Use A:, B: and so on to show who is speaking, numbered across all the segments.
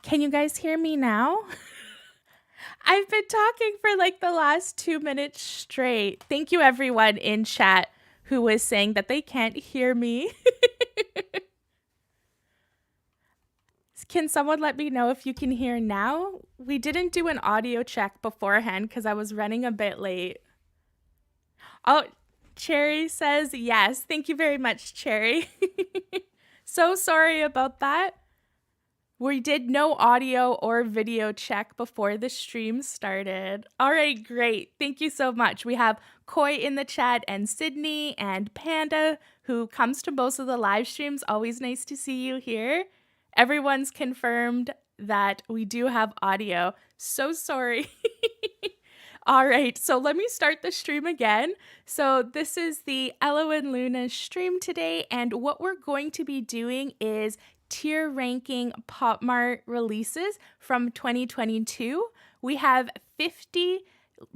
A: Can you guys hear me now? I've been talking for like the last 2 minutes straight. Thank you, everyone in chat who was saying that they can't hear me. Can someone let me know if you can hear now? We didn't do an audio check beforehand because I was running a bit late. Oh, Cherry says yes. Thank you very much, Cherry. So sorry about that. We did no audio or video check before the stream started. All right, great. Thank you so much. We have Koi in the chat and Sydney and Panda, who comes to most of the live streams. Always nice to see you here. Everyone's confirmed that we do have audio. So sorry. All right, so let me start the stream again. So this is the Elowyn Luna stream today, and what we're going to be doing is tier ranking PopMart releases from 2022. We have 50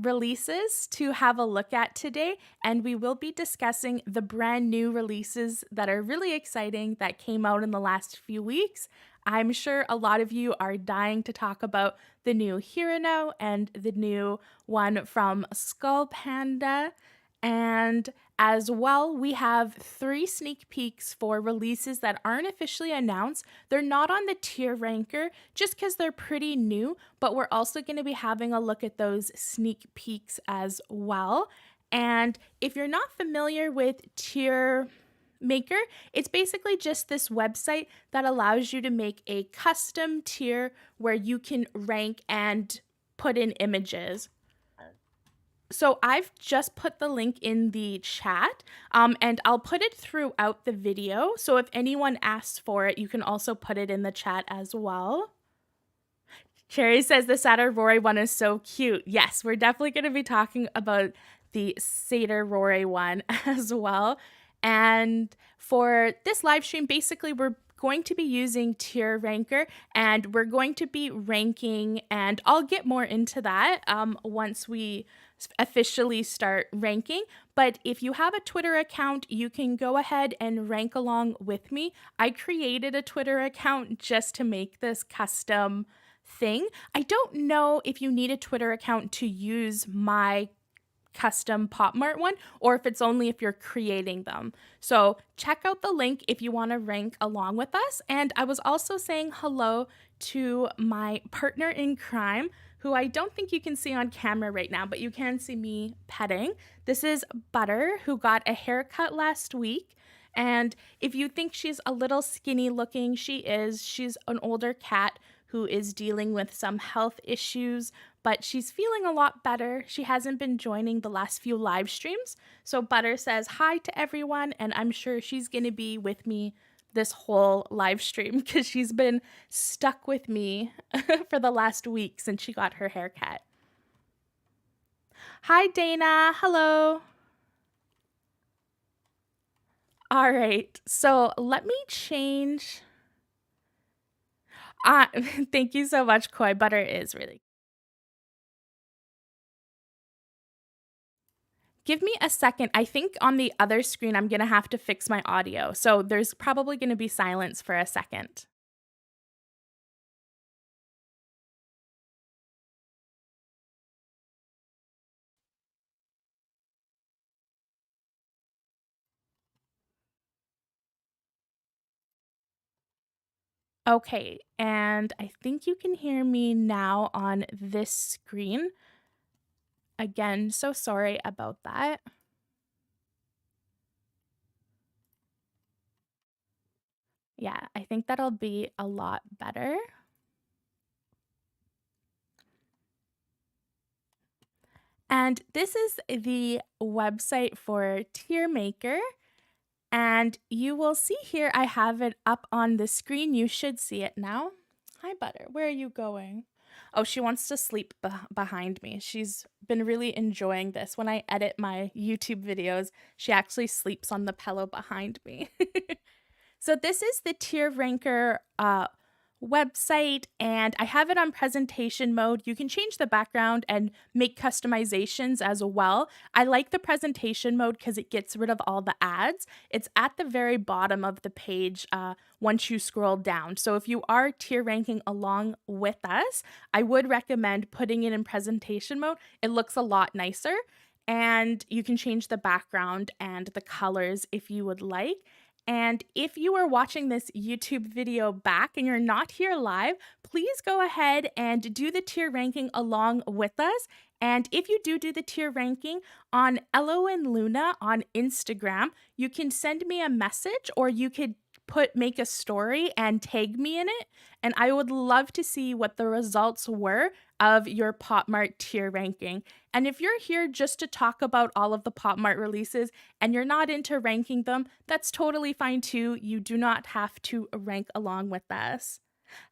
A: releases to have a look at today, and we will be discussing the brand new releases that are really exciting that came out in the last few weeks. I'm sure a lot of you are dying to talk about the new Hirano and the new one from Skull Panda. And as well, we have 3 sneak peeks for releases that aren't officially announced. They're not on the tier ranker just because they're pretty new, but we're also going to be having a look at those sneak peeks as well. And if you're not familiar with tier maker, it's basically just this website that allows you to make a custom tier where you can rank and put in images. So I've just put the link in the chat, and I'll put it throughout the video. So if anyone asks for it, you can also put it in the chat as well. Cherry says the Seda Rory one is so cute. Yes, we're definitely going to be talking about the Seda Rory one as well. And for this live stream, basically, we're going to be using tier ranker, and we're going to be ranking, and I'll get more into that once we officially start ranking. But if you have a Twitter account, you can go ahead and rank along with me. I created a Twitter account just to make this custom thing. I don't know if you need a Twitter account to use my custom PopMart one, or if it's only if you're creating them. So check out the link if you want to rank along with us. And I was also saying hello to my partner in crime, who I don't think you can see on camera right now, but you can see me petting. This is Butter, who got a haircut last week. And if you think she's a little skinny looking, she is. She's an older cat who is dealing with some health issues, but she's feeling a lot better. She hasn't been joining the last few live streams. So Butter says hi to everyone, and I'm sure she's going to be with me this whole live stream because she's been stuck with me for the last week since she got her haircut. Hi, Dana. Hello. All right. So let me change. Thank you so much, Koi. Butter is really. Give me a second. I think on the other screen, I'm going to have to fix my audio. So there's probably going to be silence for a second. Okay, and I think you can hear me now on this screen. Again, so sorry about that. Yeah, I think that'll be a lot better. And this is the website for Tier Maker. And you will see here, I have it up on the screen. You should see it now. Hi, Butter. Where are you going? Oh, she wants to sleep behind me. She's been really enjoying this. When I edit my YouTube videos, she actually sleeps on the pillow behind me. So this is the tier ranker website, and I have it on presentation mode. You can change the background and make customizations as well. I like the presentation mode because it gets rid of all the ads. It's at the very bottom of the page once you scroll down. So if you are tier ranking along with us, I would recommend putting it in presentation mode. It looks a lot nicer, and you can change the background and the colors if you would like. And if you are watching this YouTube video back and you're not here live, please go ahead and do the tier ranking along with us. And if you do the tier ranking on Elowyn Luna on Instagram, you can send me a message, or you could make a story and tag me in it. And I would love to see what the results were of your PopMart tier ranking. And if you're here just to talk about all of the PopMart releases and you're not into ranking them, that's totally fine too. You do not have to rank along with us.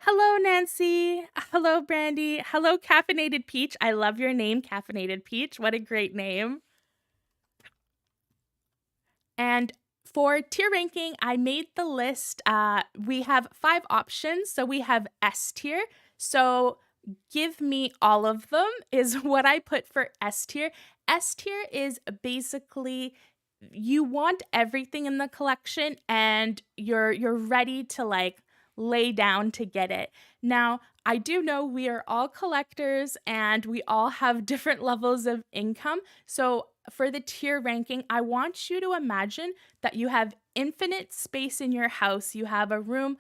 A: Hello, Nancy. Hello, Brandy. Hello, Caffeinated Peach. I love your name, Caffeinated Peach. What a great name. And for tier ranking, I made the list. We have 5 options. So we have S tier. So give me all of them is what I put for S tier. S tier is basically you want everything in the collection and you're ready to like lay down to get it. Now, I do know we are all collectors and we all have different levels of income. So for the tier ranking, I want you to imagine that you have infinite space in your house. You have a room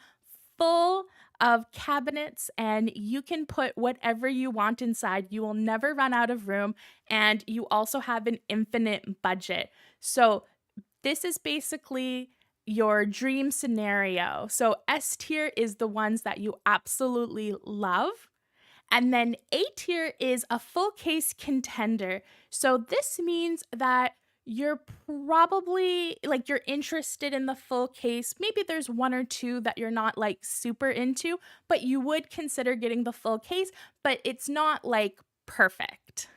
A: full of cabinets and you can put whatever you want inside. You will never run out of room, and you also have an infinite budget. So this is basically your dream scenario. So S tier is the ones that you absolutely love. And then A tier is a full case contender. So this means that you're probably like you're interested in the full case. Maybe there's 1 or 2 that you're not like super into, but you would consider getting the full case, but it's not like perfect.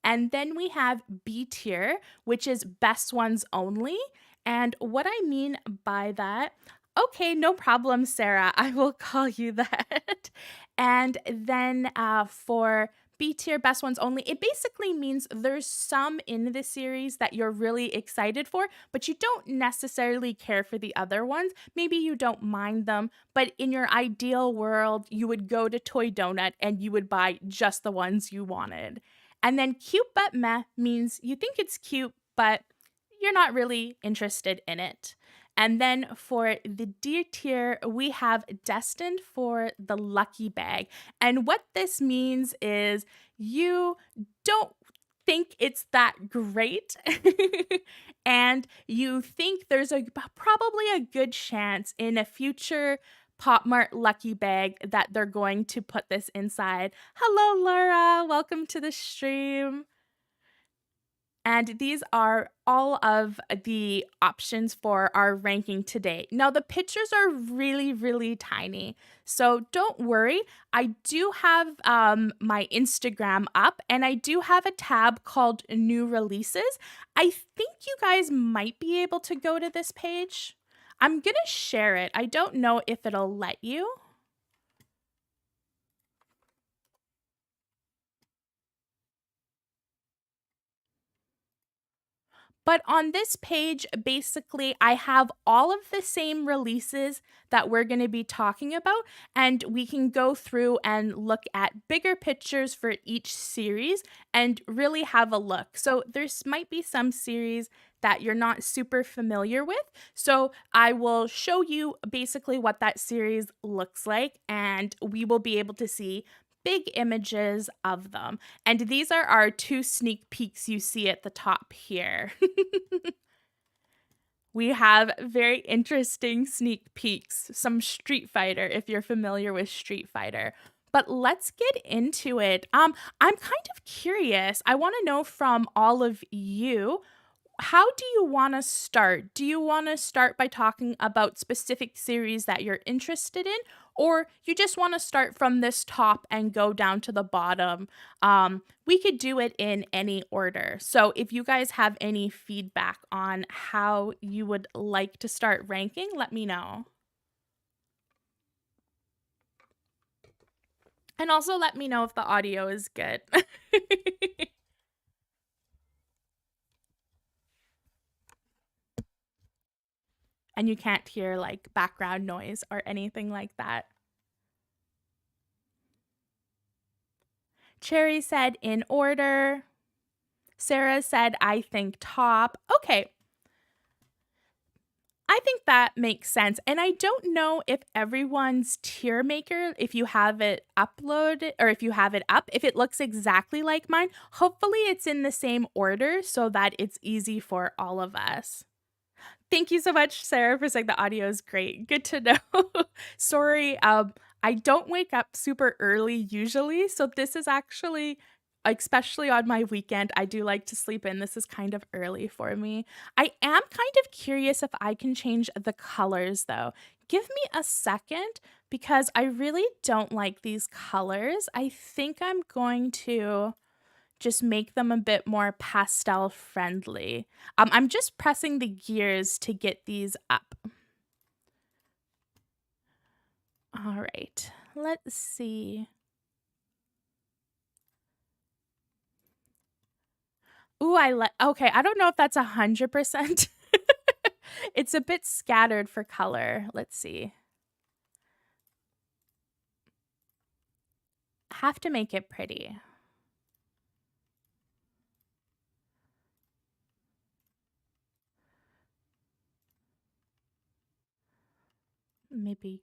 A: And then we have B tier, which is best ones only. And what I mean by that, okay, no problem, Sarah. I will call you that. And then for B tier, best ones only, it basically means there's some in the series that you're really excited for, but you don't necessarily care for the other ones. Maybe you don't mind them, but in your ideal world, you would go to Toy Donut and you would buy just the ones you wanted. And then cute but meh means you think it's cute, but you're not really interested in it. And then for the D tier, we have destined for the lucky bag. And what this means is you don't think it's that great and you think there's probably a good chance in a future PopMart lucky bag that they're going to put this inside. Hello, Laura. Welcome to the stream. And these are all of the options for our ranking today. Now, the pictures are really, really tiny, so don't worry. I do have my Instagram up, and I do have a tab called New Releases. I think you guys might be able to go to this page. I'm going to share it. I don't know if it'll let you. But on this page, basically, I have all of the same releases that we're going to be talking about, and we can go through and look at bigger pictures for each series and really have a look. So there might be some series that you're not super familiar with. So I will show you basically what that series looks like, and we will be able to see big images of them. And these are our 2 sneak peeks you see at the top here. We have very interesting sneak peeks, some Street Fighter, if you're familiar with Street Fighter. But let's get into it. I'm kind of curious. I want to know from all of you, how do you want to start? Do you want to start by talking about specific series that you're interested in, or you just want to start from this top and go down to the bottom? We could do it in any order. So if you guys have any feedback on how you would like to start ranking, let me know. And also let me know if the audio is good. And you can't hear like background noise or anything like that. Cherry said in order. Sarah said, I think top. Okay. I think that makes sense. And I don't know if everyone's tier maker, if you have it uploaded or if you have it up, if it looks exactly like mine. Hopefully it's in the same order so that it's easy for all of us. Thank you so much, Sarah, for saying the audio is great. Good to know. Sorry, I don't wake up super early usually, so this is actually, especially on my weekend, I do like to sleep in. This is kind of early for me. I am kind of curious if I can change the colors though. Give me a second because I really don't like these colors. I think I'm going to just make them a bit more pastel friendly. I'm just pressing the gears to get these up. All right, let's see. Ooh, okay, I don't know if that's 100%. It's a bit scattered for color. Let's see. Have to make it pretty. Maybe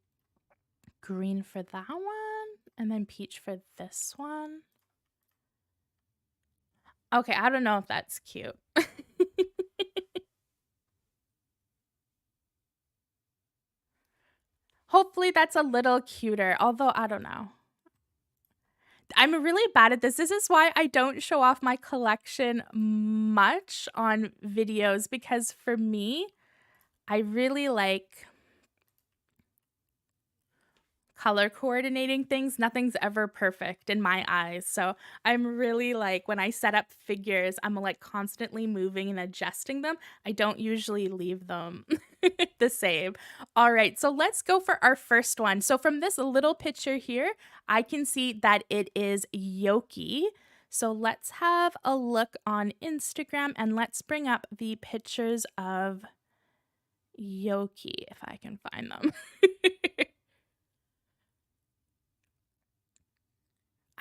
A: green for that one, and then peach for this one. Okay, I don't know if that's cute. Hopefully that's a little cuter, although I don't know. I'm really bad at this. This is why I don't show off my collection much on videos, because for me, I really like color coordinating things. Nothing's ever perfect in my eyes. So I'm really like, when I set up figures, I'm like constantly moving and adjusting them. I don't usually leave them the same. All right, so let's go for our first one. So from this little picture here, I can see that it is Yoki. So let's have a look on Instagram and let's bring up the pictures of Yoki if I can find them.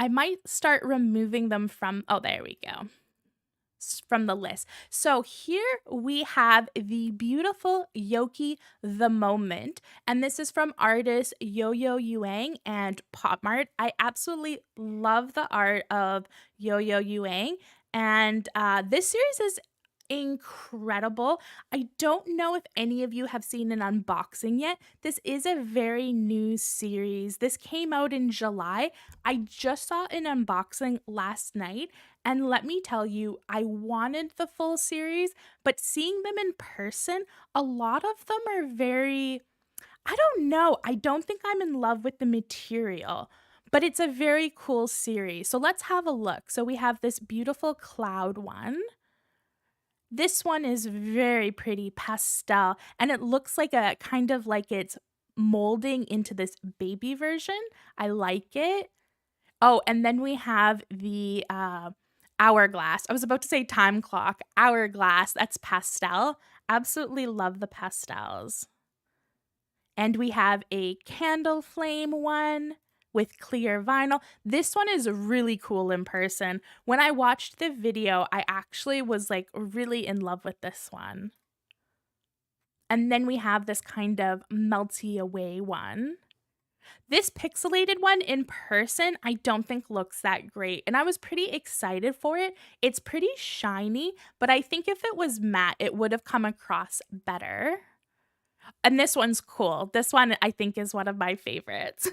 A: I might start removing them from, oh, there we go, from the list. So here we have the beautiful Yoki the Moment, and this is from artist Yo-Yo Yuang and PopMart. I absolutely love the art of Yo-Yo Yuang, and this series is incredible. I don't know if any of you have seen an unboxing yet. This is a very new series. This came out in July. I just saw an unboxing last night, and let me tell you, I wanted the full series, but seeing them in person, a lot of them are very, I don't know. I don't think I'm in love with the material, but it's a very cool series. So let's have a look. So we have this beautiful cloud one. This one is very pretty pastel, and it looks like a kind of like it's molding into this baby version. I like it. Oh, and then we have the hourglass. I was about to say time clock. Hourglass, that's pastel. Absolutely love the pastels. And we have a candle flame one with clear vinyl. This one is really cool in person. When I watched the video, I actually was like really in love with this one. And then we have this kind of melty away one. This pixelated one in person, I don't think looks that great. And I was pretty excited for it. It's pretty shiny, but I think if it was matte, it would have come across better. And this one's cool. This one I think is one of my favorites.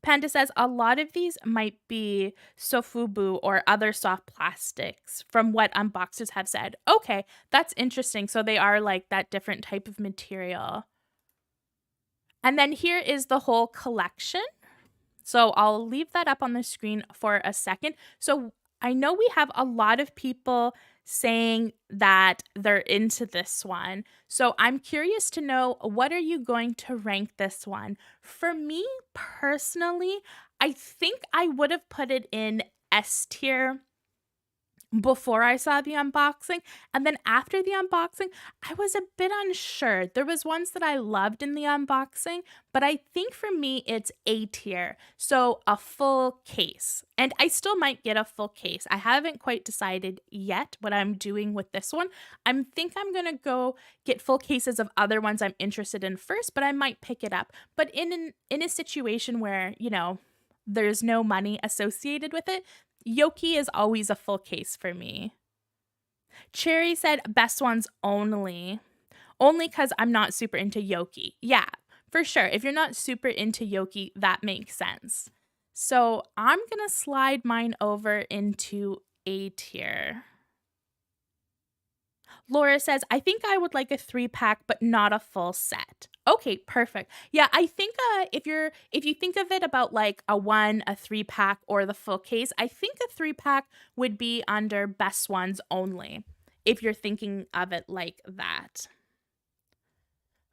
A: Panda says a lot of these might be sofubu or other soft plastics from what unboxers have said. Okay, that's interesting. So they are like that different type of material. And then here is the whole collection. So I'll leave that up on the screen for a second. So I know we have a lot of people saying that they're into this one. So I'm curious to know, what are you going to rank this one? For me personally, I think I would have put it in S tier before I saw the unboxing, and then after the unboxing, I was a bit unsure. There was ones that I loved in the unboxing, but I think for me it's A tier. So a full case. And I still might get a full case. I haven't quite decided yet what I'm doing with this one. I think I'm going to go get full cases of other ones I'm interested in first, but I might pick it up. But in a situation where, you know, there's no money associated with it, Yoki is always a full case for me. Cherry said best ones only. Only because I'm not super into Yoki. Yeah, for sure. If you're not super into Yoki, that makes sense. So I'm going to slide mine over into A tier. Laura says, I think I would like a 3-pack, but not a full set. Okay, perfect. Yeah, I think if you think of it about like a 1, a 3-pack, or the full case, I think a 3-pack would be under best ones only, if you're thinking of it like that.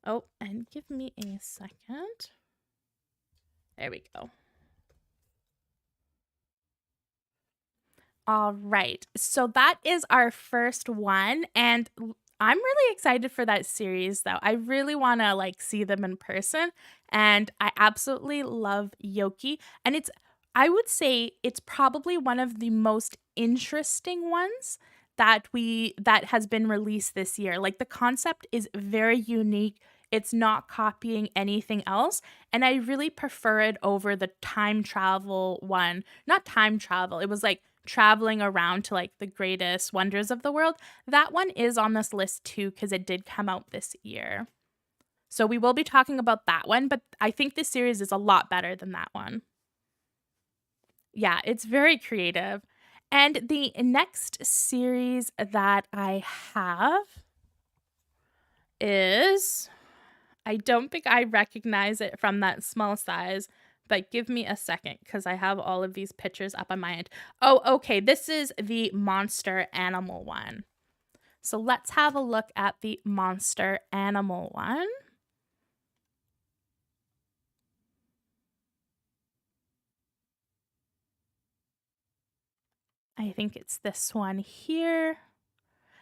A: Oh, and give me a second. There we go. All right, so that is our first one, and I'm really excited for that series though. I really want to like see them in person, and I absolutely love Yoki, and I would say it's probably one of the most interesting ones that has been released this year. Like the concept is very unique. It's not copying anything else, and I really prefer it over the time travel one. Not time travel. It was like traveling around to like the greatest wonders of the world. That one is on this list too because it did come out this year. So we will be talking about that one, but I think this series is a lot better than that one. Yeah, it's very creative. And the next series that I have is, I don't think I recognize it from that small size, but give me a second because I have all of these pictures up on my end. Oh, okay. This is the monster animal one. So let's have a look at the monster animal one. I think it's this one here.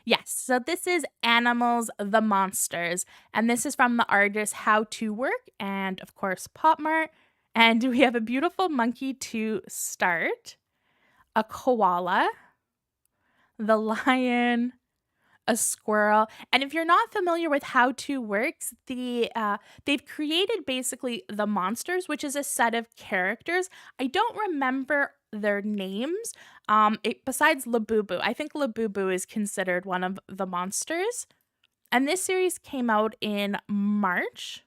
A: Yes, so this is Animals the Monsters, and this is from the artist How2Works and, of course, PopMart. And we have a beautiful monkey to start, a koala, the lion, a squirrel. And if you're not familiar with How2Works, they've created basically the monsters, which is a set of characters. I don't remember their names. Besides Labubu, I think Labubu is considered one of the monsters. And this series came out in March.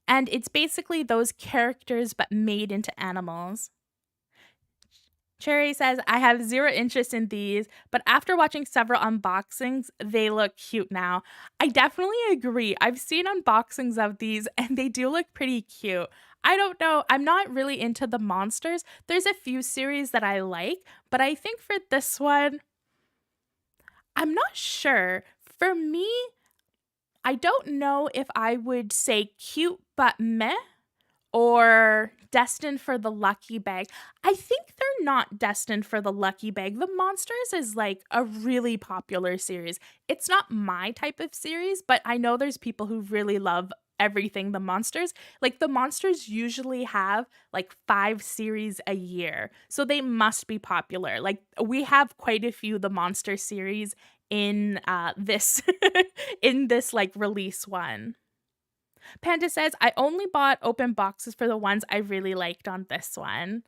A: And it's basically those characters but made into animals. Cherry says, I have zero interest in these, but after watching several unboxings, they look cute now. I definitely agree. I've seen unboxings of these and they do look pretty cute. I don't know. I'm not really into the monsters. There's a few series that I like, but I think for this one, I'm not sure. For me, I don't know if I would say cute but meh or destined for the lucky bag. I think they're not destined for the lucky bag. The Monsters is like a really popular series. It's not my type of series, but I know there's people who really love everything the Monsters. Like the Monsters usually have like 5 series a year. So they must be popular. Like we have quite a few the Monster series in this in this like release one. Panda says, I only bought open boxes for the ones I really liked on this one.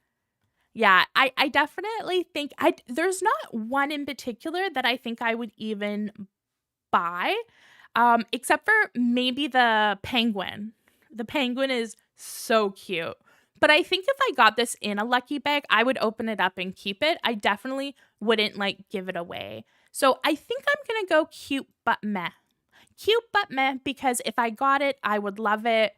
A: Yeah, I definitely think there's not one in particular that I think I would even buy, except for maybe the penguin. The penguin is so cute. But I think if I got this in a lucky bag, I would open it up and keep it. I definitely wouldn't like give it away. So I think I'm going to go cute but meh. Cute but meh, because if I got it, I would love it,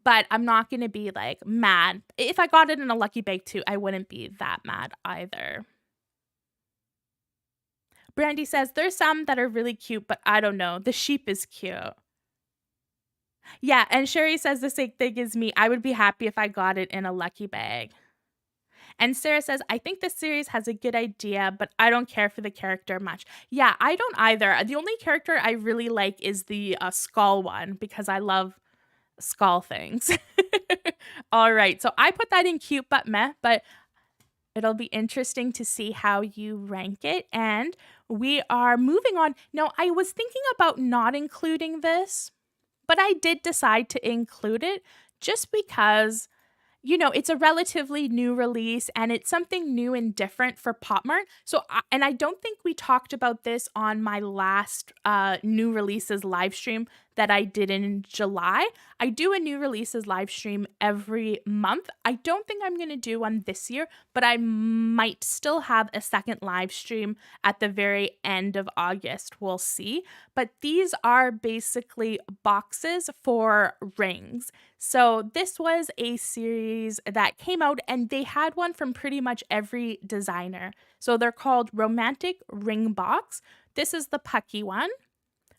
A: but I'm not going to be like mad. If I got it in a lucky bag too, I wouldn't be that mad either. Brandy says, there's some that are really cute, but I don't know. The sheep is cute. Yeah, and Sherry says the same thing as me. I would be happy if I got it in a lucky bag. And Sarah says, I think this series has a good idea, but I don't care for the character much. Yeah, I don't either. The only character I really like is the skull one because I love skull things. All right, so I put that in cute but meh, but it'll be interesting to see how you rank it. And we are moving on. Now, I was thinking about not including this, but I did decide to include it just because, you know, it's a relatively new release and it's something new and different for PopMart. So, and I don't think we talked about this on my last new releases live stream that I did in July. I do a new releases live stream every month. I don't think I'm going to do one this year, but I might still have a second live stream at the very end of August. We'll see. But these are basically boxes for rings. So this was a series that came out and they had one from pretty much every designer. So they're called Romantic Ring Box. This is the Pucky one.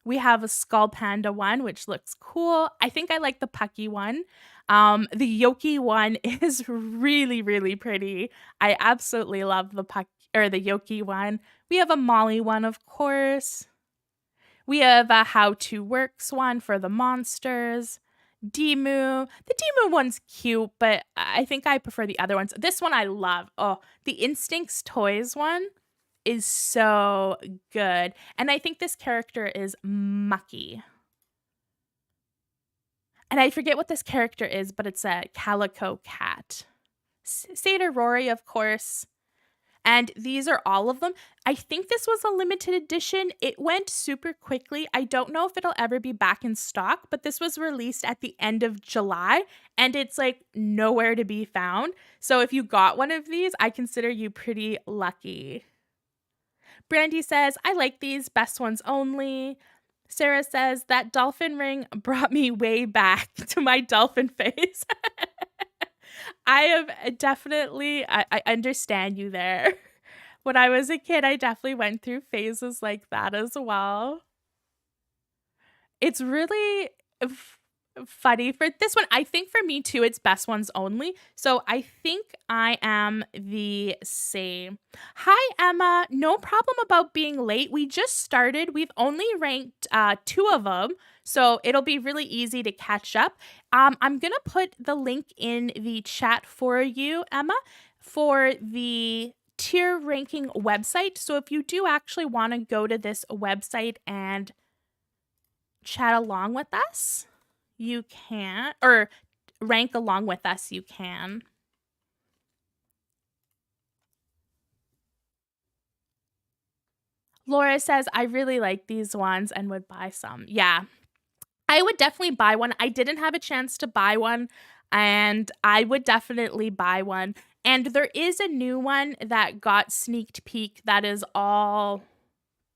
A: We have a Skull Panda one, which looks cool. I think I like the Pucky one. The Yoki one is really, really pretty. I absolutely love the Yoki one. We have a Molly one, of course. We have a How2Works one for the monsters. Dimu. The Dimu one's cute, but I think I prefer the other ones. This one I love. Oh, the Instincts Toys one is so good. And I think this character is Mucky. And I forget what this character is, but it's a calico cat. Seda Rory, of course. And these are all of them. I think this was a limited edition. It went super quickly. I don't know if it'll ever be back in stock, but this was released at the end of July and it's like nowhere to be found. So if you got one of these, I consider you pretty lucky. Brandy says, I like these, best ones only. Sarah says, that dolphin ring brought me way back to my dolphin face. I have definitely, I understand you there. When I was a kid, I definitely went through phases like that as well. It's really funny for this one. I think for me too, it's best ones only. So I think I am the same. Hi, Emma. No problem about being late. We just started. We've only ranked 2 of them. So it'll be really easy to catch up. I'm going to put the link in the chat for you, Emma, for the tier ranking website. So if you do actually want to go to this website and chat along with us, you can, or rank along with us, you can. Laura says, I really like these ones and would buy some. Yeah, I would definitely buy one. I didn't have a chance to buy one and I would definitely buy one. And there is a new one that got sneaked peek that is all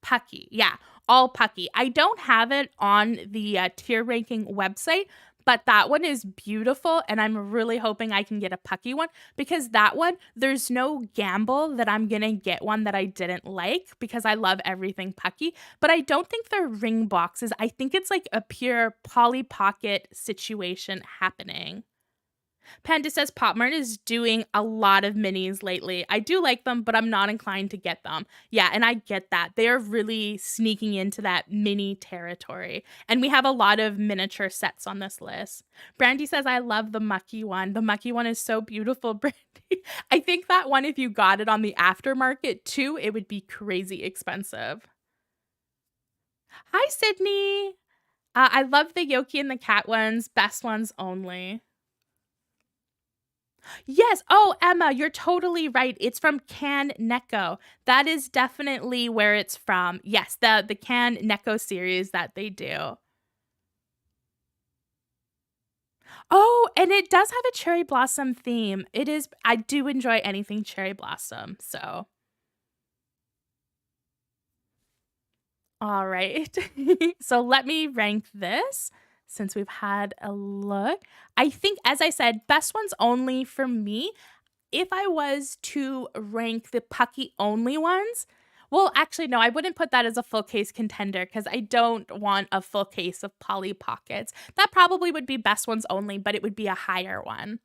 A: Pucky. Yeah, all Pucky. I don't have it on the tier ranking website, but that one is beautiful and I'm really hoping I can get a Pucky one because that one, there's no gamble that I'm going to get one that I didn't like because I love everything Pucky, but I don't think they're ring boxes. I think it's like a pure Polly Pocket situation happening. Panda says PopMart is doing a lot of minis lately. I do like them, but I'm not inclined to get them. Yeah, and I get that. They are really sneaking into that mini territory. And we have a lot of miniature sets on this list. Brandy says, I love the Mucky one. The Mucky one is so beautiful, Brandy. I think that one, if you got it on the aftermarket too, it would be crazy expensive. Hi, Sydney. I love the Yoki and the cat ones. Best ones only. Yes. Oh, Emma, you're totally right. It's from Can Neko. That is definitely where it's from. Yes, the Can Neko series that they do. Oh, and it does have a cherry blossom theme. It is, I do enjoy anything cherry blossom, so. All right. So let me rank this. Since we've had a look, I think, as I said, best ones only for me. If I was to rank the Pucky only ones, Well, actually, no, I wouldn't put that as a full case contender because I don't want a full case of Polly Pockets. That probably would be best ones only, but it would be a higher one.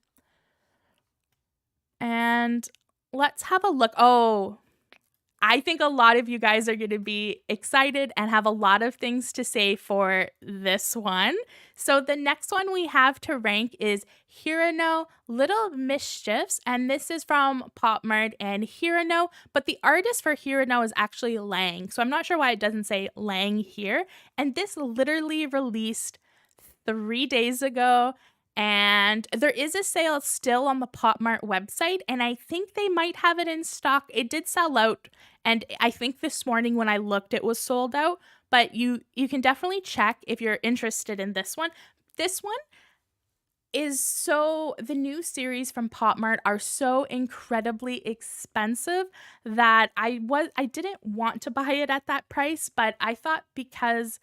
A: And let's have a look. Oh, I think a lot of you guys are going to be excited and have a lot of things to say for this one. So the next one we have to rank is Hirano Little Mischiefs, and this is from PopMart and Hirano, but the artist for Hirano is actually Lang, so I'm not sure why it doesn't say Lang here. And this literally released 3 days ago, and there is a sale still on the PopMart website, and I think they might have it in stock. It did sell out, and I think this morning when I looked, it was sold out, but you can definitely check if you're interested in this one. This one is the new series from PopMart are so incredibly expensive that I didn't want to buy it at that price, but I thought because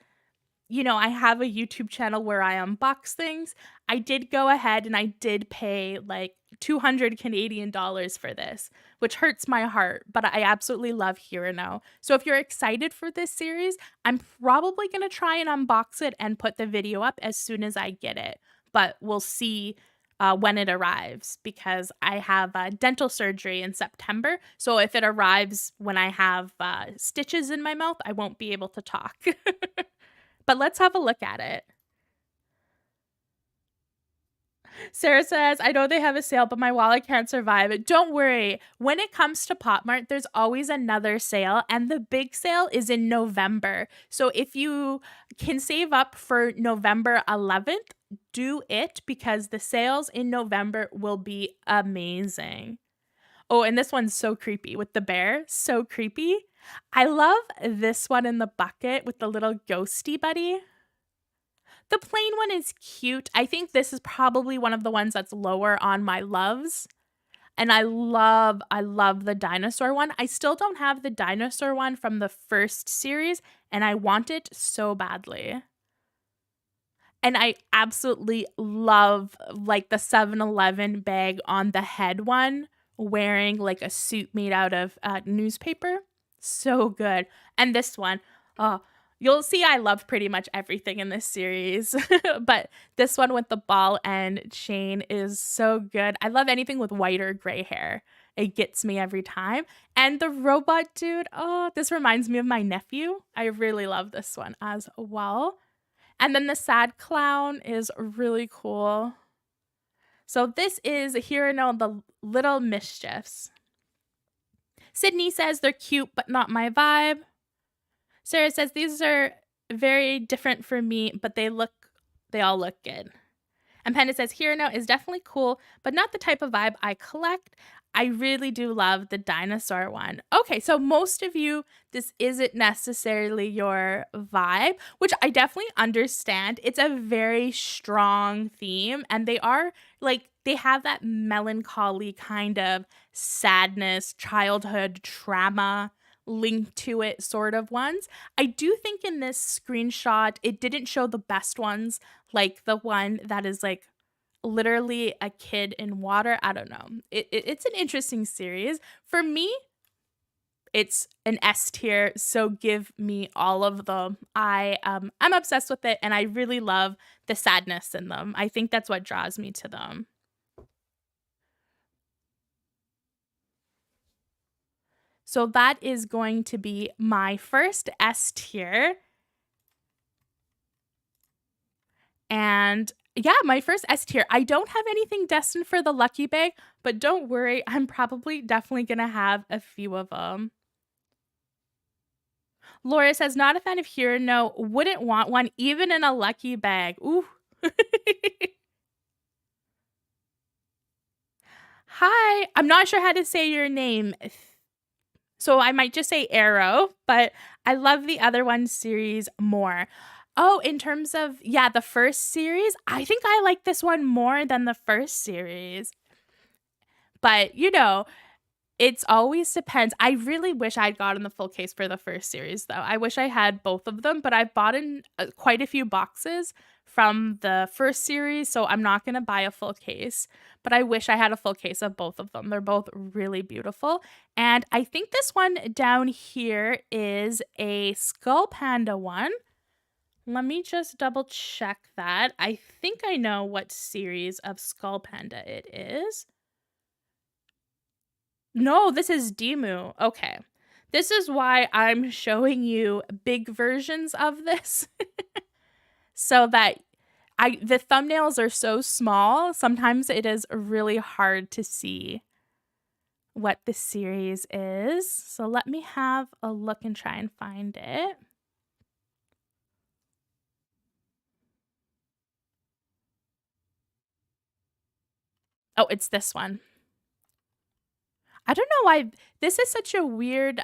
A: I have a YouTube channel where I unbox things, I did go ahead and I did pay like 200 Canadian dollars for this, which hurts my heart, but I absolutely love Hirano. So if you're excited for this series, I'm probably going to try and unbox it and put the video up as soon as I get it, but we'll see when it arrives because I have dental surgery in September. So if it arrives when I have stitches in my mouth, I won't be able to talk. But let's have a look at it. Sarah says, I know they have a sale, but my wallet can't survive it. Don't worry. When it comes to PopMart, there's always another sale, and the big sale is in November. So if you can save up for November 11th, do it because the sales in November will be amazing. Oh, and this one's so creepy with the bear. So creepy. I love this one in the bucket with the little ghosty buddy. The plain one is cute. I think this is probably one of the ones that's lower on my loves. And I love the dinosaur one. I still don't have the dinosaur one from the first series, and I want it so badly. And I absolutely love like the 7-Eleven bag on the head one, wearing like a suit made out of newspaper. So good. And this one, you'll see I love pretty much everything in this series, but this one with the ball and chain is so good. I love anything with white or gray hair. It gets me every time. And the robot dude, this reminds me of my nephew. I really love this one as well. And then the sad clown is really cool. So this is Hirano the Little Mischiefs. Sydney says they're cute, but not my vibe. Sarah says these are very different for me, but they all look good. And Panda says Hirano is definitely cool, but not the type of vibe I collect. I really do love the dinosaur one. Okay, so most of you, this isn't necessarily your vibe, which I definitely understand. It's a very strong theme, and they have that melancholy kind of sadness, childhood trauma linked to it sort of ones. I do think in this screenshot, it didn't show the best ones, like the one that is like literally a kid in water. I don't know. It's an interesting series. For me, it's an S tier, so give me all of them. I'm obsessed with it, and I really love the sadness in them. I think that's what draws me to them. So that is going to be my first S tier. And yeah, my first S tier. I don't have anything destined for the lucky bag, but don't worry, I'm probably definitely going to have a few of them. Laura says, not a fan of Hirano, wouldn't want one even in a lucky bag. Ooh. Hi, I'm not sure how to say your name, so I might just say Arrow, but I love the other one series more. Oh, in terms of, the first series, I think I like this one more than the first series. But, It's always depends. I really wish I'd gotten the full case for the first series, though. I wish I had both of them, but I've bought in quite a few boxes from the first series, so I'm not going to buy a full case. But I wish I had a full case of both of them. They're both really beautiful. And I think this one down here is a Skull Panda one. Let me just double check that. I think I know what series of Skull Panda it is. No, this is Dimu. Okay. This is why I'm showing you big versions of this. So that the thumbnails are so small, sometimes it is really hard to see what the series is. So let me have a look and try and find it. Oh, it's this one. I don't know why this is such a weird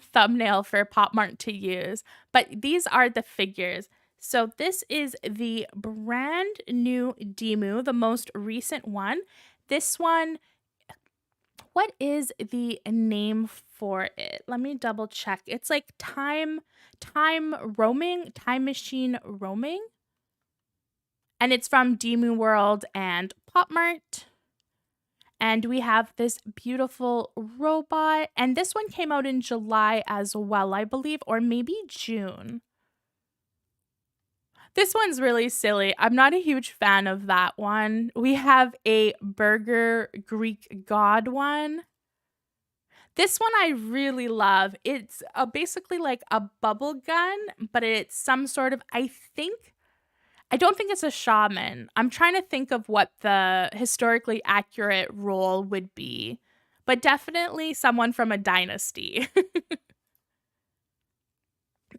A: thumbnail for PopMart to use, but these are the figures. So this is the brand new Dimu, the most recent one. This one, what is the name for it? Let me double check. It's like time machine roaming. And it's from Dimu World and PopMart. And we have this beautiful robot. And this one came out in July as well, I believe, or maybe June. This one's really silly. I'm not a huge fan of that one. We have a burger Greek god one. This one I really love. It's basically like a bubble gun, but it's some sort of, I don't think it's a shaman. I'm trying to think of what the historically accurate role would be, but definitely someone from a dynasty.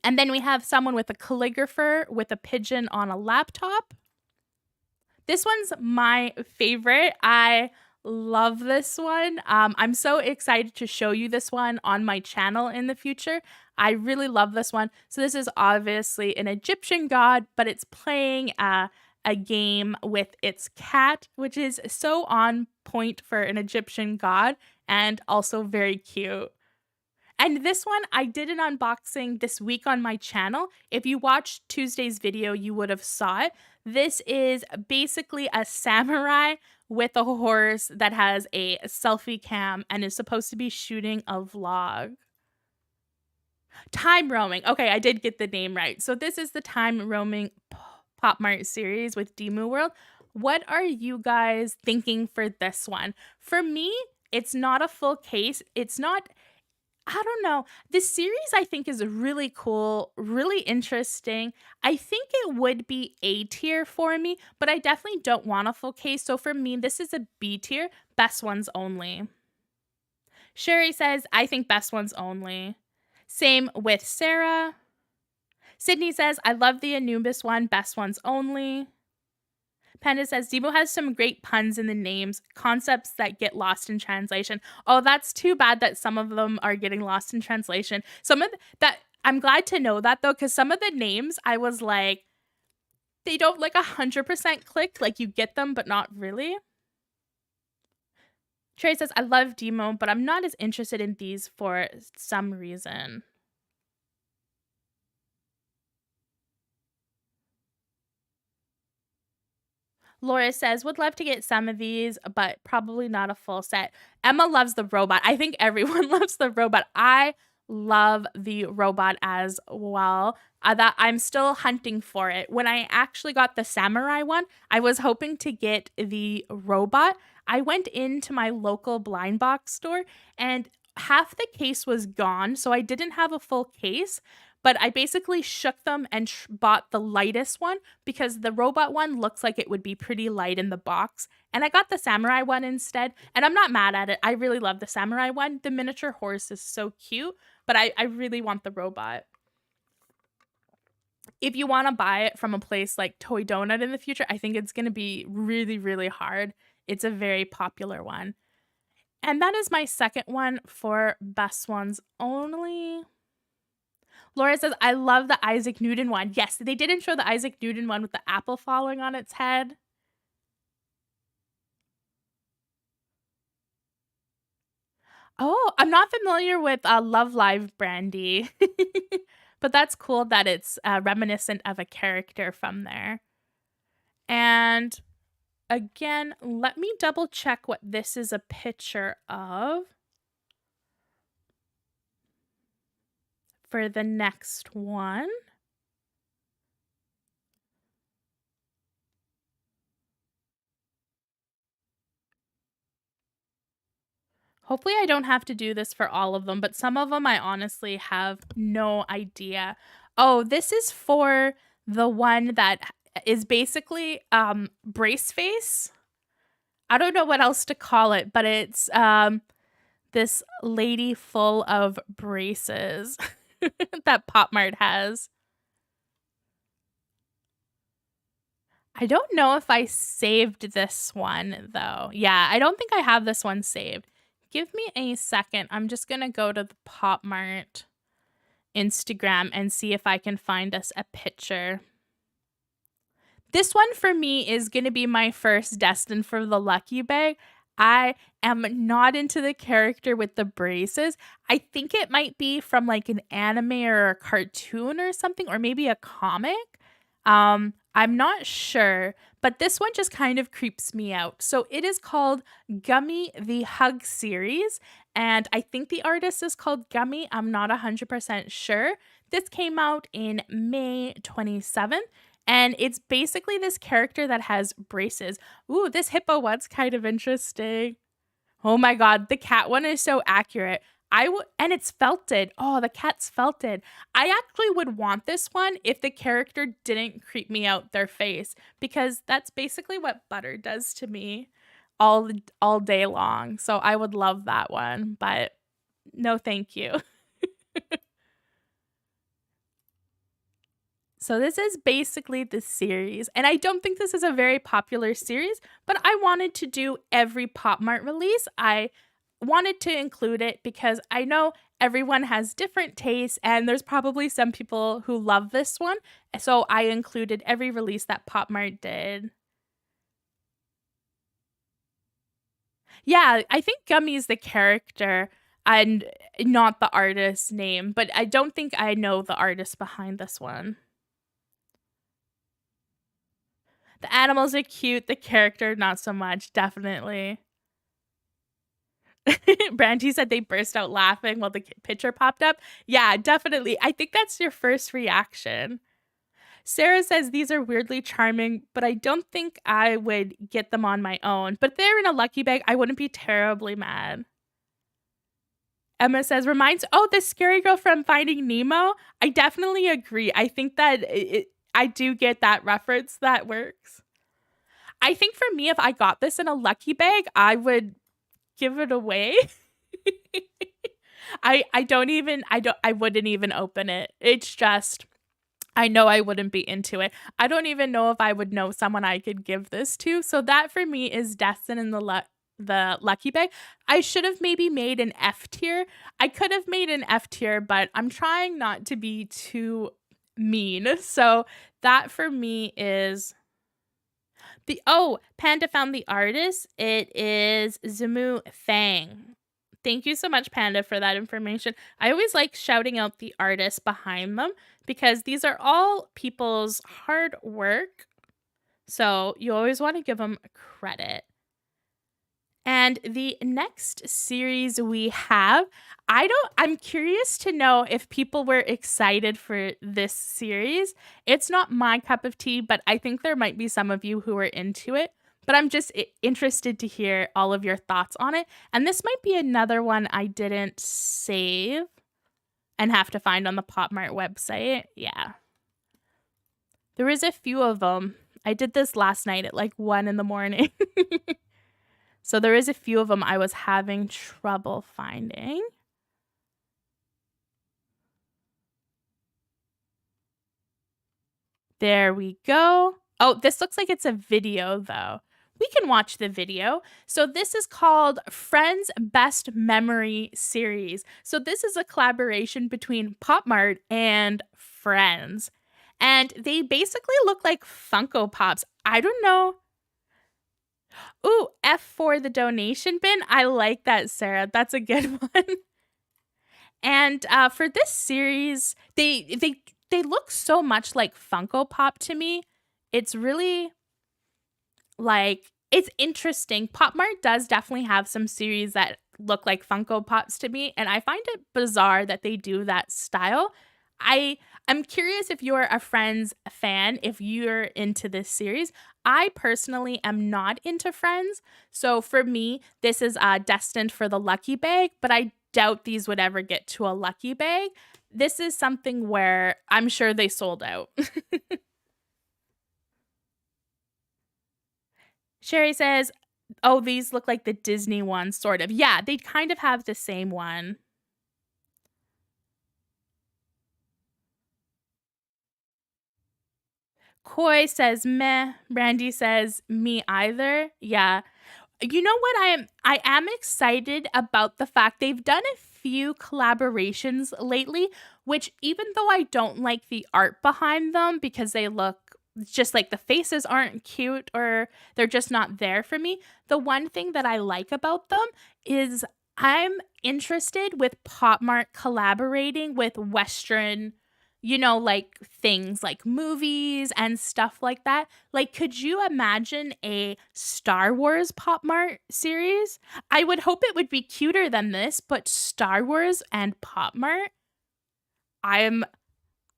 A: And then we have someone with a calligrapher with a pigeon on a laptop. This one's my favorite. I love this one. I'm so excited to show you this one on my channel in the future. I really love this one. So this is obviously an Egyptian god, but it's playing a game with its cat, which is so on point for an Egyptian god and also very cute. And this one, I did an unboxing this week on my channel. If you watched Tuesday's video, you would have saw it. This is basically a samurai with a horse that has a selfie cam and is supposed to be shooting a vlog. Time roaming. Okay, I did get the name right. So this is the time roaming PopMart series with Dimu World. What are you guys thinking for this one? For me, it's not a full case. It's not, I don't know. This series I think is really cool, really interesting. I think it would be A tier for me, but I definitely don't want a full case. So for me, this is a B tier, best ones only. Sherry says, I think best ones only. Same with Sarah. Sydney says, I love the Anubis one, best ones only. Panda says, Debo has some great puns in the names, concepts that get lost in translation. Oh, that's too bad that some of them are getting lost in translation. Some of that, I'm glad to know that though, because some of the names I was like, they don't like 100% click, like you get them, but not really. Trey says, I love Demo, but I'm not as interested in these for some reason. Laura says, would love to get some of these, but probably not a full set. Emma loves the robot. I think everyone loves the robot. I love the robot as well. That I'm still hunting for it. When I actually got the samurai one, I was hoping to get the robot. I went into my local blind box store and half the case was gone, so I didn't have a full case. But I basically shook them and bought the lightest one because the robot one looks like it would be pretty light in the box. And I got the samurai one instead. And I'm not mad at it. I really love the samurai one. The miniature horse is so cute, but I really want the robot. If you want to buy it from a place like Toy Donut in the future, I think it's going to be really, really hard. It's a very popular one. And that is my second one for best ones only. Laura says, I love the Isaac Newton one. Yes, they didn't show the Isaac Newton one with the apple falling on its head. Oh, I'm not familiar with Love Live Brandy, but that's cool that it's reminiscent of a character from there. And again, let me double check what this is a picture of for the next one. Hopefully I don't have to do this for all of them, but some of them I honestly have no idea. Oh, this is for the one that is basically brace face. I don't know what else to call it, but it's this lady full of braces that PopMart has. I don't know if I saved this one though. Yeah, I don't think I have this one saved. Give me a second. I'm just going to go to the PopMart Instagram and see if I can find us a picture. This one for me is going to be my first destined for the lucky bag. I am not into the character with the braces. I think it might be from like an anime or a cartoon or something, or maybe a comic. I'm not sure, but this one just kind of creeps me out. So it is called Gummy the Hug series, and I think the artist is called Gummy. I'm not 100% sure. This came out in May 27th, and it's basically this character that has braces. Ooh, this hippo one's kind of interesting. Oh my god, the cat one is so accurate. And it's felted. Oh, the cat's felted. I actually would want this one if the character didn't creep me out their face, because that's basically what butter does to me all day long. So I would love that one, but no thank you. So this is basically the series, and I don't think this is a very popular series, but I wanted to do every PopMart release. I wanted to include it because I know everyone has different tastes, and there's probably some people who love this one, so I included every release that PopMart did. Yeah, I think Gummy's the character and not the artist's name, but I don't think I know the artist behind this one. The animals are cute, the character not so much, definitely. Brandy said they burst out laughing while the picture popped up. Yeah, definitely. I think that's your first reaction. Sarah says these are weirdly charming, but I don't think I would get them on my own. But if they're in a lucky bag, I wouldn't be terribly mad. Emma says, the scary girl from Finding Nemo. I definitely agree. I think that I do get that reference. That works. I think for me, if I got this in a lucky bag, I would give it away. I wouldn't even open it. It's just, I know I wouldn't be into it. I don't even know if I would know someone I could give this to. So that for me is destined in the lucky bag. I should have maybe made an F tier. I could have made an F tier, but I'm trying not to be too mean. So that for me is Panda found the artist. It is Zimu Fang. Thank you so much, Panda, for that information. I always like shouting out the artists behind them because these are all people's hard work. So you always want to give them credit. And the next series we have, I'm curious to know if people were excited for this series. It's not my cup of tea, but I think there might be some of you who are into it. But I'm just interested to hear all of your thoughts on it. And this might be another one I didn't save and have to find on the PopMart website. Yeah. There is a few of them. I did this last night at like 1 a.m. So there is a few of them I was having trouble finding. There we go. Oh, this looks like it's a video though. We can watch the video. So this is called Friends Best Memory Series. So this is a collaboration between PopMart and Friends. And they basically look like Funko Pops. I don't know. Ooh, F for the donation bin. I like that, Sarah. That's a good one. And for this series, they look so much like Funko Pop to me. It's really like, it's interesting. PopMart does definitely have some series that look like Funko Pops to me, and I find it bizarre that they do that style. I'm curious if you're a Friends fan, if you're into this series. I personally am not into Friends, so for me, this is destined for the lucky bag, but I doubt these would ever get to a lucky bag. This is something where I'm sure they sold out. Sherry says, oh, these look like the Disney ones, sort of. Yeah, they kind of have the same one. Koi says, meh. Brandy says, me either. Yeah. You know what? I am excited about the fact they've done a few collaborations lately, which even though I don't like the art behind them because they look just like the faces aren't cute or they're just not there for me, the one thing that I like about them is I'm interested with PopMart collaborating with Western, like things like movies and stuff like that. Like, could you imagine a Star Wars PopMart series? I would hope it would be cuter than this, but Star Wars and PopMart, I'm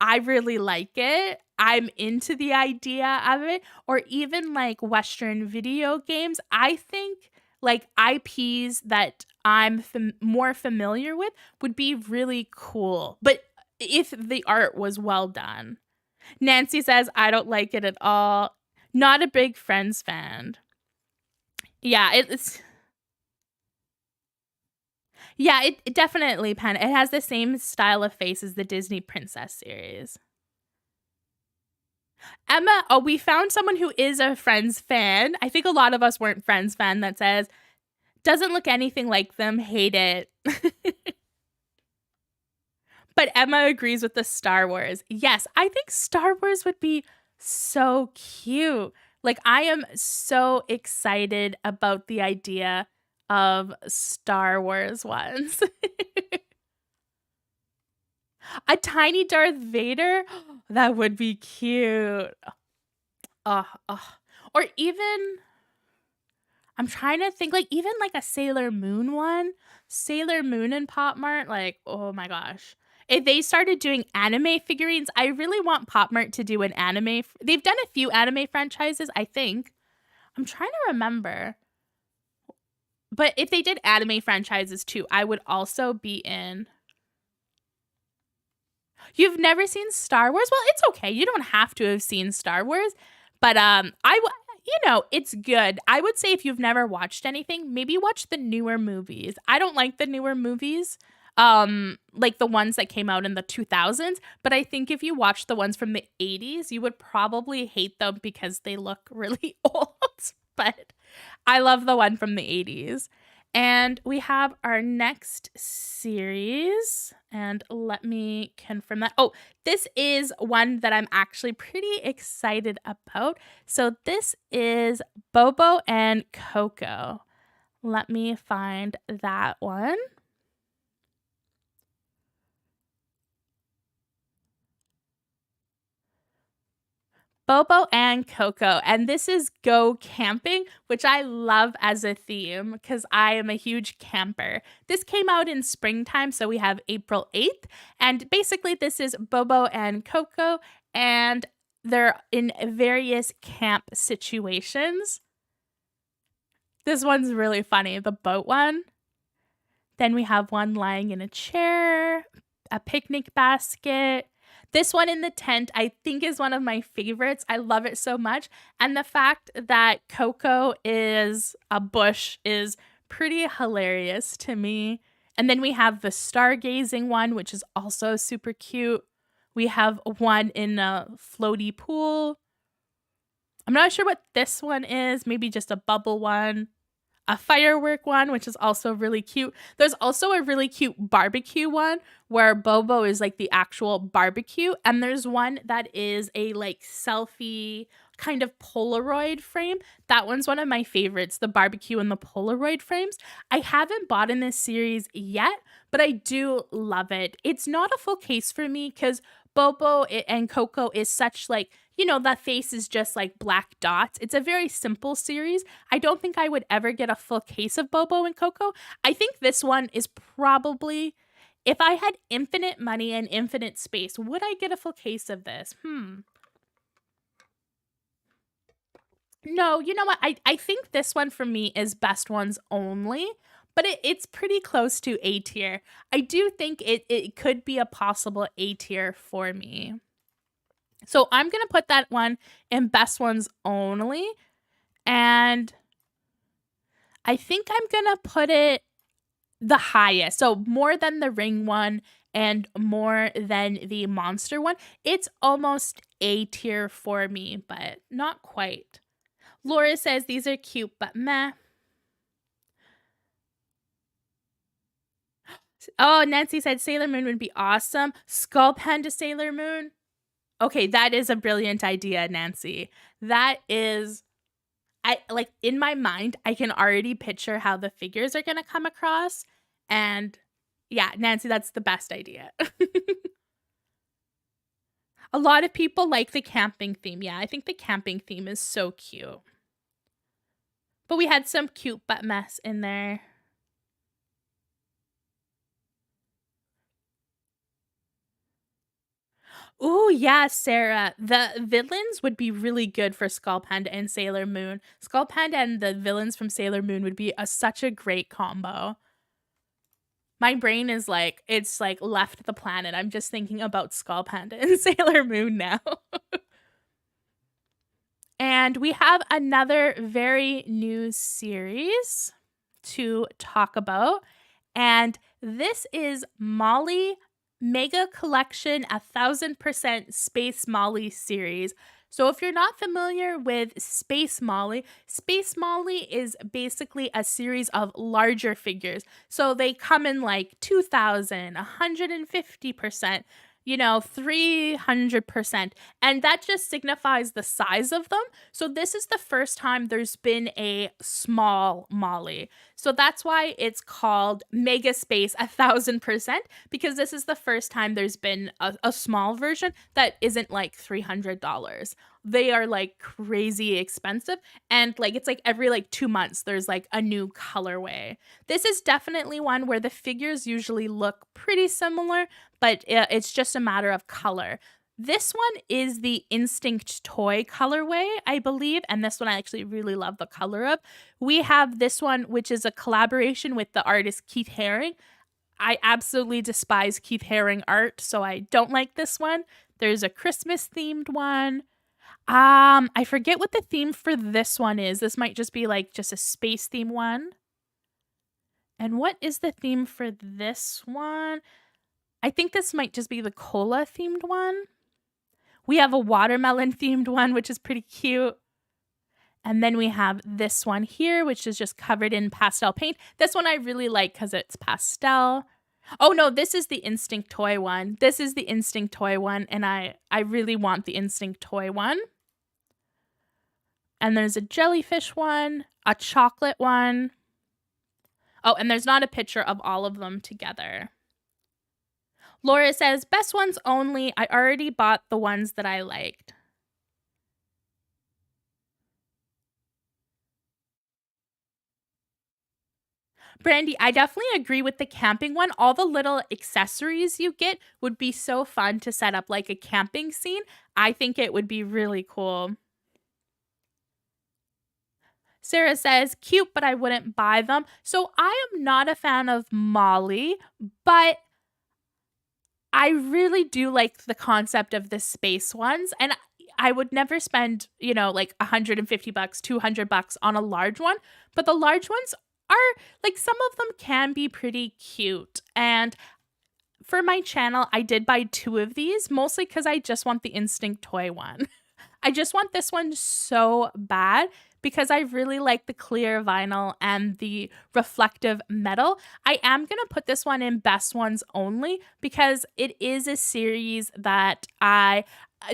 A: I really like it. I'm into the idea of it. Or even like Western video games. I think like IPs that I'm more familiar with would be really cool. But if the art was well done. Nancy says, I don't like it at all. Not a big Friends fan. Yeah, it's. Yeah, it definitely, Pen. It has the same style of face as the Disney Princess series. Emma, oh, we found someone who is a Friends fan. I think a lot of us weren't Friends fan that says, doesn't look anything like them, hate it. But Emma agrees with the Star Wars. Yes, I think Star Wars would be so cute. Like, I am so excited about the idea of Star Wars ones. A tiny Darth Vader? That would be cute. Or even, I'm trying to think, like, even like a Sailor Moon one. Sailor Moon and PopMart, like, oh my gosh. If they started doing anime figurines, I really want PopMart to do an anime. They've done a few anime franchises, I think. I'm trying to remember. But if they did anime franchises too, I would also be in. You've never seen Star Wars? Well, it's okay. You don't have to have seen Star Wars. But it's good. I would say if you've never watched anything, maybe watch the newer movies. I don't like the newer movies, like the ones that came out in the 2000s. But I think if you watch the ones from the 80s, you would probably hate them because they look really old. But I love the one from the 80s. And we have our next series. And let me confirm that. Oh, this is one that I'm actually pretty excited about. So this is Bobo and Coco. Let me find that one. Bobo and Coco, and this is Go Camping, which I love as a theme because I am a huge camper. This came out in springtime, so we have April 8th, and basically this is Bobo and Coco, and they're in various camp situations. This one's really funny, the boat one. Then we have one lying in a chair, a picnic basket. This one in the tent, I think, is one of my favorites. I love it so much. And the fact that Coco is a bush is pretty hilarious to me. And then we have the stargazing one, which is also super cute. We have one in a floaty pool. I'm not sure what this one is. Maybe just a bubble one. A firework one, which is also really cute. There's also a really cute barbecue one where Bobo is like the actual barbecue. And there's one that is a like selfie, kind of Polaroid frame. That one's one of my favorites, the barbecue and the Polaroid frames. I haven't bought in this series yet, but I do love it. It's not a full case for me because Bobo and Coco is such like, you know, that face is just like black dots. It's a very simple series. I don't think I would ever get a full case of Bobo and Coco. I think this one is probably, if I had infinite money and infinite space, would I get a full case of this? No, you know what? I think this one for me is best ones only, but it's pretty close to A tier. I do think it could be a possible A tier for me. So I'm going to put that one in best ones only. And I think I'm going to put it the highest. So more than the ring one and more than the monster one. It's almost A tier for me, but not quite. Laura says these are cute, but meh. Oh, Nancy said Sailor Moon would be awesome. Skull Panda Sailor Moon. Okay, that is a brilliant idea, Nancy. That is, I like in my mind, I can already picture how the figures are going to come across. And yeah, Nancy, that's the best idea. A lot of people like the camping theme. Yeah, I think the camping theme is so cute. But we had some cute butt mess in there. Ooh, yeah, Sarah. The villains would be really good for Skull Panda and Sailor Moon. Skull Panda and the villains from Sailor Moon would be such a great combo. My brain is like, it's like left the planet. I'm just thinking about Skull Panda and Sailor Moon now. And we have another very new series to talk about. And this is Molly Mega Collection 1000% Space Molly series. So if you're not familiar with Space Molly is basically a series of larger figures. So they come in like 2000, 150%, you know, 300%. And that just signifies the size of them. So this is the first time there's been a small Molly. So that's why it's called Mega Space 1000%, because this is the first time there's been a small version that isn't like $300. They are like crazy expensive, and like it's like every like 2 months there's like a new colorway. This is definitely one where the figures usually look pretty similar, but it's just a matter of color. This one is the Instinct Toy colorway, I believe, and this one I actually really love the color of. We have this one, which is a collaboration with the artist Keith Haring. I absolutely despise Keith Haring art, so I don't like this one. There's a Christmas themed one. I forget what the theme for this one is. This might just be like just a space theme one. And what is the theme for this one? I think this might just be the cola themed one. We have a watermelon themed one, which is pretty cute. And then we have this one here, which is just covered in pastel paint. This one I really like because it's pastel. Oh no, this is the Instinct Toy one. This is the Instinct Toy one, and I really want the Instinct Toy one. And there's a jellyfish one, a chocolate one. Oh, and there's not a picture of all of them together. Laura says, best ones only. I already bought the ones that I liked. Brandy, I definitely agree with the camping one. All the little accessories you get would be so fun to set up like a camping scene. I think it would be really cool. Sarah says, cute, but I wouldn't buy them. So I am not a fan of Molly, but I really do like the concept of the space ones. And I would never spend, you know, like $150, $200 on a large one. But the large ones are like, some of them can be pretty cute. And for my channel, I did buy 2 of these, mostly because I just want the Instinct Toy one. I just want this one so bad because I really like the clear vinyl and the reflective metal. I am going to put this one in best ones only because it is a series that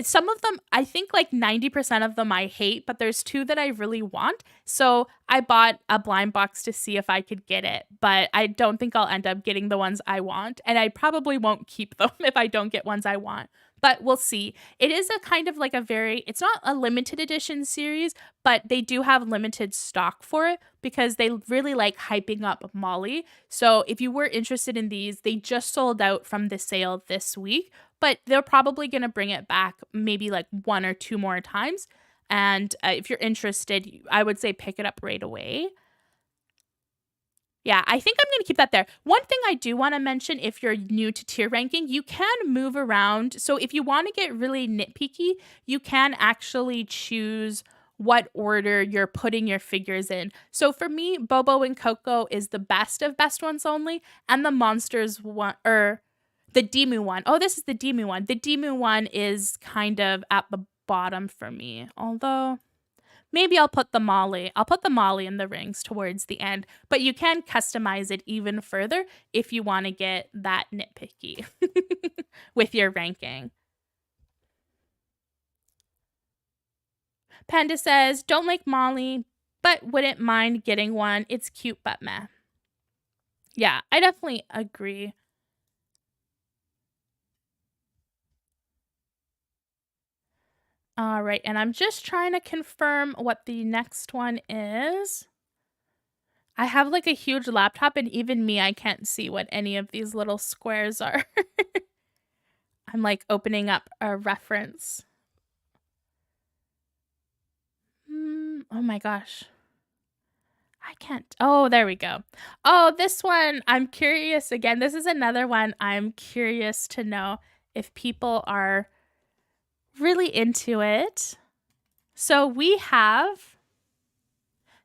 A: some of them, I think like 90% of them I hate, but there's two that I really want. So I bought a blind box to see if I could get it, but I don't think I'll end up getting the ones I want. And I probably won't keep them if I don't get ones I want, but we'll see. It is a kind of like it's not a limited edition series, but they do have limited stock for it because they really like hyping up Molly. So if you were interested in these, they just sold out from the sale this week, but they're probably going to bring it back maybe like one or two more times. And if you're interested, I would say pick it up right away. Yeah, I think I'm going to keep that there. One thing I do want to mention, if you're new to tier ranking, you can move around. So if you want to get really nitpicky, you can actually choose what order you're putting your figures in. So for me, Bobo and Coco is the best of best ones only, and the monsters one, or the Dimu one. Oh, this is the Dimu one. The Dimu one is kind of at the bottom for me, although maybe I'll put the Molly. I'll put the Molly in the rings towards the end, but you can customize it even further if you want to get that nitpicky with your ranking. Panda says, don't like Molly, but wouldn't mind getting one. It's cute, but meh. Yeah, I definitely agree. All right, and I'm just trying to confirm what the next one is. I have like a huge laptop, and even me, I can't see what any of these little squares are. I'm like opening up a reference. Oh my gosh. I can't. Oh, there we go. Oh, this one, I'm curious again. This is another one I'm curious to know if people are really into it. So we have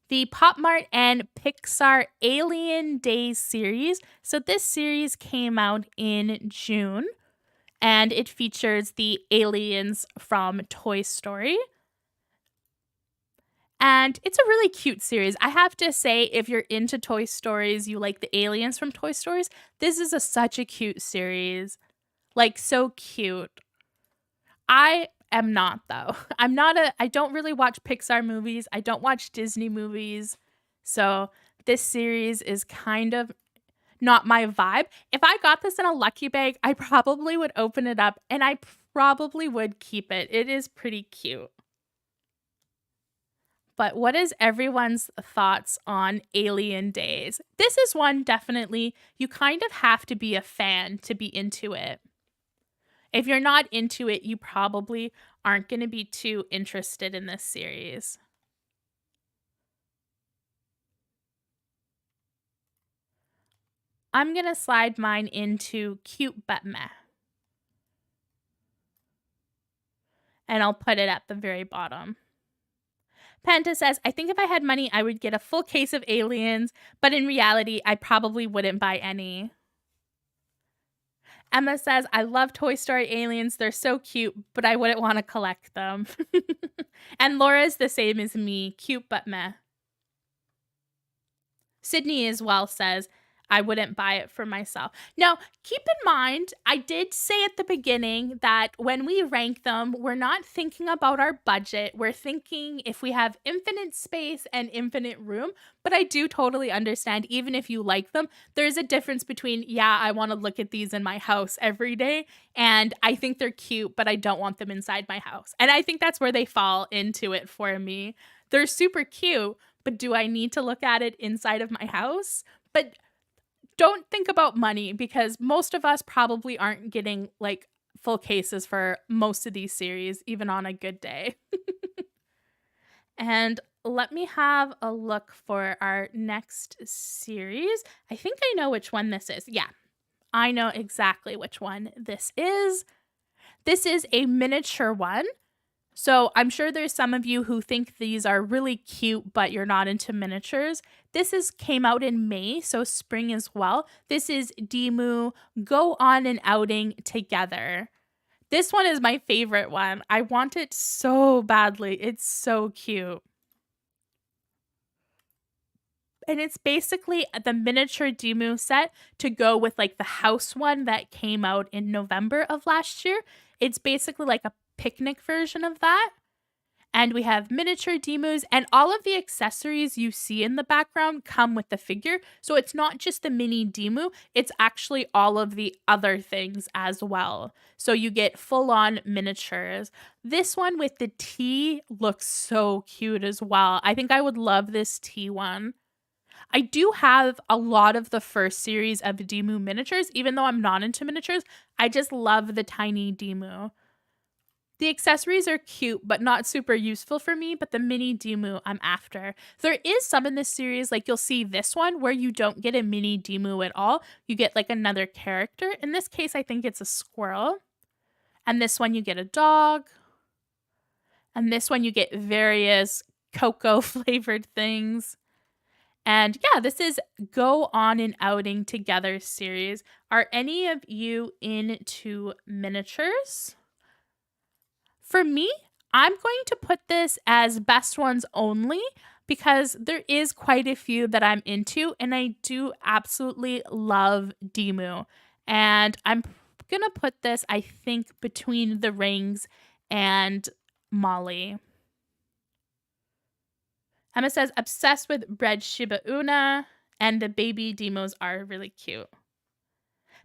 A: the PopMart and Pixar Alien Days series. So this series came out in June, and it features the aliens from Toy Story. And it's a really cute series. I have to say, if you're into Toy Stories, you like the aliens from Toy Stories, this is such a cute series. Like, so cute. I am not, though. I don't really watch Pixar movies. I don't watch Disney movies. So this series is kind of not my vibe. If I got this in a lucky bag, I probably would open it up and I probably would keep it. It is pretty cute. But what is everyone's thoughts on Alien Days? This is one definitely you kind of have to be a fan to be into it. If you're not into it, you probably aren't going to be too interested in this series. I'm going to slide mine into cute but meh. And I'll put it at the very bottom. Penta says, I think if I had money, I would get a full case of aliens, but in reality, I probably wouldn't buy any. Emma says, I love Toy Story aliens. They're so cute, but I wouldn't want to collect them. And Laura's the same as me. Cute, but meh. Sydney as well says, I wouldn't buy it for myself. Now, keep in mind, I did say at the beginning that when we rank them, we're not thinking about our budget. We're thinking if we have infinite space and infinite room. But I do totally understand, even if you like them, there's a difference between, yeah, I want to look at these in my house every day, and I think they're cute, but I don't want them inside my house. And I think that's where they fall into it for me. They're super cute, but do I need to look at it inside of my house? But don't think about money, because most of us probably aren't getting like full cases for most of these series, even on a good day. And let me have a look for our next series. I think I know which one this is. Yeah, I know exactly which one this is. This is a miniature one. So I'm sure there's some of you who think these are really cute, but you're not into miniatures. This came out in May, so spring as well. This is Dimu, Go on an Outing Together. This one is my favorite one. I want it so badly. It's so cute. And it's basically the miniature Dimu set to go with like the house one that came out in November of last year. It's basically like a picnic version of that. And we have miniature Dimus, and all of the accessories you see in the background come with the figure. So it's not just the mini Dimu, it's actually all of the other things as well. So you get full-on miniatures. This one with the tea looks so cute as well. I think I would love this tea one. I do have a lot of the first series of Dimu miniatures, even though I'm not into miniatures. I just love the tiny Dimu. The accessories are cute, but not super useful for me, but the mini Dimu I'm after. There is some in this series, like you'll see this one, where you don't get a mini Dimu at all. You get like another character. In this case, I think it's a squirrel. And this one, you get a dog. And this one, you get various Coco flavored things. And yeah, this is Go On an Outing Together series. Are any of you into miniatures? For me, I'm going to put this as best ones only because there is quite a few that I'm into, and I do absolutely love Dimu. And I'm going to put this, I think, between the Rings and Molly. Emma says, obsessed with Bread Shiba Ina, and the baby Dimus are really cute.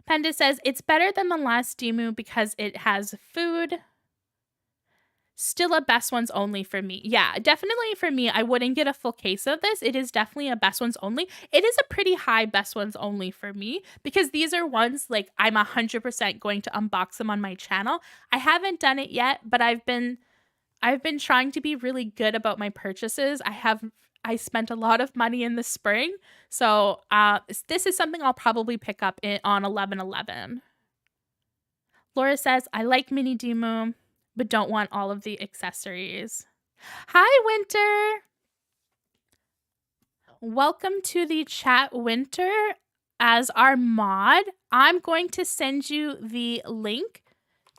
A: Panda says, it's better than the last Dimu because it has food. Still a best ones only for me. Yeah, definitely for me. I wouldn't get a full case of this. It is definitely a best ones only. It is a pretty high best ones only for me because these are ones like I'm 100% going to unbox them on my channel. I haven't done it yet, but I've been trying to be really good about my purchases. I spent a lot of money in the spring. So this is something I'll probably pick up on 11/11. Laura says, I like mini Dimu, but don't want all of the accessories. Hi, Winter. Welcome to the chat, Winter, as our mod. I'm going to send you the link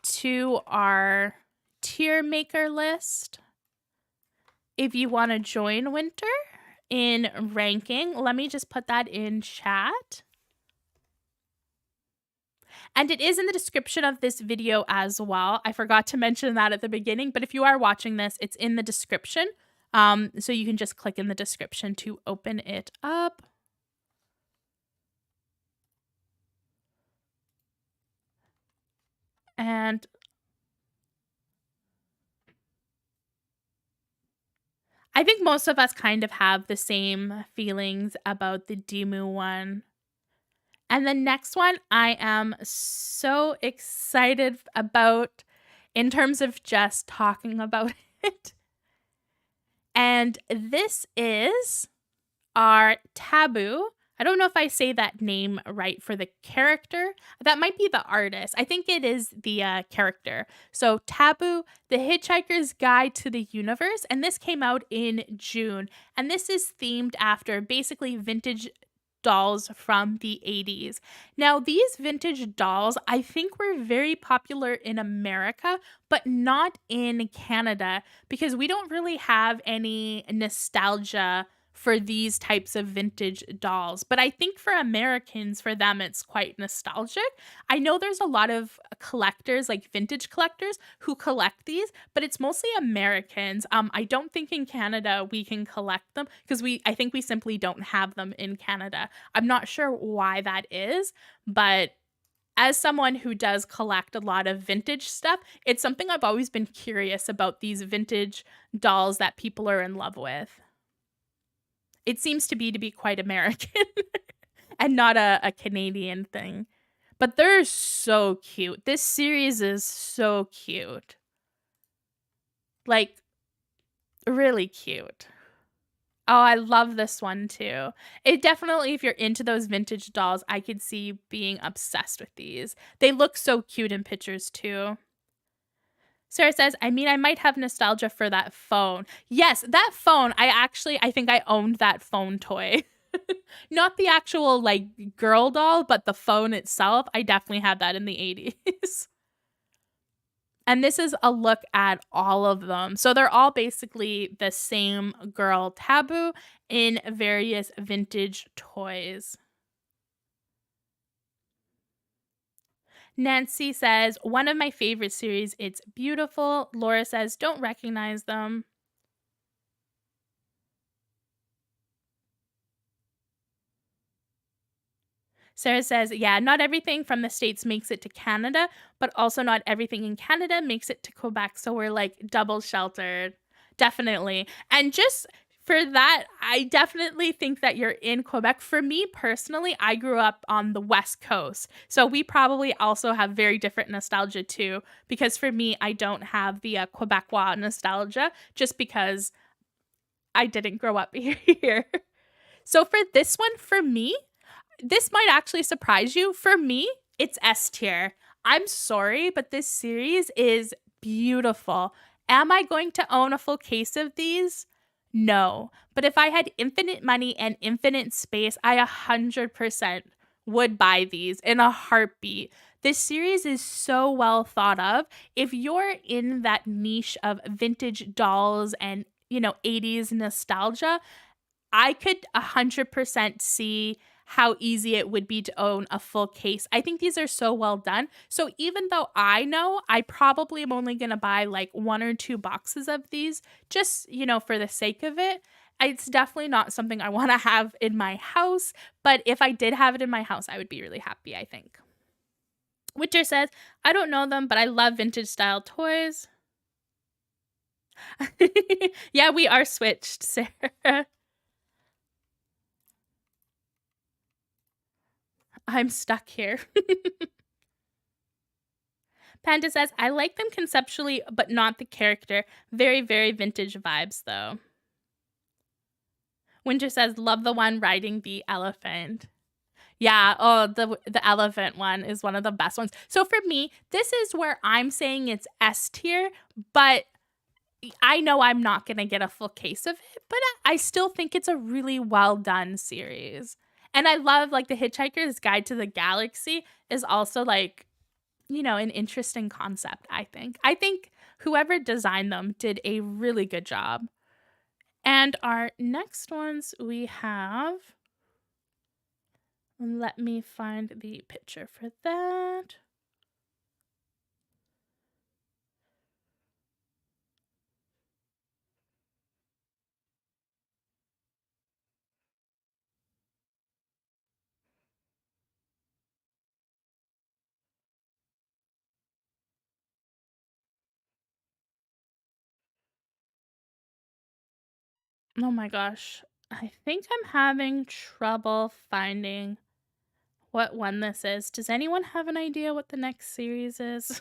A: to our tier maker list. If you want to join Winter in ranking, let me just put that in chat. And it is in the description of this video as well. I forgot to mention that at the beginning, but if you are watching this, it's in the description. So you can just click in the description to open it up. And I think most of us kind of have the same feelings about the Dimu one. And the next one I am so excited about in terms of just talking about it. And this is our Taboo. I don't know if I say that name right for the character. That might be the artist. I think it is the character. So Taboo, The Hitchhiker's Guide to the Universe. And this came out in June. And this is themed after basically vintage dolls from the 80s. Now, these vintage dolls, I think were very popular in America, but not in Canada because we don't really have any nostalgia for these types of vintage dolls. But I think for Americans, for them, it's quite nostalgic. I know there's a lot of collectors, like vintage collectors, who collect these, but it's mostly Americans. I don't think in Canada we can collect them because I think we simply don't have them in Canada. I'm not sure why that is, but as someone who does collect a lot of vintage stuff, it's something I've always been curious about, these vintage dolls that people are in love with. It seems to be quite American and not a Canadian thing. But they're so cute. This series is so cute. Like, really cute. Oh, I love this one too. It definitely, if you're into those vintage dolls, I could see you being obsessed with these. They look so cute in pictures too. Sarah says, I mean, I might have nostalgia for that phone. Yes, that phone. I think I owned that phone toy. Not the actual like girl doll, but the phone itself. I definitely had that in the 80s. And this is a look at all of them. So they're all basically the same girl Taboo in various vintage toys. Nancy says, one of my favorite series. It's beautiful. Laura says, don't recognize them. Sarah says, yeah, not everything from the States makes it to Canada, but also not everything in Canada makes it to Quebec. So we're like double sheltered. Definitely. And just for that, I definitely think that you're in Quebec. For me personally, I grew up on the West Coast. So we probably also have very different nostalgia too. Because for me, I don't have the Quebecois nostalgia just because I didn't grow up here. So for this one, for me, this might actually surprise you. For me, it's S tier. I'm sorry, but this series is beautiful. Am I going to own a full case of these? No. But if I had infinite money and infinite space, I 100% would buy these in a heartbeat. This series is so well thought of. If you're in that niche of vintage dolls and, 80s nostalgia, I could 100% see how easy it would be to own a full case. I think these are so well done. So even though I know I probably am only going to buy like 1 or 2 boxes of these, just, for the sake of it, it's definitely not something I want to have in my house. But if I did have it in my house, I would be really happy, I think. Witcher says, I don't know them, but I love vintage style toys. Yeah, we are switched, Sarah. I'm stuck here. Panda says, I like them conceptually, but not the character. Very, very vintage vibes, though. Winter says, love the one riding the elephant. Yeah, the elephant one is one of the best ones. So for me, this is where I'm saying it's S tier, but I know I'm not going to get a full case of it, but I still think it's a really well done series. And I love like the Hitchhiker's Guide to the Galaxy is also like, an interesting concept, I think. I think whoever designed them did a really good job. And our next ones we have, let me find the picture for that. Oh my gosh. I think I'm having trouble finding what one this is. Does anyone have an idea what the next series is?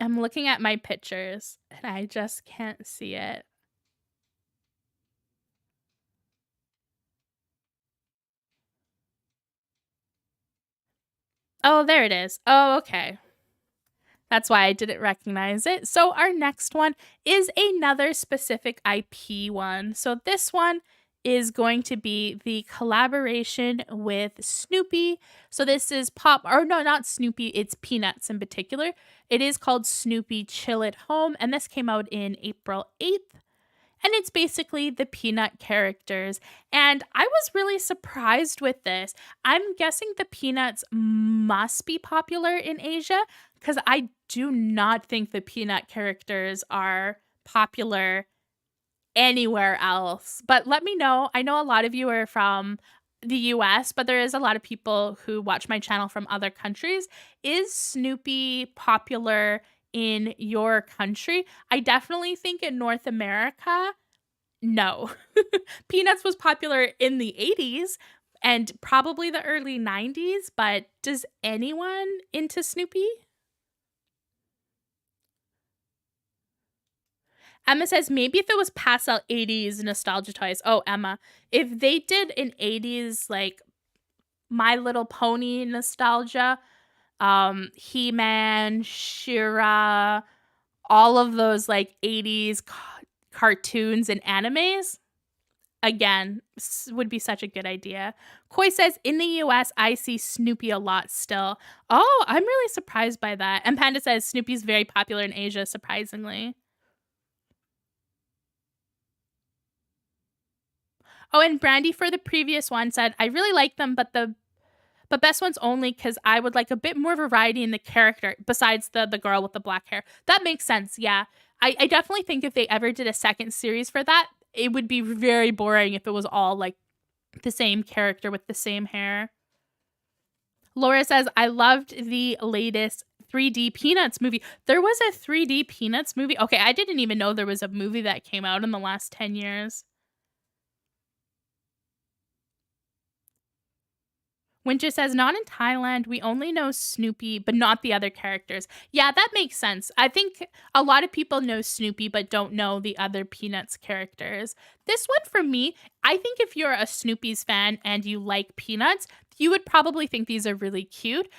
A: I'm looking at my pictures and I just can't see it. Oh, there it is. Oh, okay. That's why I didn't recognize it. So our next one is another specific IP one. So this one is going to be the collaboration with Snoopy. So this is not Snoopy, it's Peanuts in particular. It is called Snoopy Chill at Home, and this came out in April 8th. And it's basically the Peanut characters. And I was really surprised with this. I'm guessing the Peanuts must be popular in Asia because I do not think the Peanut characters are popular anywhere else. But let me know. I know a lot of you are from the US, but there is a lot of people who watch my channel from other countries. Is Snoopy popular in your country? I definitely think in North America, no. Peanuts was popular in the 80s and probably the early 90s, but does anyone into Snoopy? Emma says, maybe if it was past out 80s nostalgia toys. Oh, Emma, if they did an 80s, like My Little Pony nostalgia, He-Man, She-Ra, all of those like 80s cartoons and animes, again, would be such a good idea. Koi says, in the US, I see Snoopy a lot still. Oh, I'm really surprised by that. And Panda says, Snoopy's very popular in Asia, surprisingly. Oh, and Brandy for the previous one said, I really like them, but best ones only because I would like a bit more variety in the character besides the girl with the black hair. That makes sense, yeah. I definitely think if they ever did a second series for that, it would be very boring if it was all like the same character with the same hair. Laura says, I loved the latest 3D Peanuts movie. There was a 3D Peanuts movie? Okay, I didn't even know there was a movie that came out in the last 10 years. Winter says, not in Thailand. We only know Snoopy, but not the other characters. Yeah, that makes sense. I think a lot of people know Snoopy, but don't know the other Peanuts characters. This one for me, I think if you're a Snoopy's fan and you like Peanuts, you would probably think these are really cute.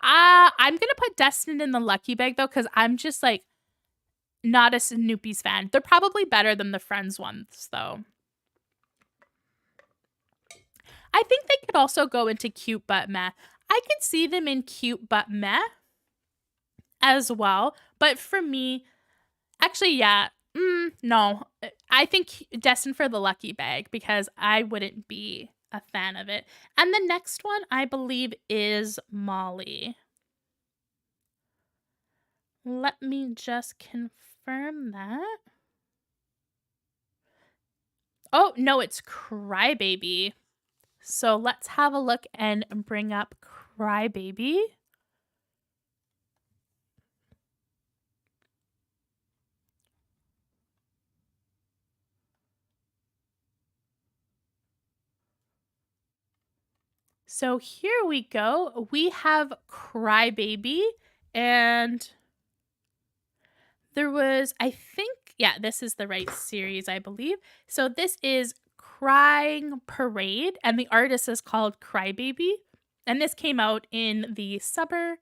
A: I'm going to put Destin in the lucky bag, though, because I'm just like not a Snoopy's fan. They're probably better than the Friends ones, though. I think they could also go into cute but meh. I could see them in cute but meh as well. But for me, actually, yeah, no. I think Destined for the Lucky Bag because I wouldn't be a fan of it. And the next one, I believe, is Molly. Let me just confirm that. Oh, no, it's Crybaby. So let's have a look and bring up Crybaby. So here we go. We have Crybaby, and there was, I think, yeah, this is the right series, I believe. So this is Crying Parade, and the artist is called Crybaby. And this came out in the summer.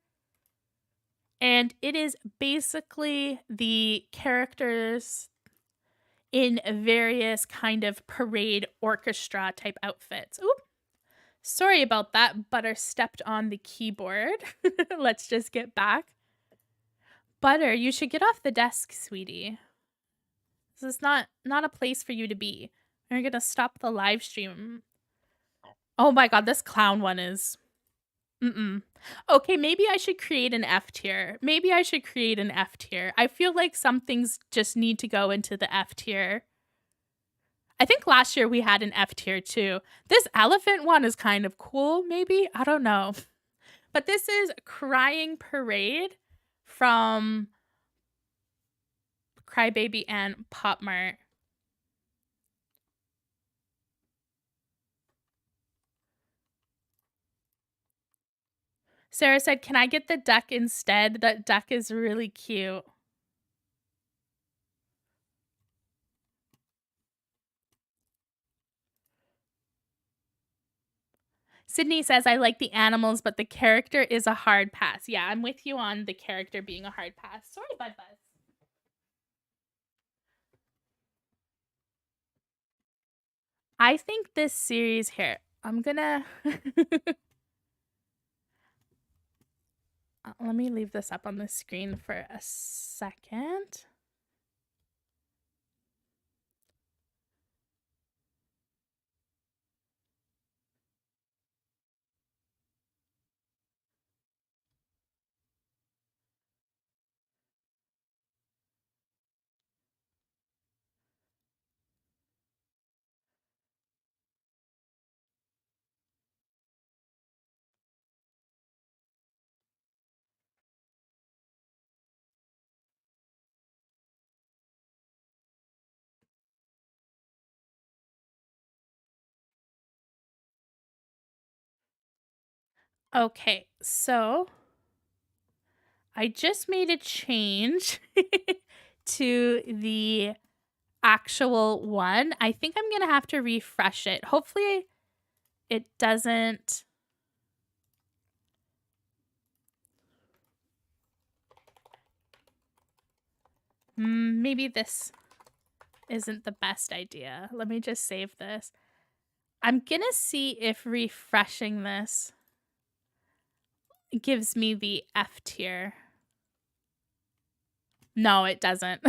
A: And it is basically the characters in various kind of parade orchestra type outfits. Oop. Sorry about that. Butter stepped on the keyboard. Let's just get back. Butter, you should get off the desk, sweetie. This is not a place for you to be. You're gonna stop the live stream. Oh my god, this clown one is... Okay, maybe I should create an F tier. I feel like some things just need to go into the F tier. I think last year we had an F tier too. This elephant one is kind of cool, maybe? I don't know. But this is Crying Parade from Crybaby and PopMart. Sarah said, can I get the duck instead? That duck is really cute. Sydney says, I like the animals, but the character is a hard pass. Yeah, I'm with you on the character being a hard pass. Sorry, Bud Buzz. I think this series here, I'm gonna... Let me leave this up on the screen for a second. Okay, so I just made a change to the actual one. I think I'm going to have to refresh it. Hopefully it doesn't... Maybe this isn't the best idea. Let me just save this. I'm gonna see if refreshing this gives me the F tier. No, it doesn't.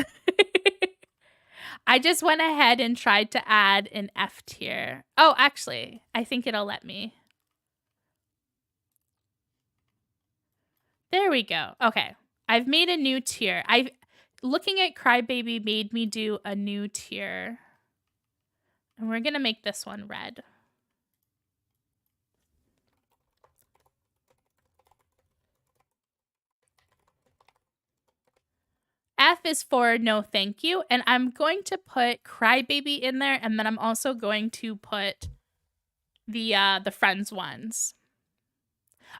A: I just went ahead and tried to add an F tier. Oh, actually, I think it'll let me. There we go. Okay. I've made a new tier. Looking at Crybaby made me do a new tier. And we're going to make this one red. F is for no thank you. And I'm going to put Crybaby in there. And then I'm also going to put the Friends ones.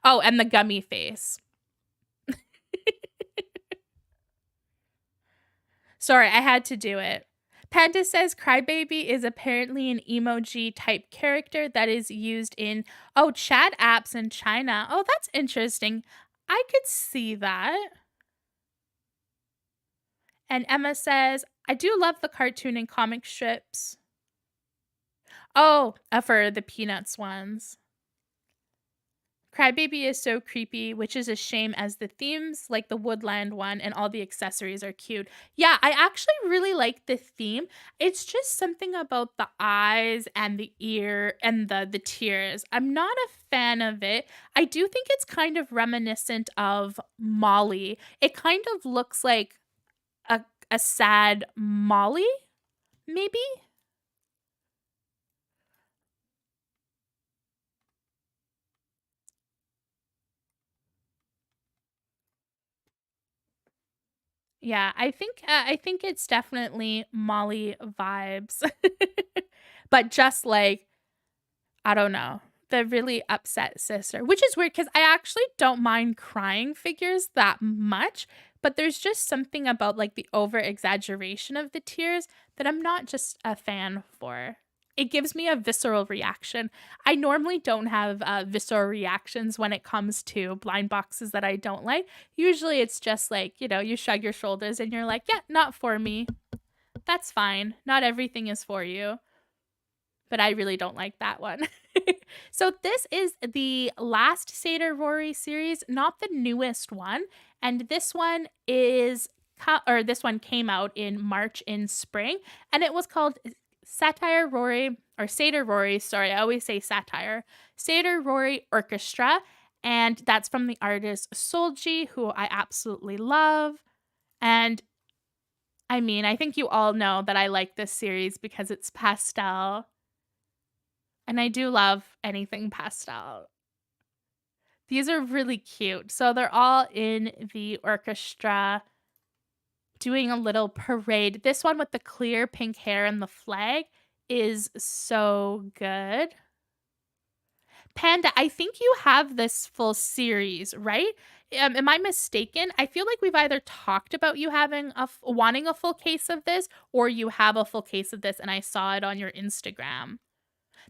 A: Oh, and the Gummy face. Sorry, I had to do it. Panda says Crybaby is apparently an emoji type character that is used in, chat apps in China. Oh, that's interesting. I could see that. And Emma says, I do love the cartoon and comic strips. Oh, for the Peanuts ones. Crybaby is so creepy, which is a shame as the themes, like the woodland one and all the accessories are cute. Yeah, I actually really like the theme. It's just something about the eyes and the ear and the tears. I'm not a fan of it. I do think it's kind of reminiscent of Molly. It kind of looks like a sad Molly, maybe? Yeah, I think it's definitely Molly vibes. But just like, I don't know, the really upset sister, which is weird because I actually don't mind crying figures that much, but there's just something about like the over exaggeration of the tears that I'm not just a fan for. It gives me a visceral reaction. I normally don't have visceral reactions when it comes to blind boxes that I don't like. Usually it's just like, you shrug your shoulders and you're like, yeah, not for me. That's fine. Not everything is for you. But I really don't like that one. So this is the last Seda Rory series, not the newest one. And this one came out in March in spring, and it was called Satire Rory, or Seda Rory, sorry, I always say satire. Seda Rory Orchestra, and that's from the artist Solji, who I absolutely love. And I mean, I think you all know that I like this series because it's pastel. And I do love anything pastel. These are really cute. So they're all in the orchestra doing a little parade. This one with the clear pink hair and the flag is so good. Panda, I think you have this full series, right? Am I mistaken? I feel like we've either talked about you having wanting a full case of this, or you have a full case of this and I saw it on your Instagram.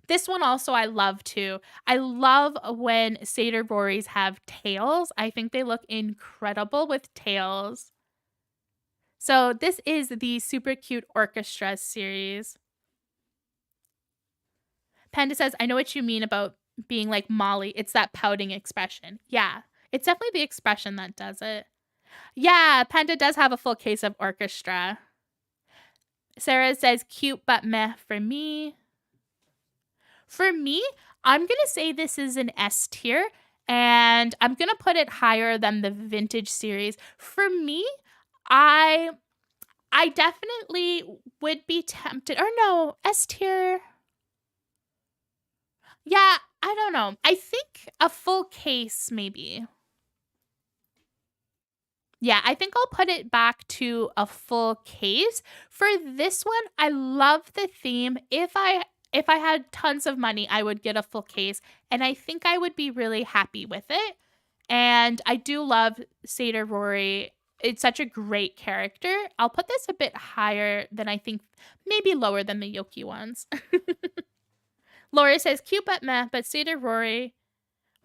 A: This one also I love too. I love when Seda Rorys have tails. I think they look incredible with tails. So this is the super cute orchestra series. Panda says, I know what you mean about being like Molly. It's that pouting expression. Yeah, it's definitely the expression that does it. Yeah, Panda does have a full case of orchestra. Sarah says, cute but meh for me. For me, I'm going to say this is an S tier, and I'm going to put it higher than the vintage series. For me, I definitely would be tempted, or no, S tier. Yeah, I don't know. I think a full case, maybe. Yeah, I think I'll put it back to a full case. For this one, I love the theme. If I had tons of money, I would get a full case, and I think I would be really happy with it. And I do love Seda Rory. It's such a great character. I'll put this a bit higher than I think, maybe lower than the Yoki ones. Laura says, cute but meh, but Seda Rory,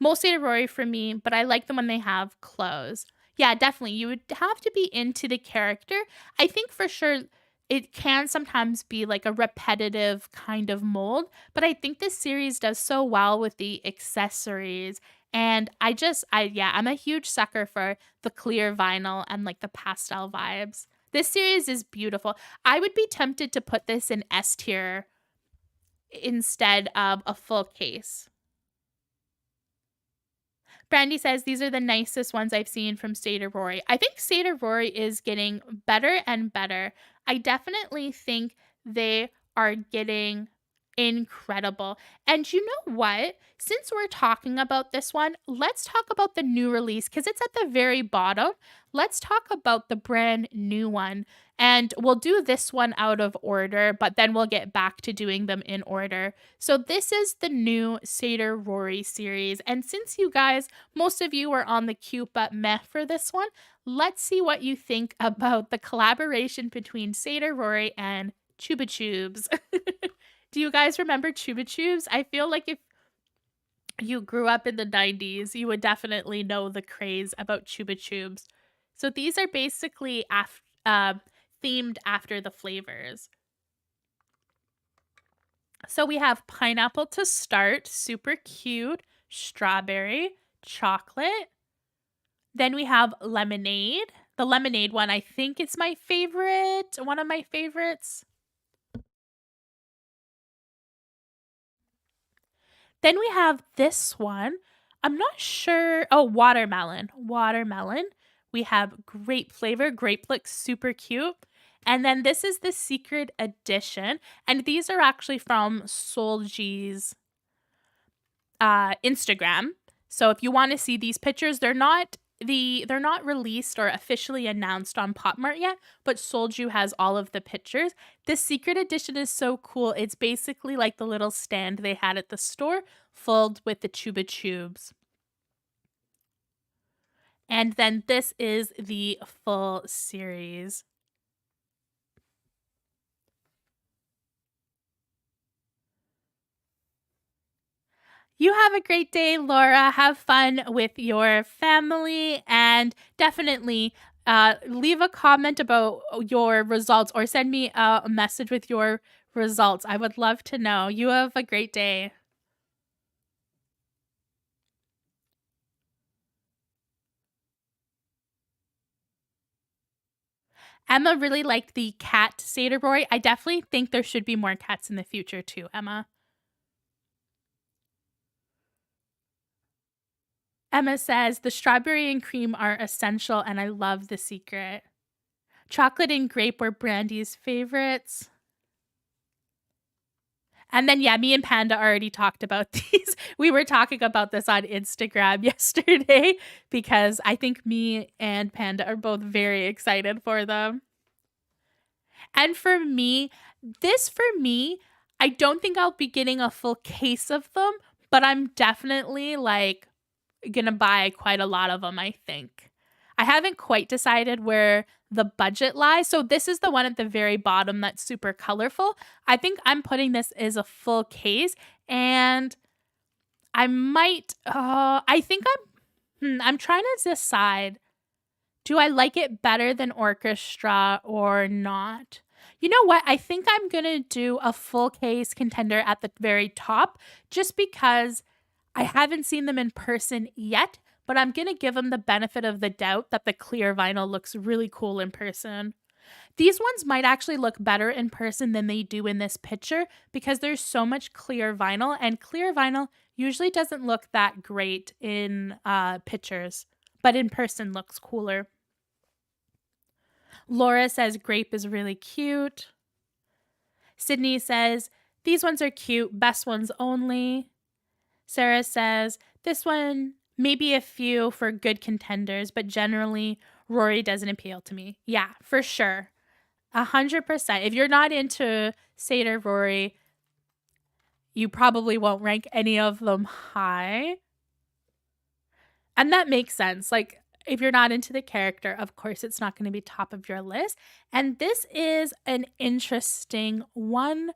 A: most Seda Rory for me, but I like them when they have clothes. Yeah, definitely. You would have to be into the character. I think for sure it can sometimes be like a repetitive kind of mold, but I think this series does so well with the accessories. And I'm a huge sucker for the clear vinyl and like the pastel vibes. This series is beautiful. I would be tempted to put this in S tier instead of a full case. Brandy says these are the nicest ones I've seen from Seda Rory. I think Seda Rory is getting better and better. I definitely think they are getting incredible. And you know what? Since we're talking about this one, let's talk about the new release because it's at the very bottom. Let's talk about the brand new one. And we'll do this one out of order, but then we'll get back to doing them in order. So this is the new Seda Rory series. And since you guys, most of you were on the cute but meh for this one, let's see what you think about the collaboration between Seda Rory and Chupa Tubes. Do you guys remember Chupa Tubes? I feel like if you grew up in the 90s, you would definitely know the craze about Chupa Tubes. So these are basically themed after the flavors. So we have pineapple to start, super cute, strawberry, chocolate. Then we have lemonade. The lemonade one, I think it's my favorite, one of my favorites. Then we have this one. I'm not sure. Oh, watermelon. Watermelon. We have grape flavor. Grape looks super cute. And then this is the secret edition. And these are actually from Solji's Instagram. So if you want to see these pictures, they're not released or officially announced on PopMart yet, but Solju has all of the pictures. The secret edition is so cool. It's basically like the little stand they had at the store filled with the Chupa Tubes. And then this is the full series. You have a great day, Laura. Have fun with your family and definitely leave a comment about your results or send me a message with your results. I would love to know. You have a great day. Emma really liked the cat Seda Rory. I definitely think there should be more cats in the future too, Emma. Emma says, the strawberry and cream are essential and I love the secret. Chocolate and grape were Brandy's favorites. And then, yeah, me and Panda already talked about these. We were talking about this on Instagram yesterday because I think me and Panda are both very excited for them. And for me, I don't think I'll be getting a full case of them, but I'm definitely like gonna buy quite a lot of them, I think. I haven't quite decided where the budget lies. So this is the one at the very bottom that's super colorful. I think I'm putting this as a full case and I might I'm trying to decide, do I like it better than Orchestra or not? You know what? I think I'm going to do a full case contender at the very top just because I haven't seen them in person yet, but I'm going to give them the benefit of the doubt that the clear vinyl looks really cool in person. These ones might actually look better in person than they do in this picture because there's so much clear vinyl, and clear vinyl usually doesn't look that great in pictures, but in person looks cooler. Laura says grape is really cute. Sydney says, these ones are cute, best ones only. Sarah says, this one, maybe a few for good contenders, but generally Rory doesn't appeal to me. Yeah, for sure. 100%. If you're not into Seda Rory, you probably won't rank any of them high. And that makes sense. Like, if you're not into the character, of course, it's not going to be top of your list. And this is an interesting one.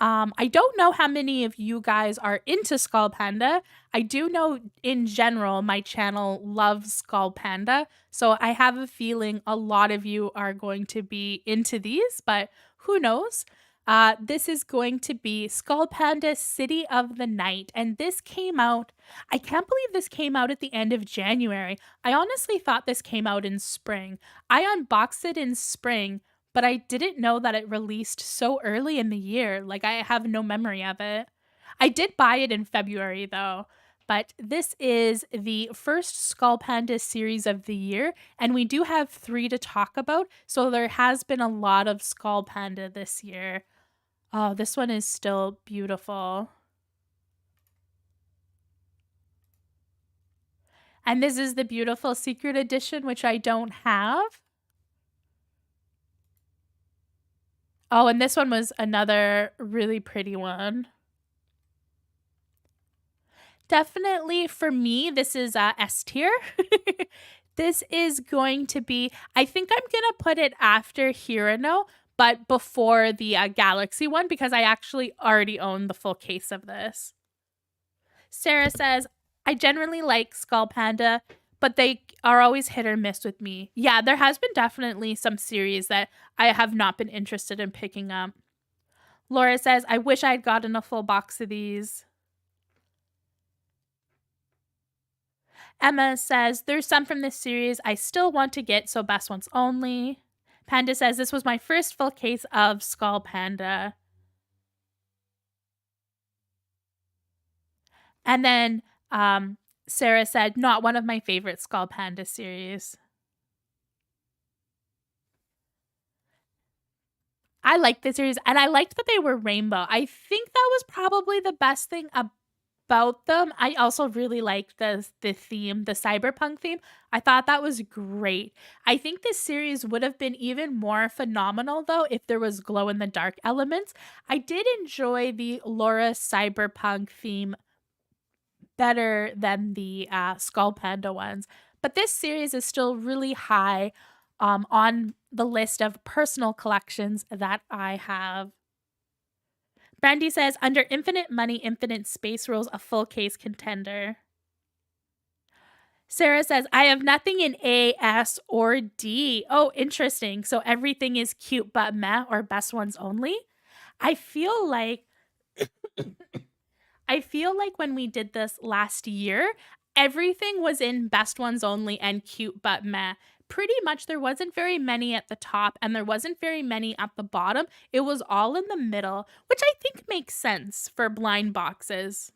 A: I don't know how many of you guys are into Skull Panda. I do know in general my channel loves Skull Panda, so I have a feeling a lot of you are going to be into these, but who knows? This is going to be Skull Panda City of the Night, and this came out, I can't believe this came out at the end of January. I honestly thought this came out in spring. I unboxed it in spring, but I didn't know that it released so early in the year. Like, I have no memory of it. I did buy it in February, though. But this is the first Skull Panda series of the year, and we do have 3 to talk about, so there has been a lot of Skull Panda this year. Oh, this one is still beautiful. And this is the beautiful secret edition, which I don't have. Oh, and this one was another really pretty one. Definitely for me, this is S tier. This is going to be, I think I'm going to put it after Hirano, but before the Galaxy one, because I actually already own the full case of this. Sarah says, I generally like Skull Panda, but they are always hit or miss with me. Yeah, there has been definitely some series that I have not been interested in picking up. Laura says, I wish I had gotten a full box of these. Emma says, there's some from this series I still want to get, so best ones only. Panda says, this was my first full case of Skull Panda. And then Sarah said, not one of my favorite Skull Panda series. I liked the series, and I liked that they were rainbow. I think that was probably the best thing about them. I also really liked the theme, the cyberpunk theme. I thought that was great. I think this series would have been even more phenomenal, though, if there was glow-in-the-dark elements. I did enjoy the Laura cyberpunk theme better than the Skull Panda ones, but this series is still really high on the list of personal collections that I have. Brandy says, under infinite money, infinite space rules, a full case contender. Sarah says, I have nothing in A, S, or D. Oh, interesting. So everything is cute but meh or best ones only. I feel like when we did this last year, everything was in best ones only and cute but meh. Pretty much there wasn't very many at the top and there wasn't very many at the bottom. It was all in the middle, which I think makes sense for blind boxes.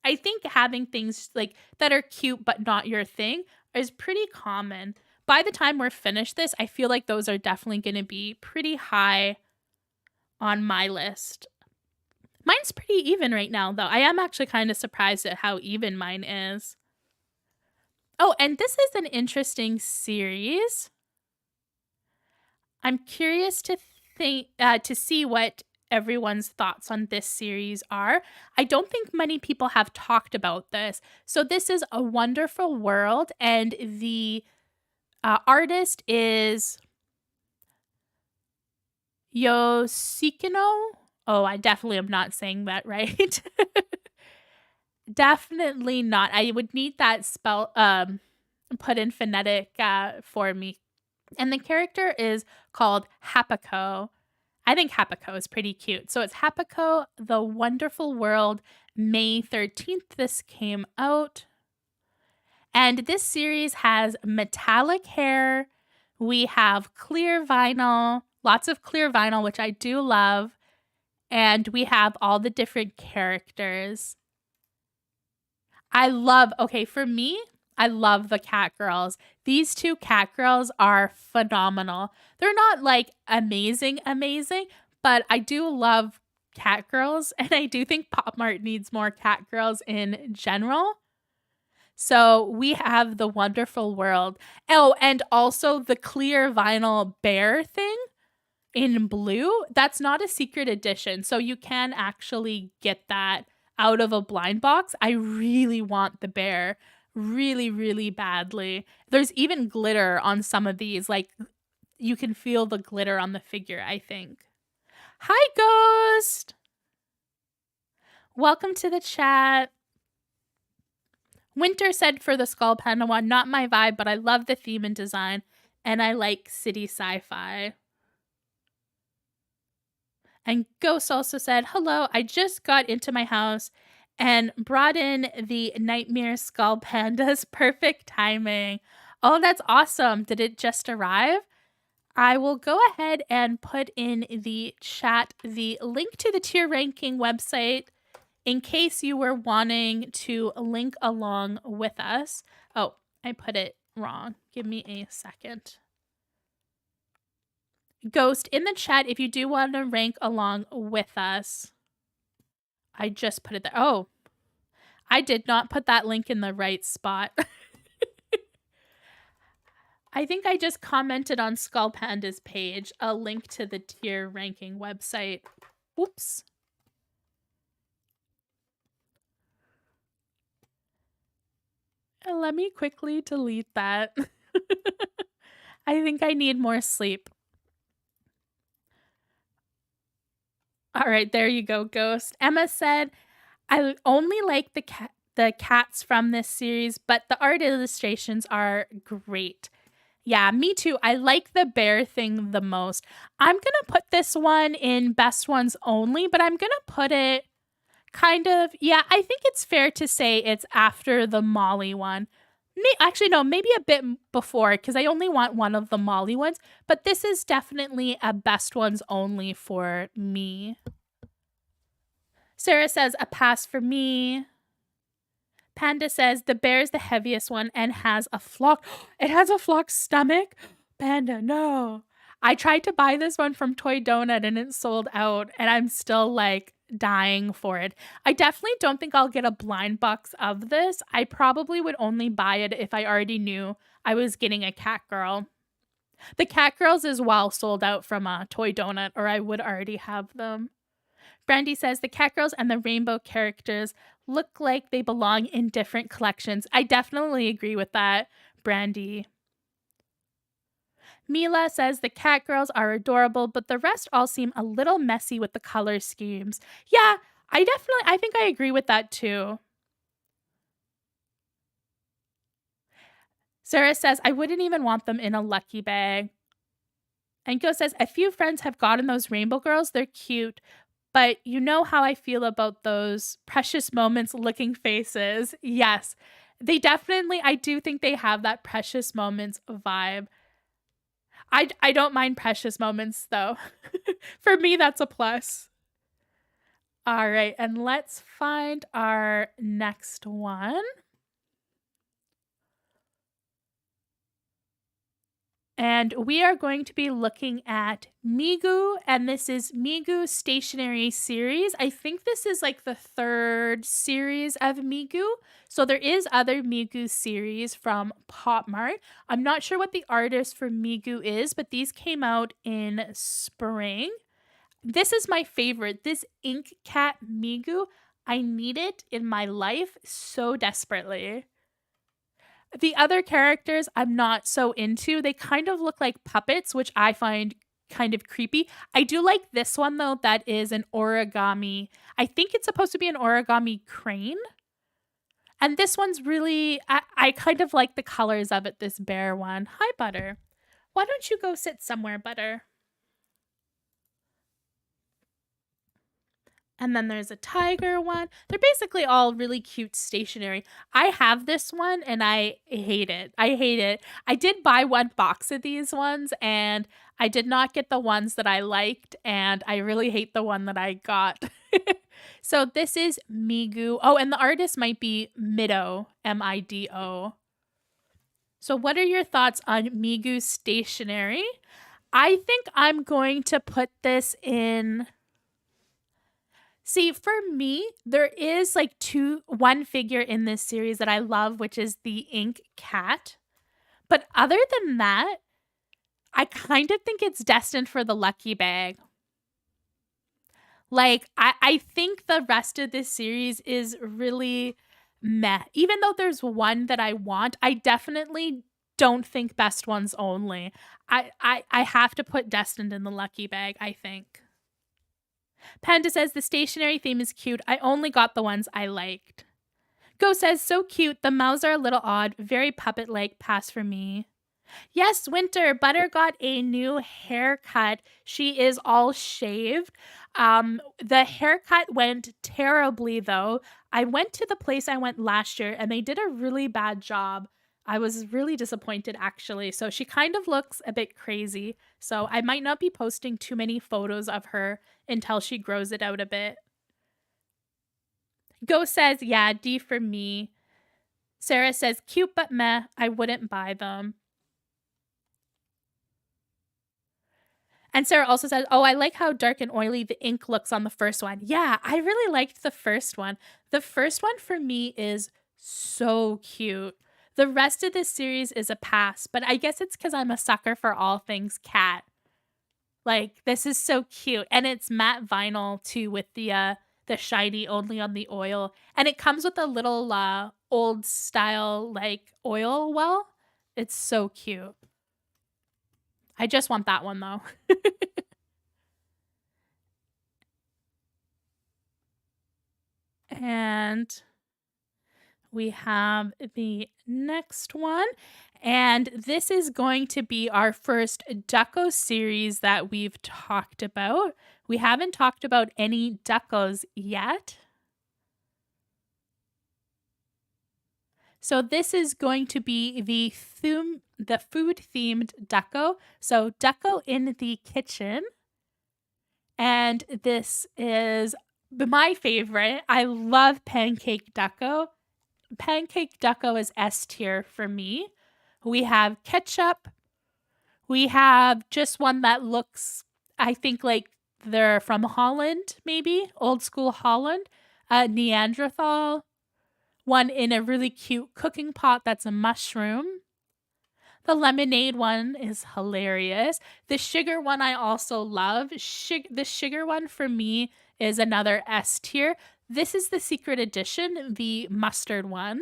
A: I think having things like that are cute but not your thing is pretty common. By the time we're finished this, I feel like those are definitely going to be pretty high on my list. Mine's pretty even right now, though. I am actually kind of surprised at how even mine is. Oh, and this is an interesting series. I'm curious to see what everyone's thoughts on this series are. I don't think many people have talked about this. So this is A Wonderful World, and the artist is Yoshikino. Oh, I definitely am not saying that right. Definitely not. I would need that spell put in phonetic for me. And the character is called Happico. I think Happico is pretty cute. So it's Happico, The Wonderful World, May 13th. This came out. And this series has metallic hair. We have clear vinyl, lots of clear vinyl, which I do love. And we have all the different characters. For me, I love the cat girls. These 2 cat girls are phenomenal. They're not like amazing, but I do love cat girls, and I do think PopMart needs more cat girls in general. So we have The Wonderful World. Oh, and also the clear vinyl bear thing in blue. That's not a secret edition, so you can actually get that out of a blind box. I really want the bear really, really badly. There's even glitter on some of these. Like, you can feel the glitter on the figure, I think. Hi, Ghost! Welcome to the chat. Winter said for the Skull Panda one, not my vibe, but I love the theme and design, and I like city sci-fi. And Ghost also said, hello, I just got into my house and brought in the Nightmare Skull Pandas. Perfect timing. Oh, that's awesome. Did it just arrive? I will go ahead and put in the chat the link to the tier ranking website in case you were wanting to link along with us. Oh, I put it wrong. Give me a second. Ghost, in the chat, if you do want to rank along with us. I just put it there. Oh, I did not put that link in the right spot. I think I just commented on Skull Panda's page a link to the tier ranking website. Oops. Let me quickly delete that. I think I need more sleep. All right, there you go, Ghost. Emma said, I only like the cats from this series, but the art illustrations are great. Yeah, me too. I like the bear thing the most. I'm going to put this one in best ones only, but I'm going to put it kind of, yeah, I think it's fair to say it's after the Molly one. Actually, no, maybe a bit before, because I only want one of the Molly ones, but this is definitely a best ones only for me. Sarah says a pass for me. Panda says the bear is the heaviest one and has a flock. It has a flock stomach? Panda, no. I tried to buy this one from Toy Donut and it sold out, and I'm still like dying for it. I definitely don't think I'll get a blind box of this. I probably would only buy it if I already knew I was getting a cat girl. The cat girls is well sold out from a Toy Donut, or I would already have them. Brandy says the cat girls and the rainbow characters look like they belong in different collections. I definitely agree with that, Brandy. Mila says the cat girls are adorable, but the rest all seem a little messy with the color schemes. Yeah, I think I agree with that too. Sarah says, I wouldn't even want them in a lucky bag. And Go says, a few friends have gotten those rainbow girls. They're cute. But you know how I feel about those precious moments looking faces. Yes, they definitely, I do think they have that precious moments vibe. I don't mind precious moments though. For me, that's a plus. All right, and let's find our next one. And we are going to be looking at Migu, and this is Migu Stationery series. I think this is like the third series of Migu. So there is other Migu series from PopMart. I'm not sure what the artist for Migu is, but these came out in spring. This is my favorite. This Ink Cat Migu, I need it in my life so desperately. The other characters I'm not so into. They kind of look like puppets, which I find kind of creepy. I do like this one, though, that is an origami. I think it's supposed to be an origami crane. And this one's really, I kind of like the colors of it, this bear one. Hi, Butter. Why don't you go sit somewhere, Butter? And then there's a tiger one. They're basically all really cute stationery. I have this one and I hate it. I hate it. I did buy one box of these ones and I did not get the ones that I liked, and I really hate the one that I got. So this is Migu. Oh, and the artist might be Mido, M-I-D-O. So what are your thoughts on Migu Stationery? I think I'm going to put this in... See, for me, there is like one figure in this series that I love, which is the Ink Cat. But other than that, I kind of think it's destined for the lucky bag. Like, I think the rest of this series is really meh. Even though there's one that I want, I definitely don't think best ones only. I have to put destined in the lucky bag, I think. Panda says the stationery theme is cute. I only got the ones I liked. Go says, so cute. The mouths are a little odd. Very puppet-like. Pass for me. Yes, Winter. Butter got a new haircut. She is all shaved. The haircut went terribly, though. I went to the place I went last year, and they did a really bad job. I was really disappointed, actually. So she kind of looks a bit crazy. So I might not be posting too many photos of her until she grows it out a bit. Go says, yeah, D for me. Sarah says, cute but meh. I wouldn't buy them. And Sarah also says, oh, I like how dark and oily the ink looks on the first one. Yeah, I really liked the first one. The first one for me is so cute. The rest of this series is a pass, but I guess it's because I'm a sucker for all things cat. Like, this is so cute. And it's matte vinyl, too, with the shiny only on the oil. And it comes with a little old style, like, oil well. It's so cute. I just want that one, though. And we have the next one. And this is going to be our first Deco series that we've talked about. We haven't talked about any Decos yet. So this is going to be the food-themed Deco. So Deco in the kitchen. And this is my favorite. I love Pancake Deco. Pancake Deco is S tier for me. We have ketchup. We have just one that looks, I think, like they're from Holland, maybe. Old school Holland. Neanderthal. One in a really cute cooking pot that's a mushroom. The lemonade one is hilarious. The sugar one I also love. The sugar one for me is another S tier. This is the secret edition, the mustard one.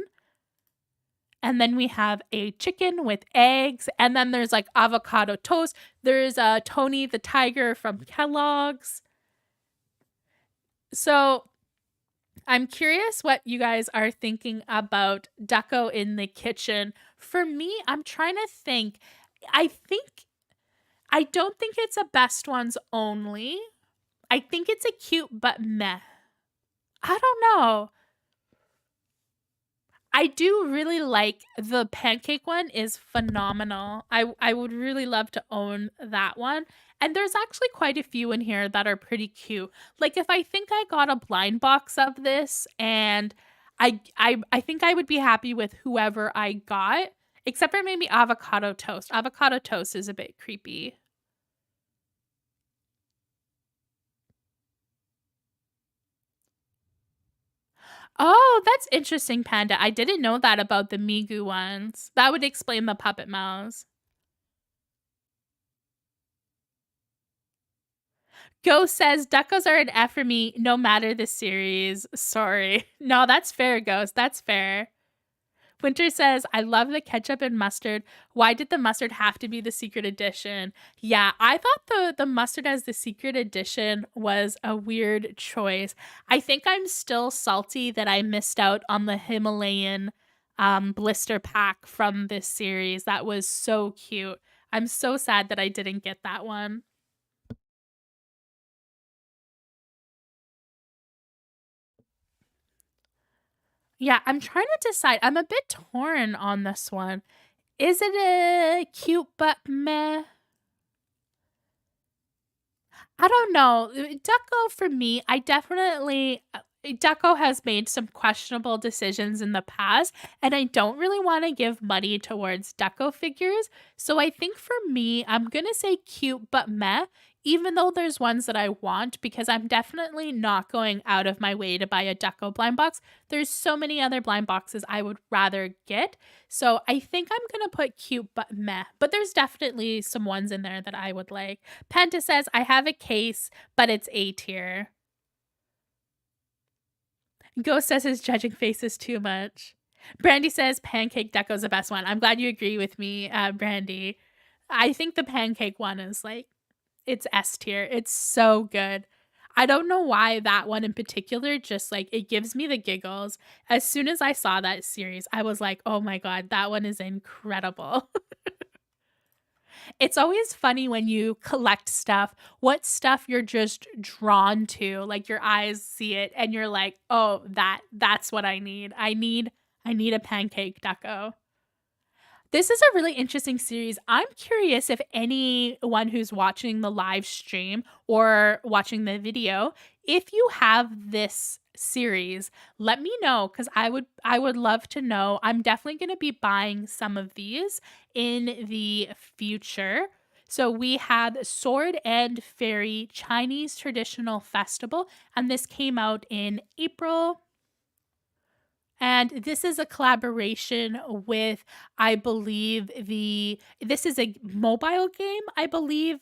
A: And then we have a chicken with eggs. And then there's like avocado toast. There's Tony the Tiger from Kellogg's. So I'm curious what you guys are thinking about Deco in the kitchen. For me, I'm trying to think. I don't think it's a best ones only. I think it's a cute but meh. I don't know. I do really like the pancake one is phenomenal. I would really love to own that one. And there's actually quite a few in here that are pretty cute. Like if I think I got a blind box of this and I think I would be happy with whoever I got, except for maybe avocado toast. Avocado toast is a bit creepy. Oh, that's interesting, Panda. I didn't know that about the Migu ones. That would explain the puppet mouths. Ghost says, Decos are an F for me, no matter the series. Sorry. No, that's fair, Ghost. That's fair. Winter says, I love the ketchup and mustard. Why did the mustard have to be the secret edition? Yeah, I thought the mustard as the secret edition was a weird choice. I think I'm still salty that I missed out on the Himalayan blister pack from this series. That was so cute. I'm so sad that I didn't get that one. Yeah, I'm trying to decide. I'm a bit torn on this one. Is it a cute but meh? I don't know. Deco for me, Deco has made some questionable decisions in the past, and I don't really want to give money towards Deco figures. So I think for me, I'm going to say cute but meh, even though there's ones that I want, because I'm definitely not going out of my way to buy a Deco blind box. There's so many other blind boxes I would rather get. So I think I'm going to put cute but meh, but there's definitely some ones in there that I would like. Penta says, I have a case, but it's A tier. Ghost says his judging face is too much. Brandy says Pancake Deco's the best one. I'm glad you agree with me, Brandy. I think the pancake one is like, it's S tier. It's so good. I don't know why that one in particular, just like it gives me the giggles. As soon as I saw that series, I was like, oh my God, that one is incredible. It's always funny when you collect stuff, what stuff you're just drawn to, like your eyes see it and you're like, oh, that's what I need. I need a pancake Deco. This is a really interesting series. I'm curious if anyone who's watching the live stream or watching the video, if you have this series, let me know cuz I would love to know. I'm definitely going to be buying some of these in the future. So we had Sword and Fairy Chinese Traditional Festival, and this came out in April. And this is a collaboration with, I believe, this is a mobile game, I believe,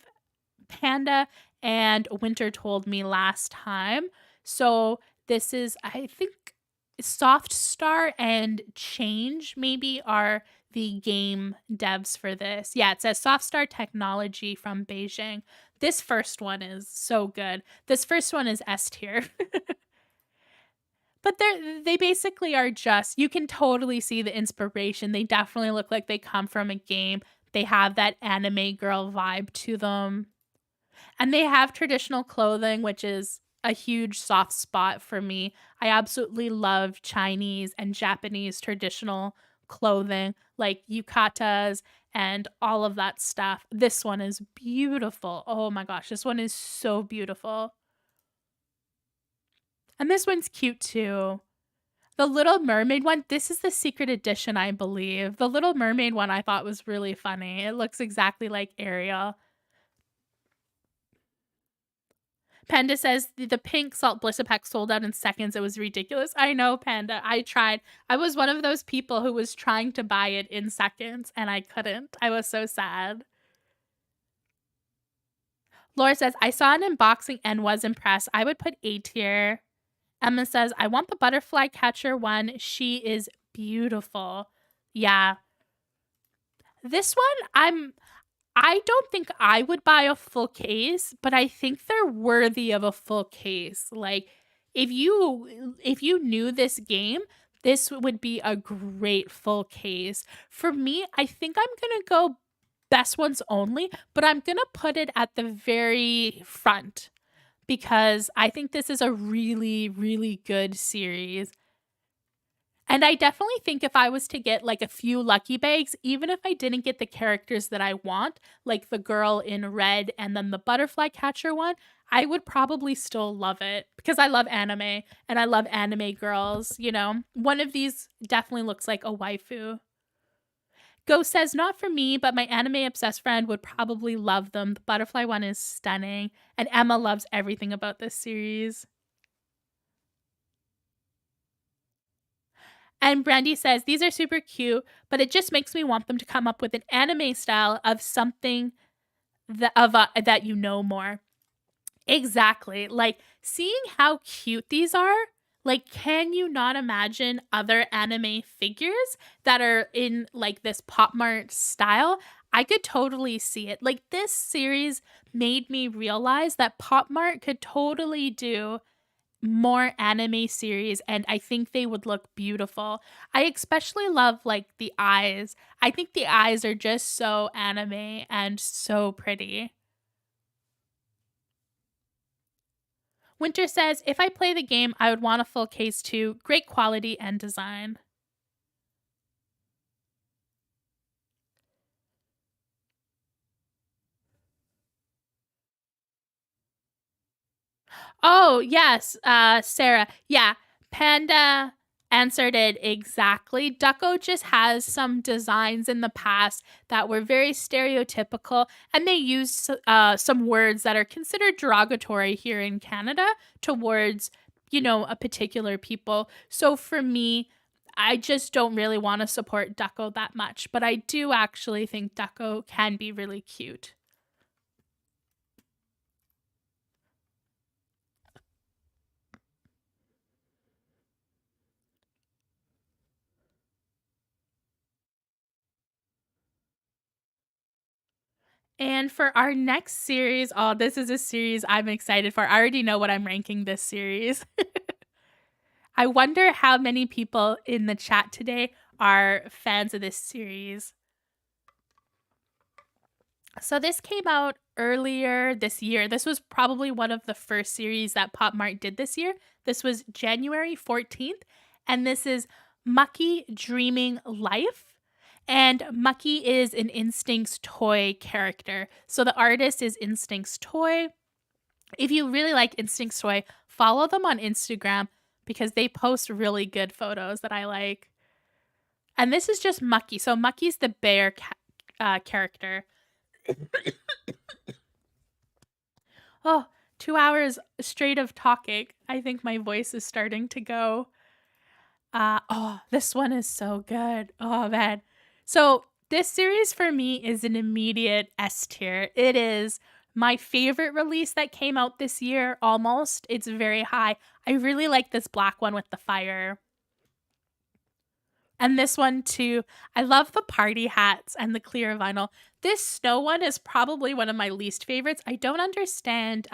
A: Panda and Winter told me last time. So this is, I think, Soft Star and Change maybe are the game devs for this. Yeah, it says Soft Star Technology from Beijing. This first one is so good. This first one is S tier. But they basically are just, you can totally see the inspiration. They definitely look like they come from a game. They have that anime girl vibe to them. And they have traditional clothing, which is a huge soft spot for me. I absolutely love Chinese and Japanese traditional clothing, like yukatas and all of that stuff. This one is beautiful. Oh my gosh, this one is so beautiful. And this one's cute too. The Little Mermaid one, this is the secret edition, I believe. The Little Mermaid one I thought was really funny. It looks exactly like Ariel. Panda says the pink salt blister pack sold out in seconds. It was ridiculous. I know, Panda. I tried. I was one of those people who was trying to buy it in seconds and I couldn't. I was so sad. Laura says, I saw an unboxing and was impressed. I would put A tier. Emma says, I want the butterfly catcher one. She is beautiful. Yeah. This one, I don't think I would buy a full case, but I think they're worthy of a full case. Like if you knew this game, this would be a great full case. For me, I think I'm going to go best ones only, but I'm going to put it at the very front because I think this is a really, really good series. And I definitely think if I was to get like a few lucky bags, even if I didn't get the characters that I want, like the girl in red and then the butterfly catcher one, I would probably still love it because I love anime and I love anime girls, you know. One of these definitely looks like a waifu. Ghost says, not for me, but my anime obsessed friend would probably love them. The butterfly one is stunning, and Emma loves everything about this series. And Brandy says, these are super cute, but it just makes me want them to come up with an anime style of something that you know more. Exactly. Like seeing how cute these are, like can you not imagine other anime figures that are in like this PopMart style? I could totally see it. Like this series made me realize that PopMart could totally do more anime series and I think they would look beautiful. I especially love like the eyes. I think the eyes are just so anime and so pretty. Winter says, if I play the game, I would want a full case too. Great quality and design. Oh, yes, Sarah. Yeah, Panda answered it exactly. Ducko just has some designs in the past that were very stereotypical, and they used some words that are considered derogatory here in Canada towards, you know, a particular people. So for me, I just don't really want to support Ducko that much, but I do actually think Ducko can be really cute. And for our next series, oh, this is a series I'm excited for. I already know what I'm ranking this series. I wonder how many people in the chat today are fans of this series. So this came out earlier this year. This was probably one of the first series that PopMart did this year. This was January 14th, and this is Mucky Dreaming Life. And Mucky is an Instincts toy character. So the artist is Instincts Toy. If you really like Instincts Toy, follow them on Instagram because they post really good photos that I like. And this is just Mucky. So Mucky's the bear character. Oh, 2 hours straight of talking. I think my voice is starting to go. Oh, this one is so good. Oh, man. So this series for me is an immediate S tier. It is my favorite release that came out this year, almost. It's very high. I really like this black one with the fire. And this one too. I love the party hats and the clear vinyl. This snow one is probably one of my least favorites. I don't understand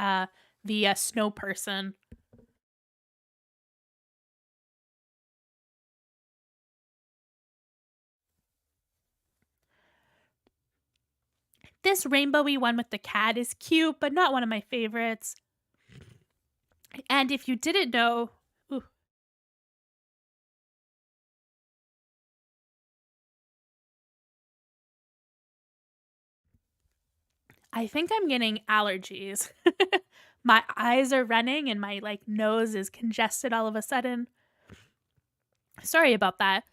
A: the snow person. This rainbowy one with the cat is cute, but not one of my favorites. And if you didn't know, I think I'm getting allergies. My eyes are running and my nose is congested all of a sudden. Sorry about that.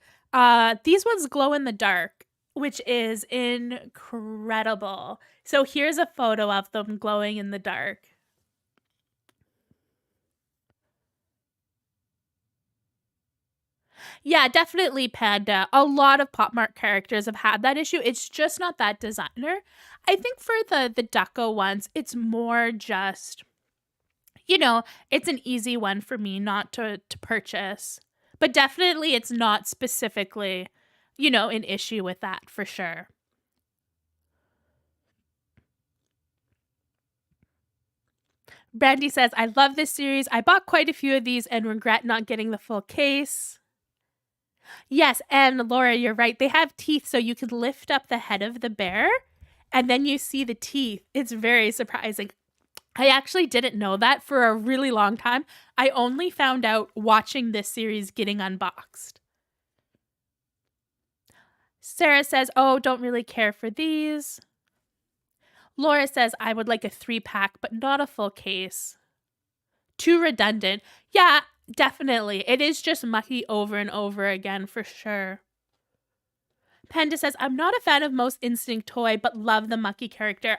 A: These ones glow in the dark, which is incredible. So here's a photo of them glowing in the dark. Yeah, definitely Panda. A lot of PopMart characters have had that issue. It's just not that designer. I think for the Deco ones, it's more just, it's an easy one for me not to purchase. But definitely it's not specifically, an issue with that for sure. Brandy says, I love this series. I bought quite a few of these and regret not getting the full case. Yes, and Laura, you're right. They have teeth, so you can lift up the head of the bear, and then you see the teeth. It's very surprising. I actually didn't know that for a really long time. I only found out watching this series getting unboxed. Sarah says, oh, don't really care for these. Laura says, I would like a 3-pack, but not a full case. Too redundant. Yeah, definitely. It is just Mucky over and over again for sure. Panda says, I'm not a fan of most Instinct Toy, but love the Mucky character.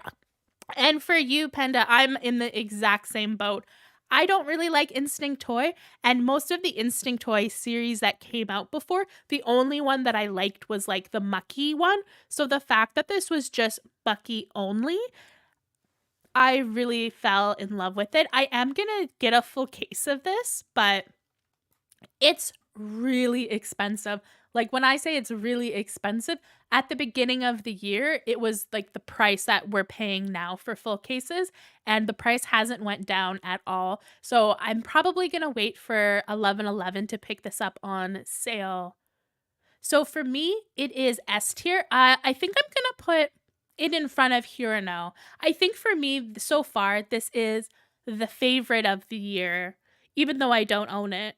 A: And for you, Panda, I'm in the exact same boat. I don't really like Instinct Toy, and most of the Instinct Toy series that came out before, the only one that I liked was the Mucky one. So the fact that this was just Mucky only, I really fell in love with it. I am gonna get a full case of this, but it's really expensive. When I say it's really expensive, at the beginning of the year, it was the price that we're paying now for full cases, and the price hasn't went down at all. So I'm probably going to wait for 11/11 to pick this up on sale. So for me, it is S tier. I think I'm going to put it in front of Hirano. I think for me, so far, this is the favorite of the year, even though I don't own it.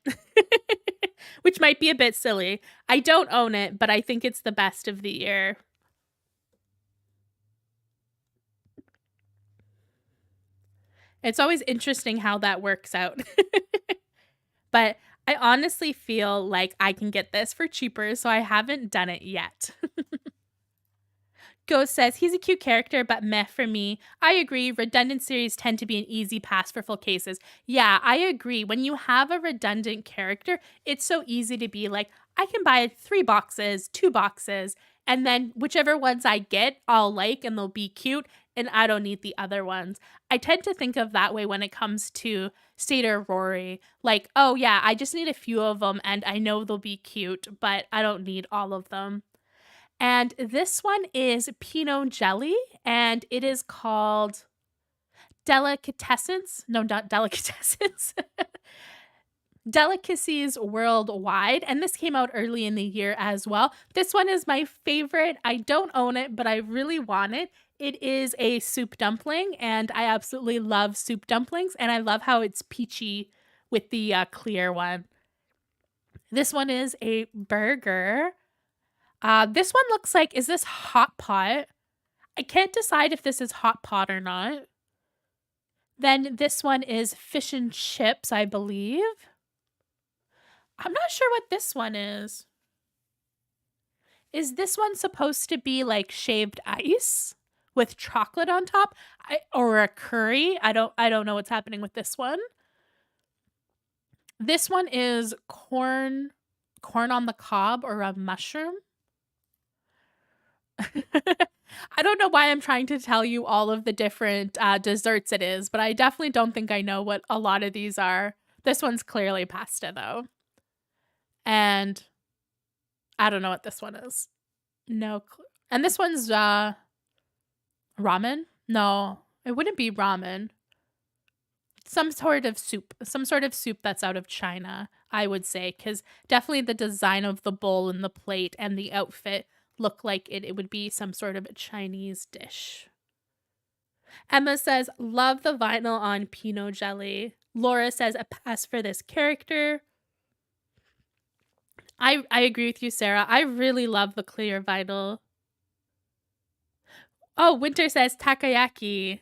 A: Which might be a bit silly. I don't own it, but I think it's the best of the year. It's always interesting how that works out. But I honestly feel like I can get this for cheaper, so I haven't done it yet. Ghost says, he's a cute character, but meh for me. I agree. Redundant series tend to be an easy pass for full cases. Yeah, I agree. When you have a redundant character, it's so easy to be like, I can buy 3 boxes, 2 boxes, and then whichever ones I get, I'll like and they'll be cute, and I don't need the other ones. I tend to think of that way when it comes to Seda Rory. Oh yeah, I just need a few of them and I know they'll be cute, but I don't need all of them. And this one is Pinot Jelly, and it is called Delicatessence. No, not Delicatessence. Delicacies Worldwide, and this came out early in the year as well. This one is my favorite. I don't own it, but I really want it. It is a soup dumpling, and I absolutely love soup dumplings, and I love how it's peachy with the clear one. This one is a burger. This one looks like, is this hot pot? I can't decide if this is hot pot or not. Then this one is fish and chips, I believe. I'm not sure what this one is. Is this one supposed to be like shaved ice with chocolate on top? Or a curry? I don't know what's happening with this one. This one is corn on the cob or a mushroom. I don't know why I'm trying to tell you all of the different desserts it is, but I definitely don't think I know what a lot of these are. This one's clearly pasta though. And I don't know what this one is. No clue. And this one's ramen? No, it wouldn't be ramen. Some sort of soup that's out of China, I would say, because definitely the design of the bowl and the plate and the outfit look like it would be some sort of a Chinese dish. Emma says, love the vinyl on Pinot Jelly. Laura says, a pass for this character. I agree with you, Sarah. I really love the clear vinyl. Oh, Winter says takoyaki.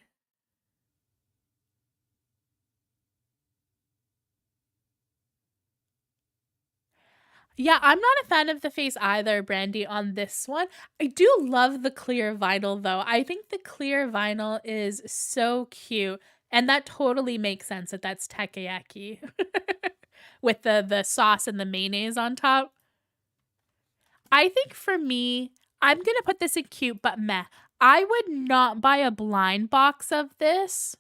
A: Yeah, I'm not a fan of the face either, Brandy, on this one. I do love the clear vinyl, though. I think the clear vinyl is so cute, and that totally makes sense that that's takoyaki with the sauce and the mayonnaise on top. I think for me, I'm going to put this in cute, but meh. I would not buy a blind box of this.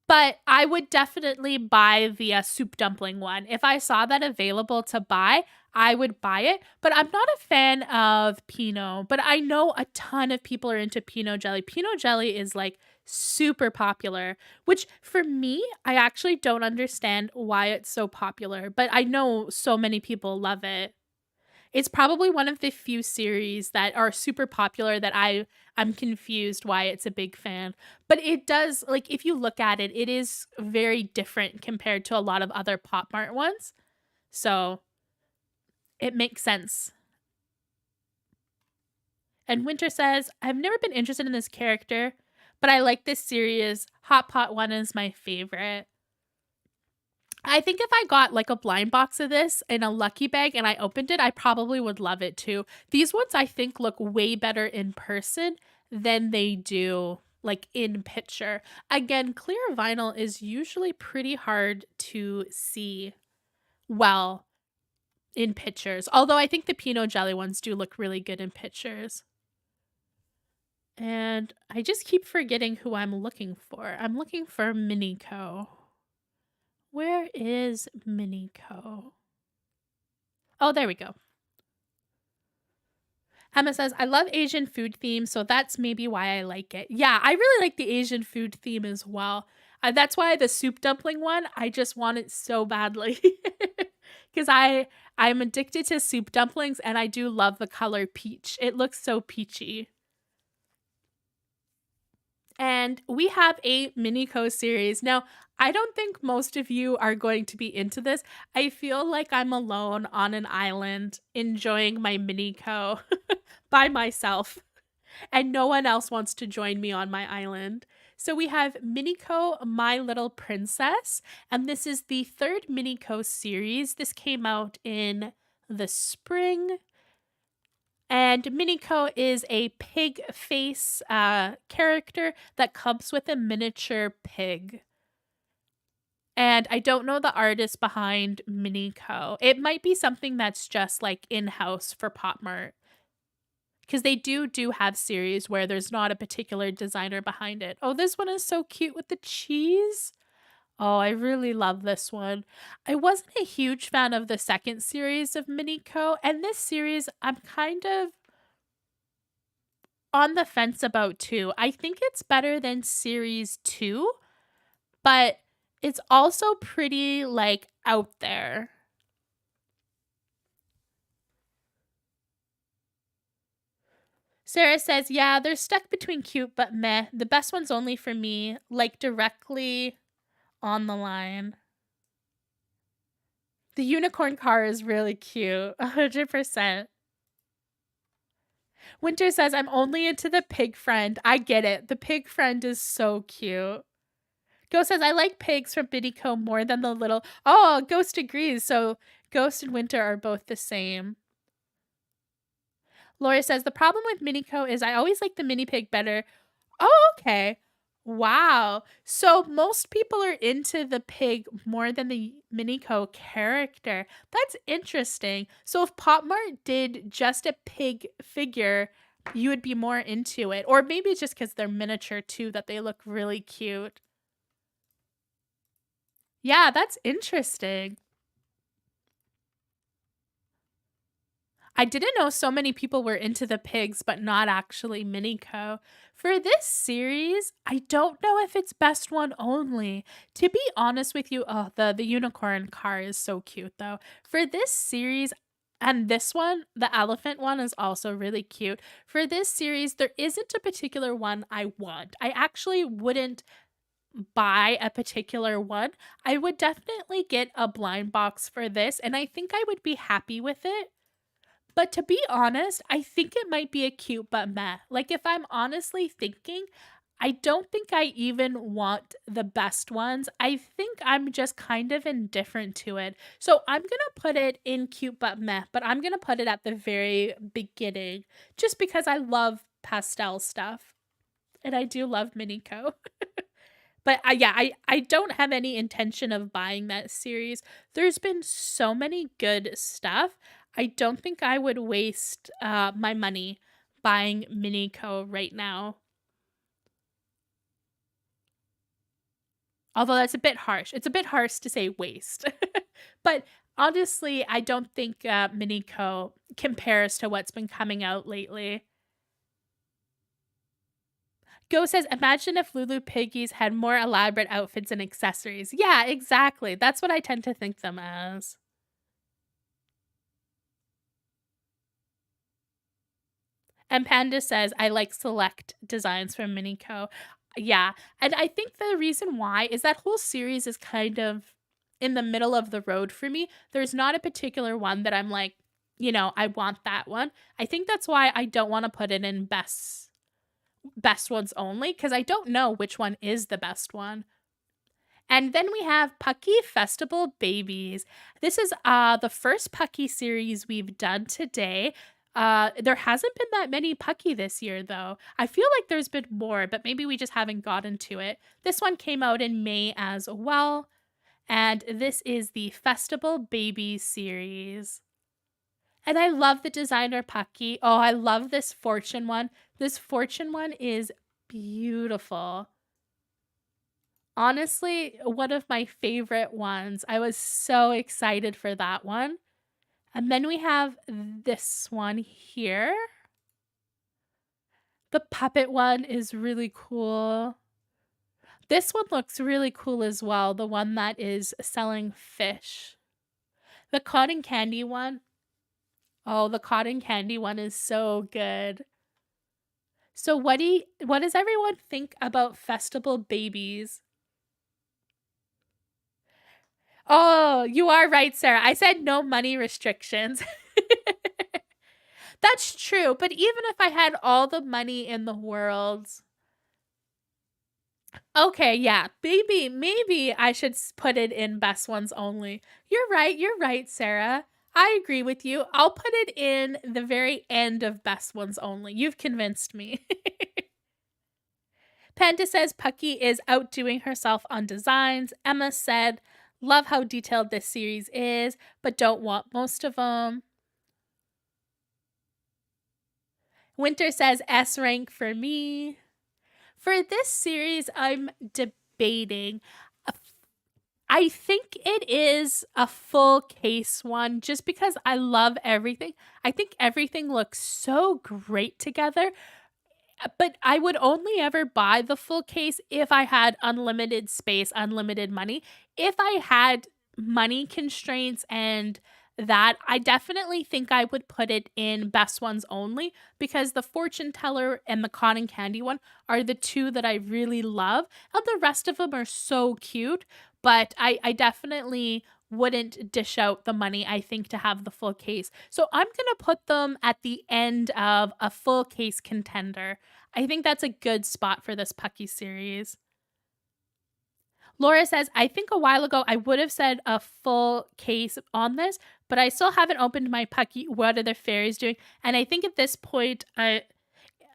A: But I would definitely buy the soup dumpling one. If I saw that available to buy, I would buy it. But I'm not a fan of Pinot. But I know a ton of people are into Pinot Jelly. Pinot Jelly is like super popular, which for me, I actually don't understand why it's so popular. But I know so many people love it. It's probably one of the few series that are super popular that I'm confused why it's a big fan. But it does, like, if you look at it, it is very different compared to a lot of other PopMart ones. So it makes sense. And Winter says, I've never been interested in this character, but I like this series. Hot Pot 1 is my favorite. I think if I got like a blind box of this in a lucky bag and I opened it, I probably would love it too. These ones I think look way better in person than they do like in picture. Again, clear vinyl is usually pretty hard to see well in pictures. Although I think the Pinot Jelly ones do look really good in pictures. And I just keep forgetting who I'm looking for. I'm looking for Miniko. Where is Miniko? Oh, there we go. Emma says, I love Asian food theme, so that's maybe why I like it. Yeah, I really like the Asian food theme as well. That's why the soup dumpling one, I just want it so badly. Because I'm addicted to soup dumplings, and I do love the color peach. It looks so peachy. And we have a Miniko series. Now, I don't think most of you are going to be into this. I feel like I'm alone on an island enjoying my Miniko by myself, and no one else wants to join me on my island. So we have Miniko, My Little Princess, and this is the third Miniko series. This came out in the spring. And Miniko is a pig face character that comes with a miniature pig. And I don't know the artist behind Miniko. It might be something that's just like in-house for PopMart. Because they do have series where there's not a particular designer behind it. Oh, this one is so cute with the cheese. Oh, I really love this one. I wasn't a huge fan of the second series of Miniko, and this series I'm kind of on the fence about too. I think it's better than series 2, but it's also pretty like out there. Sarah says, yeah, they're stuck between cute but meh. The best one's only for me, like directly on the line. The unicorn car is really cute, 100%. Winter says, I'm only into the pig friend. I get it. The pig friend is so cute. Ghost says, I like pigs from Biddyco more than the little... Oh, Ghost agrees. So Ghost and Winter are both the same. Laura says, the problem with Miniko is I always like the mini pig better. Oh, okay. Wow. So most people are into the pig more than the Miniko character. That's interesting. So if PopMart did just a pig figure, you would be more into it. Or maybe it's just because they're miniature too, that they look really cute. Yeah, that's interesting. I didn't know so many people were into the pigs, but not actually Miniko. For this series, I don't know if it's best one only. To be honest with you, oh, the unicorn car is so cute though. For this series, and this one, the elephant one is also really cute. For this series, there isn't a particular one I want. I actually wouldn't buy a particular one. I would definitely get a blind box for this, and I think I would be happy with it. But to be honest, I think it might be a cute but meh. Like, if I'm honestly thinking, I don't think I even want the best ones. I think I'm just kind of indifferent to it. So I'm going to put it in cute but meh, but I'm going to put it at the very beginning just because I love pastel stuff. And I do love Miniko. But I don't have any intention of buying that series. There's been so many good stuff. I don't think I would waste my money buying Miniko right now. Although that's a bit harsh. It's a bit harsh to say waste. But honestly, I don't think Miniko compares to what's been coming out lately. Go says, imagine if Lulu Piggies had more elaborate outfits and accessories. Yeah, exactly. That's what I tend to think them as. And Panda says, I like select designs from Miniko. Yeah, and I think the reason why is that whole series is kind of in the middle of the road for me. There's not a particular one that I'm like, I want that one. I think that's why I don't want to put it in best ones only, because I don't know which one is the best one. And then we have Pucky Festival Babies. This is the first Pucky series we've done today. There hasn't been that many Pucky this year, though. I feel like there's been more, but maybe we just haven't gotten to it. This one came out in May as well. And this is the Festival Baby series. And I love the designer Pucky. Oh, I love this Fortune one. This Fortune one is beautiful. Honestly, one of my favorite ones. I was so excited for that one. And then we have this one here. The puppet one is really cool. This one looks really cool as well. The one that is selling fish. The cotton candy one. Oh, the cotton candy one is so good. So what does everyone think about Festival Babies? Oh, you are right, Sarah. I said no money restrictions. That's true. But even if I had all the money in the world. Okay, yeah. Maybe I should put it in best ones only. You're right, Sarah. I agree with you. I'll put it in the very end of best ones only. You've convinced me. Panda says Pucky is outdoing herself on designs. Emma said, love how detailed this series is, but don't want most of them. Winter says S rank for me. For this series, I'm debating. I think it is a full case one just because I love everything. I think everything looks so great together. But I would only ever buy the full case if I had unlimited space, unlimited money. If I had money constraints and that, I definitely think I would put it in best ones only because the fortune teller and the cotton candy one are the two that I really love. And the rest of them are so cute, but I definitely wouldn't dish out the money, I think, to have the full case. So I'm going to put them at the end of a full case contender. I think that's a good spot for this Pucky series. Laura says, I think a while ago I would have said a full case on this, but I still haven't opened my Pucky. What are the fairies doing? And I think at this point,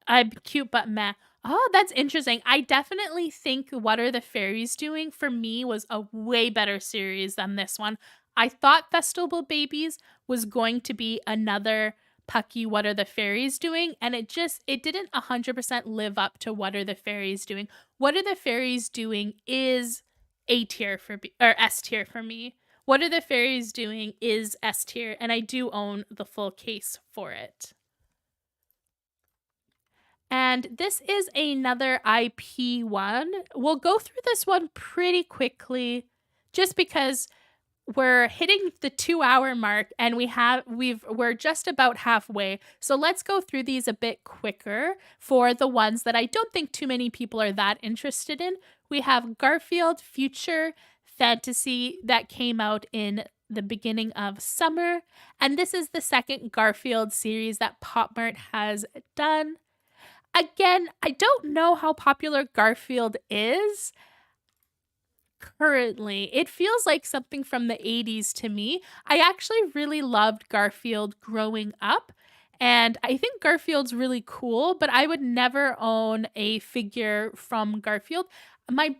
A: I'm cute but meh. Oh, that's interesting. I definitely think What Are the Fairies Doing for me was a way better series than this one. I thought Festival Babies was going to be another Pucky What Are the Fairies Doing, and it didn't 100% live up to What Are the Fairies Doing. What Are the Fairies Doing is A tier for or S tier for me. What Are the Fairies Doing is S tier, and I do own the full case for it. And this is another IP one. We'll go through this one pretty quickly just because we're hitting the 2-hour mark and we're just about halfway. So let's go through these a bit quicker for the ones that I don't think too many people are that interested in. We have Garfield Future Fantasy that came out in the beginning of summer. And this is the second Garfield series that PopMart has done. Again, I don't know how popular Garfield is currently. It feels like something from the 80s to me. I actually really loved Garfield growing up, and I think Garfield's really cool, but I would never own a figure from Garfield. I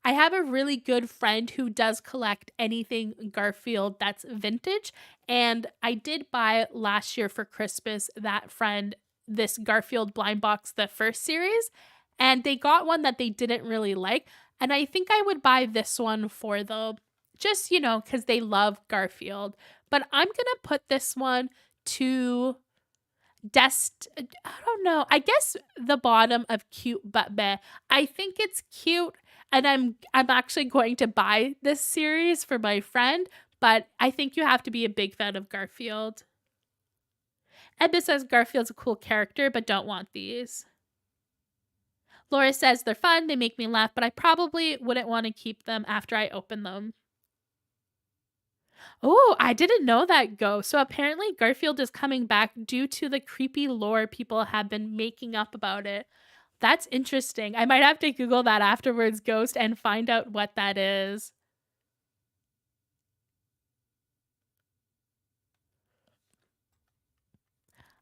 A: have a really good friend who does collect anything Garfield that's vintage, and I did buy last year for Christmas that friend this Garfield blind box, the first series, and they got one that they didn't really like, and I think I would buy this one for them, just, because they love Garfield. But I'm gonna put this one to I don't know, I guess the bottom of cute but meh. I think it's cute, and I'm actually going to buy this series for my friend, but I think you have to be a big fan of Garfield. Edna says Garfield's a cool character, but don't want these. Laura says they're fun, they make me laugh, but I probably wouldn't want to keep them after I open them. Oh, I didn't know that, Go. So apparently Garfield is coming back due to the creepy lore people have been making up about it. That's interesting. I might have to Google that afterwards, Ghost, and find out what that is.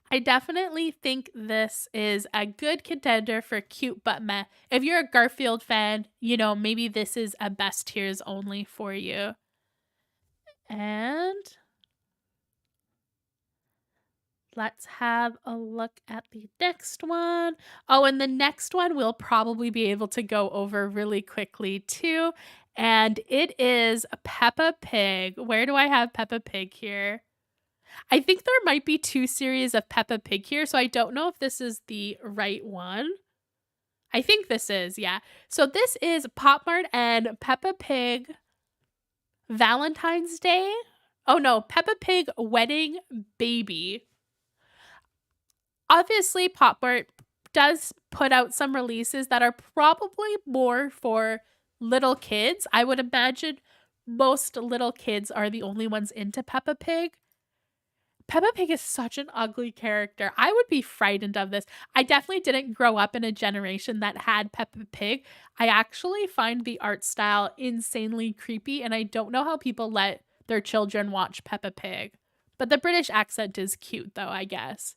A: I definitely think this is a good contender for cute but meh. If you're a Garfield fan, maybe this is a best tiers only for you. And let's have a look at the next one. Oh, and the next one we'll probably be able to go over really quickly too. And it is Peppa Pig. Where do I have Peppa Pig here? I think there might be 2 series of Peppa Pig here, so I don't know if this is the right one. I think this is, yeah. So this is PopMart and Peppa Pig Valentine's Day. Oh no, Peppa Pig Wedding Baby. Obviously, PopMart does put out some releases that are probably more for little kids. I would imagine most little kids are the only ones into Peppa Pig. Peppa Pig is such an ugly character. I would be frightened of this. I definitely didn't grow up in a generation that had Peppa Pig. I actually find the art style insanely creepy, and I don't know how people let their children watch Peppa Pig. But the British accent is cute, though, I guess.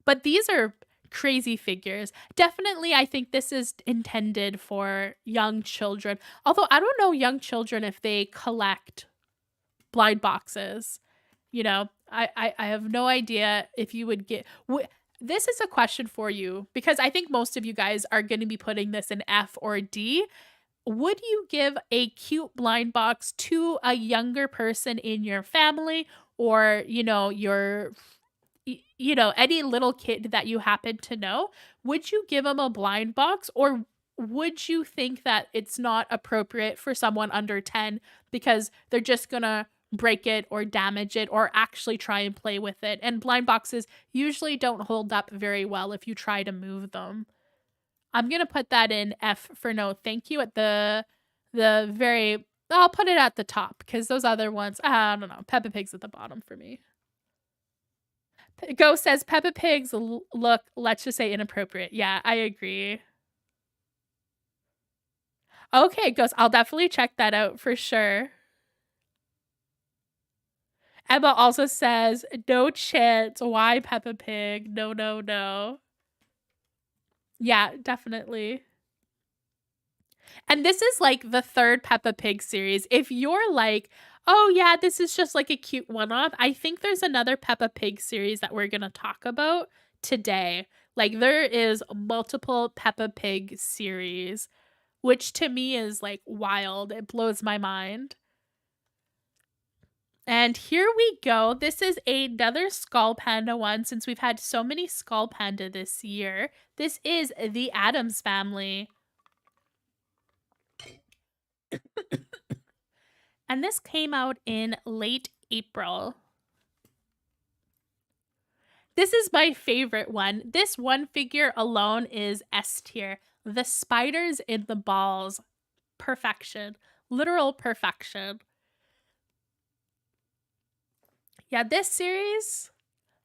A: But these are crazy figures. Definitely, I think this is intended for young children. Although I don't know young children if they collect blind boxes. I have no idea if you would get... This is a question for you, because I think most of you guys are going to be putting this in F or D. would you give a cute blind box to a younger person in your family, or, any little kid that you happen to know? Would you give them a blind box, or would you think that it's not appropriate for someone under 10 because they're just gonna break it or damage it or actually try and play with it? And blind boxes usually don't hold up very well if you try to move them. I'm gonna put that in F for no thank you at the very, I'll put it at the top because those other ones, I don't know. Peppa Pig's at the bottom for me. Ghost says Peppa Pig's look, let's just say, inappropriate. Yeah, I agree. Okay, Ghost, I'll definitely check that out for sure. Emma also says, no chance. Why Peppa Pig? No, no, no. Yeah, definitely. And this is like the third Peppa Pig series. If you're like, oh yeah, this is just like a cute one-off, I think there's another Peppa Pig series that we're gonna talk about today. Like, there is multiple Peppa Pig series, which to me is like wild. It blows my mind. And here we go. This is another Skull Panda one, since we've had so many Skull Panda this year. This is the Addams family. And this came out in late April. This is my favorite one. This one figure alone is S tier. The spiders in the balls. Perfection. Literal perfection. Yeah, this series,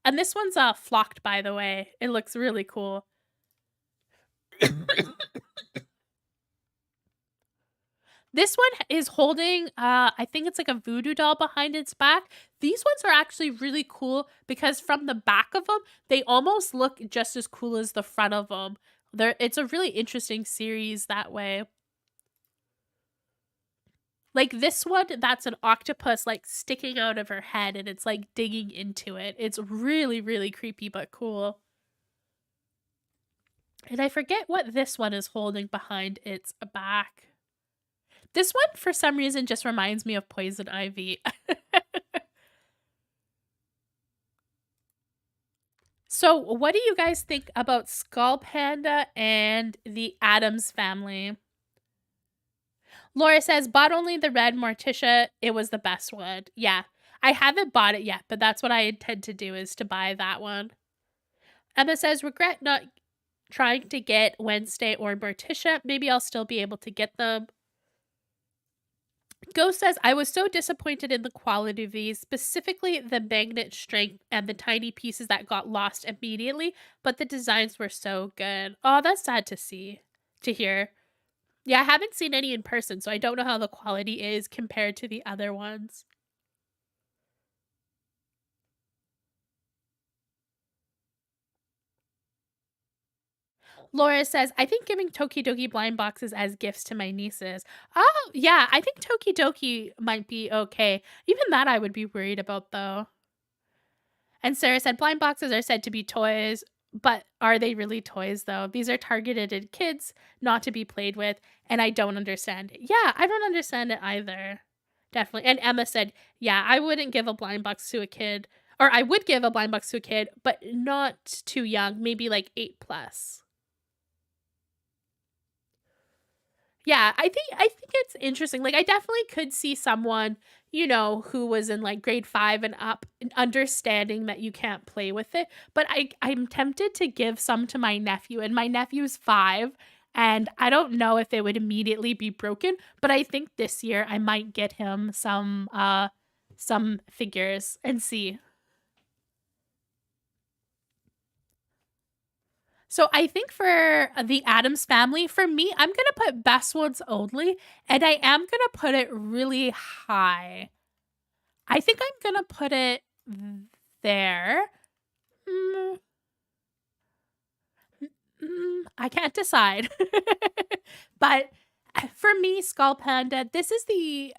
A: and this one's flocked, by the way. It looks really cool. This one is holding, I think it's like a voodoo doll behind its back. These ones are actually really cool because from the back of them, they almost look just as cool as the front of them. It's a really interesting series that way. Like this one, that's an octopus like sticking out of her head and it's like digging into it. It's really, really creepy but cool. And I forget what this one is holding behind its back. This one, for some reason, just reminds me of Poison Ivy. So what do you guys think about Skull Panda and the Addams family? Laura says, bought only the red Morticia. It was the best one. Yeah, I haven't bought it yet, but that's what I intend to do, is to buy that one. Emma says, regret not trying to get Wednesday or Morticia. Maybe I'll still be able to get them. Ghost says, I was so disappointed in the quality of these, specifically the magnet strength and the tiny pieces that got lost immediately, but the designs were so good. Oh, that's sad to hear. Yeah, I haven't seen any in person, so I don't know how the quality is compared to the other ones. Laura says, I think giving Tokidoki blind boxes as gifts to my nieces. Oh, yeah, I think Tokidoki might be okay. Even that I would be worried about, though. And Sarah said, blind boxes are said to be toys, but are they really toys, though? These are targeted at kids, not to be played with, and I don't understand it. Yeah, I don't understand it either. Definitely. And Emma said, yeah, I wouldn't give a blind box to a kid, or I would give a blind box to a kid, but not too young, maybe like 8+. Yeah, I think it's interesting. Like, I definitely could see someone, who was in like grade 5 and up, understanding that you can't play with it. But I'm tempted to give some to my nephew, and my nephew's 5, and I don't know if it would immediately be broken, but I think this year I might get him some figures and see. So I think for the Addams family, for me, I'm going to put best ones only, and I am going to put it really high. I think I'm going to put it there. I can't decide. But for me, Skull Panda, this is the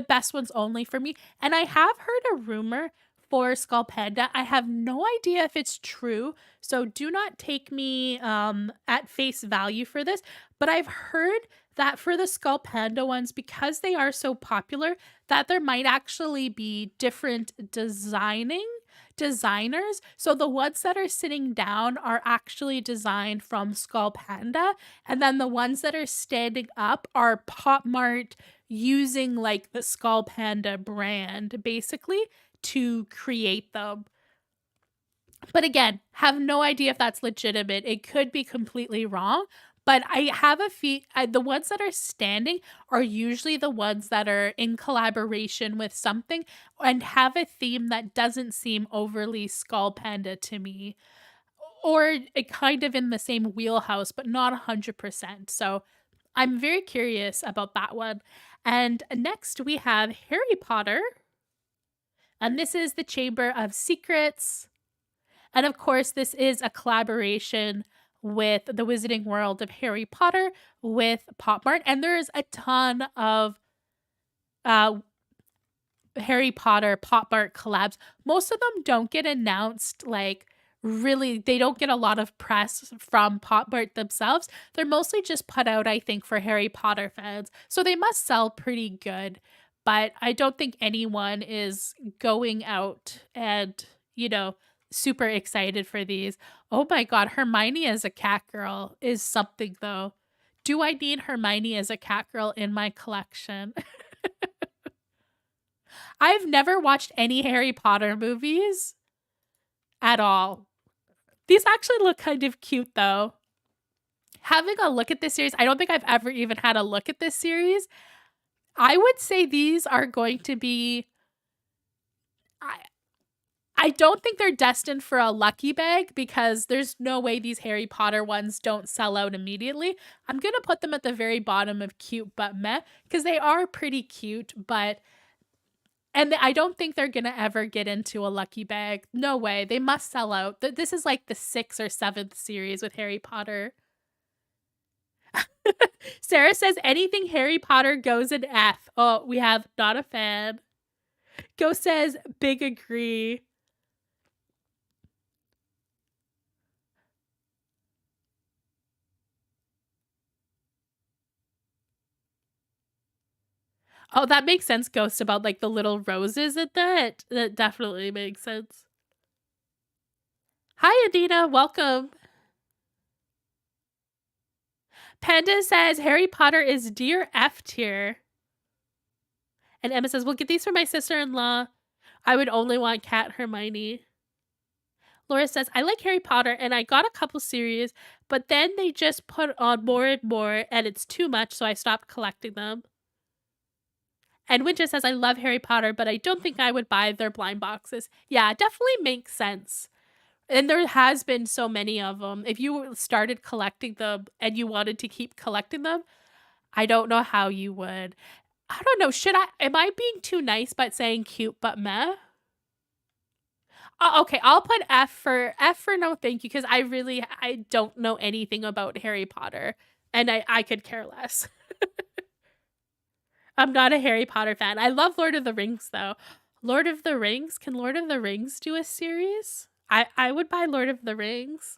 A: best ones only for me. And I have heard a rumor
B: for Skull Panda. I have no idea if it's true, so do not take me at face value for this, but I've heard that for the Skull Panda ones, because they are so popular, that there might actually be different designers. So the ones that are sitting down are actually designed from Skull Panda, and then the ones that are standing up are PopMart using like the Skull Panda brand basically to create them. But again, have no idea if that's legitimate. It could be completely wrong. But I have the ones that are standing are usually the ones that are in collaboration with something and have a theme that doesn't seem overly Skull Panda to me. Or it kind of in the same wheelhouse, but not 100%. So I'm very curious about that one. And next we have Harry Potter. And this is the Chamber of Secrets. And of course, this is a collaboration with the Wizarding World of Harry Potter with PopMart. And there's a ton of Harry Potter PopMart collabs. Most of them don't get announced, like really, they don't get a lot of press from PopMart themselves. They're mostly just put out, I think, for Harry Potter fans. So they must sell pretty good. But I don't think anyone is going out and, super excited for these. Oh my god, Hermione as a cat girl is something though. Do I need Hermione as a cat girl in my collection? I've never watched any Harry Potter movies at all. These actually look kind of cute though. Having a look at this series, I don't think I've ever even had a look at this series. I would say these are going to be I don't think they're destined for a lucky bag because there's no way these Harry Potter ones don't sell out immediately. I'm going to put them at the very bottom of cute but meh because they are pretty cute, and I don't think they're going to ever get into a lucky bag. No way. They must sell out. This is like the 6th or 7th series with Harry Potter. Sarah says anything Harry Potter goes in F. Oh, we have not a fan. Go says big agree. Oh, that makes sense, Ghost, about like the little roses in that. That definitely makes sense. Hi, Adina. Welcome. Panda says Harry Potter is dear F tier. And Emma says, we'll get these for my sister-in-law. I would only want Cat Hermione. Laura says, I like Harry Potter and I got a couple series, but then they just put on more and more and it's too much, so I stopped collecting them. And Winter says, I love Harry Potter, but I don't think I would buy their blind boxes. Yeah, it definitely makes sense. And there has been so many of them. If you started collecting them and you wanted to keep collecting them, I don't know how you would. I don't know. Am I being too nice by saying cute but meh? Okay, I'll put F for no thank you because I don't know anything about Harry Potter and I could care less. I'm not a Harry Potter fan. I love Lord of the Rings though. Lord of the Rings? Can Lord of the Rings do a series? I would buy Lord of the Rings.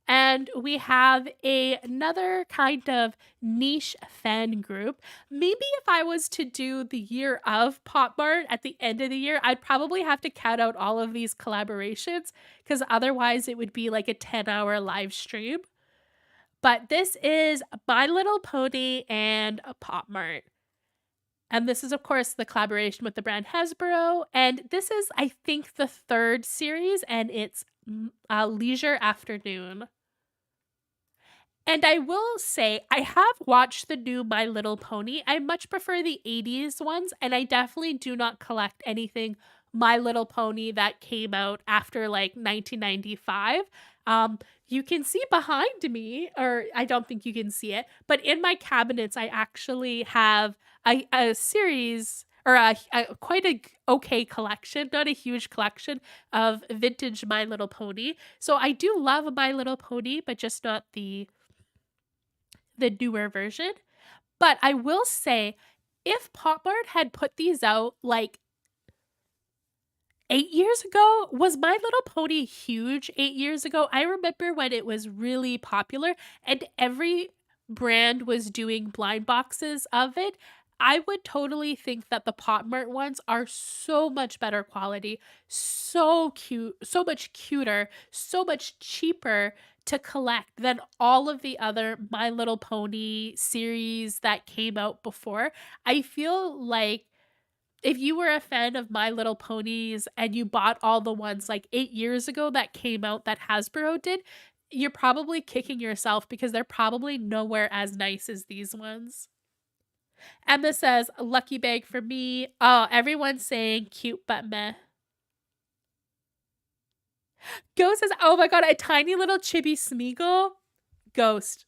B: And we have another kind of niche fan group. Maybe if I was to do the year of PopMart at the end of the year, I'd probably have to cut out all of these collaborations because otherwise it would be like a 10-hour live stream. But this is My Little Pony and a PopMart. And this is, of course, the collaboration with the brand Hasbro. And this is, I think, the 3rd series, and it's Leisure Afternoon. And I will say, I have watched the new My Little Pony. I much prefer the 80s ones, and I definitely do not collect anything My Little Pony that came out after like 1995. You can see behind me, or I don't think you can see it, but in my cabinets, I actually have a series or a quite a okay collection, not a huge collection of vintage My Little Pony. So I do love My Little Pony, but just not the newer version. But I will say, if PopMart had put these out like 8 years ago? Was My Little Pony huge 8 years ago? I remember when it was really popular and every brand was doing blind boxes of it. I would totally think that the PopMart ones are so much better quality, so cute, so much cuter, so much cheaper to collect than all of the other My Little Pony series that came out before. I feel like if you were a fan of My Little Ponies and you bought all the ones like 8 years ago that came out that Hasbro did, you're probably kicking yourself because they're probably nowhere as nice as these ones. Emma says, lucky bag for me. Oh, everyone's saying cute but meh. Ghost says, oh my god, a tiny little chibi Smeagol. Ghost.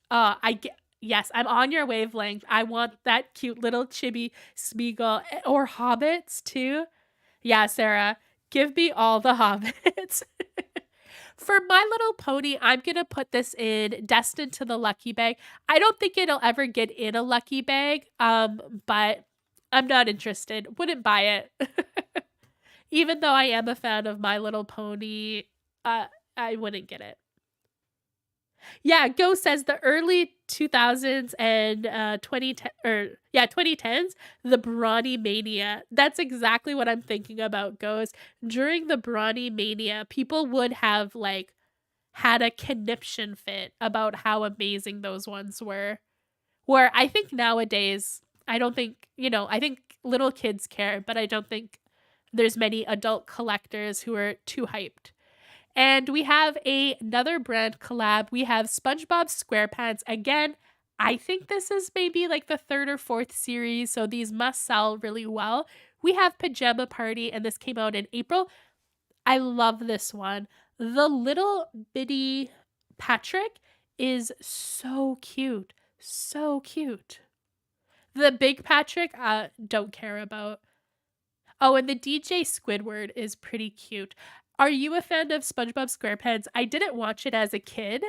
B: Yes, I'm on your wavelength. I want that cute little chibi Smeagol or hobbits too. Yeah, Sarah, give me all the hobbits. For My Little Pony, I'm going to put this in Destined to the Lucky Bag. I don't think it'll ever get in a lucky bag, but I'm not interested. Wouldn't buy it. Even though I am a fan of My Little Pony, I wouldn't get it. Yeah, Go says the early 2000s and 2010s, the Brawny Mania. That's exactly what I'm thinking about, Goes. During the Brawny Mania, people would have like had a conniption fit about how amazing those ones were. Where I think nowadays, I don't think, I think little kids care, but I don't think there's many adult collectors who are too hyped. And we have another brand collab. We have SpongeBob SquarePants. Again, I think this is maybe like the 3rd or 4th series, so these must sell really well. We have Pajama Party, and this came out in April. I love this one. The little bitty Patrick is so cute. So cute. The big Patrick, don't care about. Oh, and the DJ Squidward is pretty cute. Are you a fan of SpongeBob SquarePants? I didn't watch it as a kid,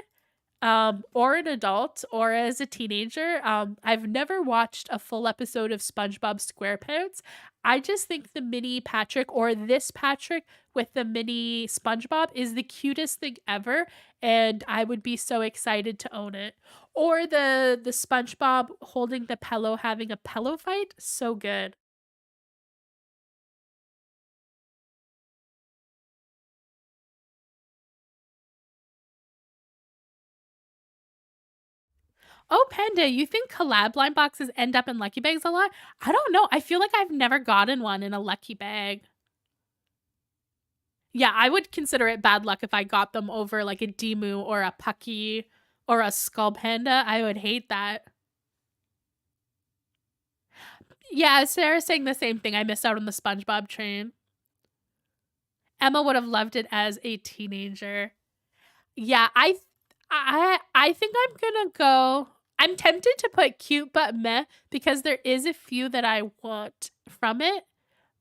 B: or an adult, or as a teenager. I've never watched a full episode of SpongeBob SquarePants. I just think the mini Patrick, or this Patrick with the mini SpongeBob, is the cutest thing ever, and I would be so excited to own it. Or the SpongeBob holding the pillow, having a pillow fight, so good. Oh, Panda, you think collab blind boxes end up in lucky bags a lot? I don't know. I feel like I've never gotten one in a lucky bag. Yeah, I would consider it bad luck if I got them over like a Dimu or a Pucky or a Skull Panda. I would hate that. Yeah, Sarah's saying the same thing. I missed out on the SpongeBob train. Emma would have loved it as a teenager. Yeah, I think I'm gonna go. I'm tempted to put cute but meh because there is a few that I want from it,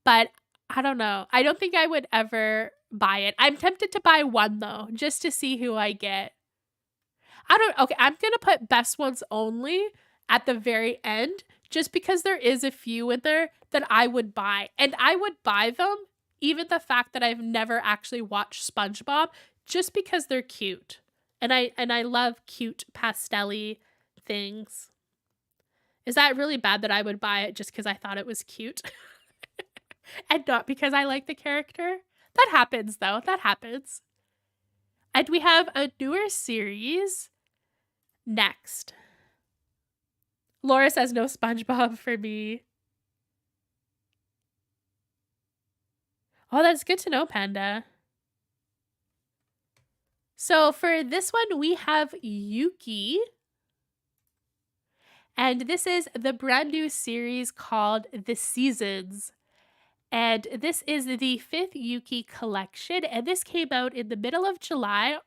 B: but I don't know. I don't think I would ever buy it. I'm tempted to buy one though, just to see who I get. Okay, I'm gonna put best ones only at the very end, just because there is a few in there that I would buy. And I would buy them, even the fact that I've never actually watched SpongeBob, just because they're cute. And I love cute pastel-y things. Is that really bad that I would buy it just because I thought it was cute? And not because I like the character? That happens though. That happens. And we have a newer series next. Laura says no SpongeBob for me. Oh, that's good to know, Panda. So for this one, we have Yoki. And this is the brand new series called The Seasons. And this is the 5th Yoki collection. And this came out in the middle of July,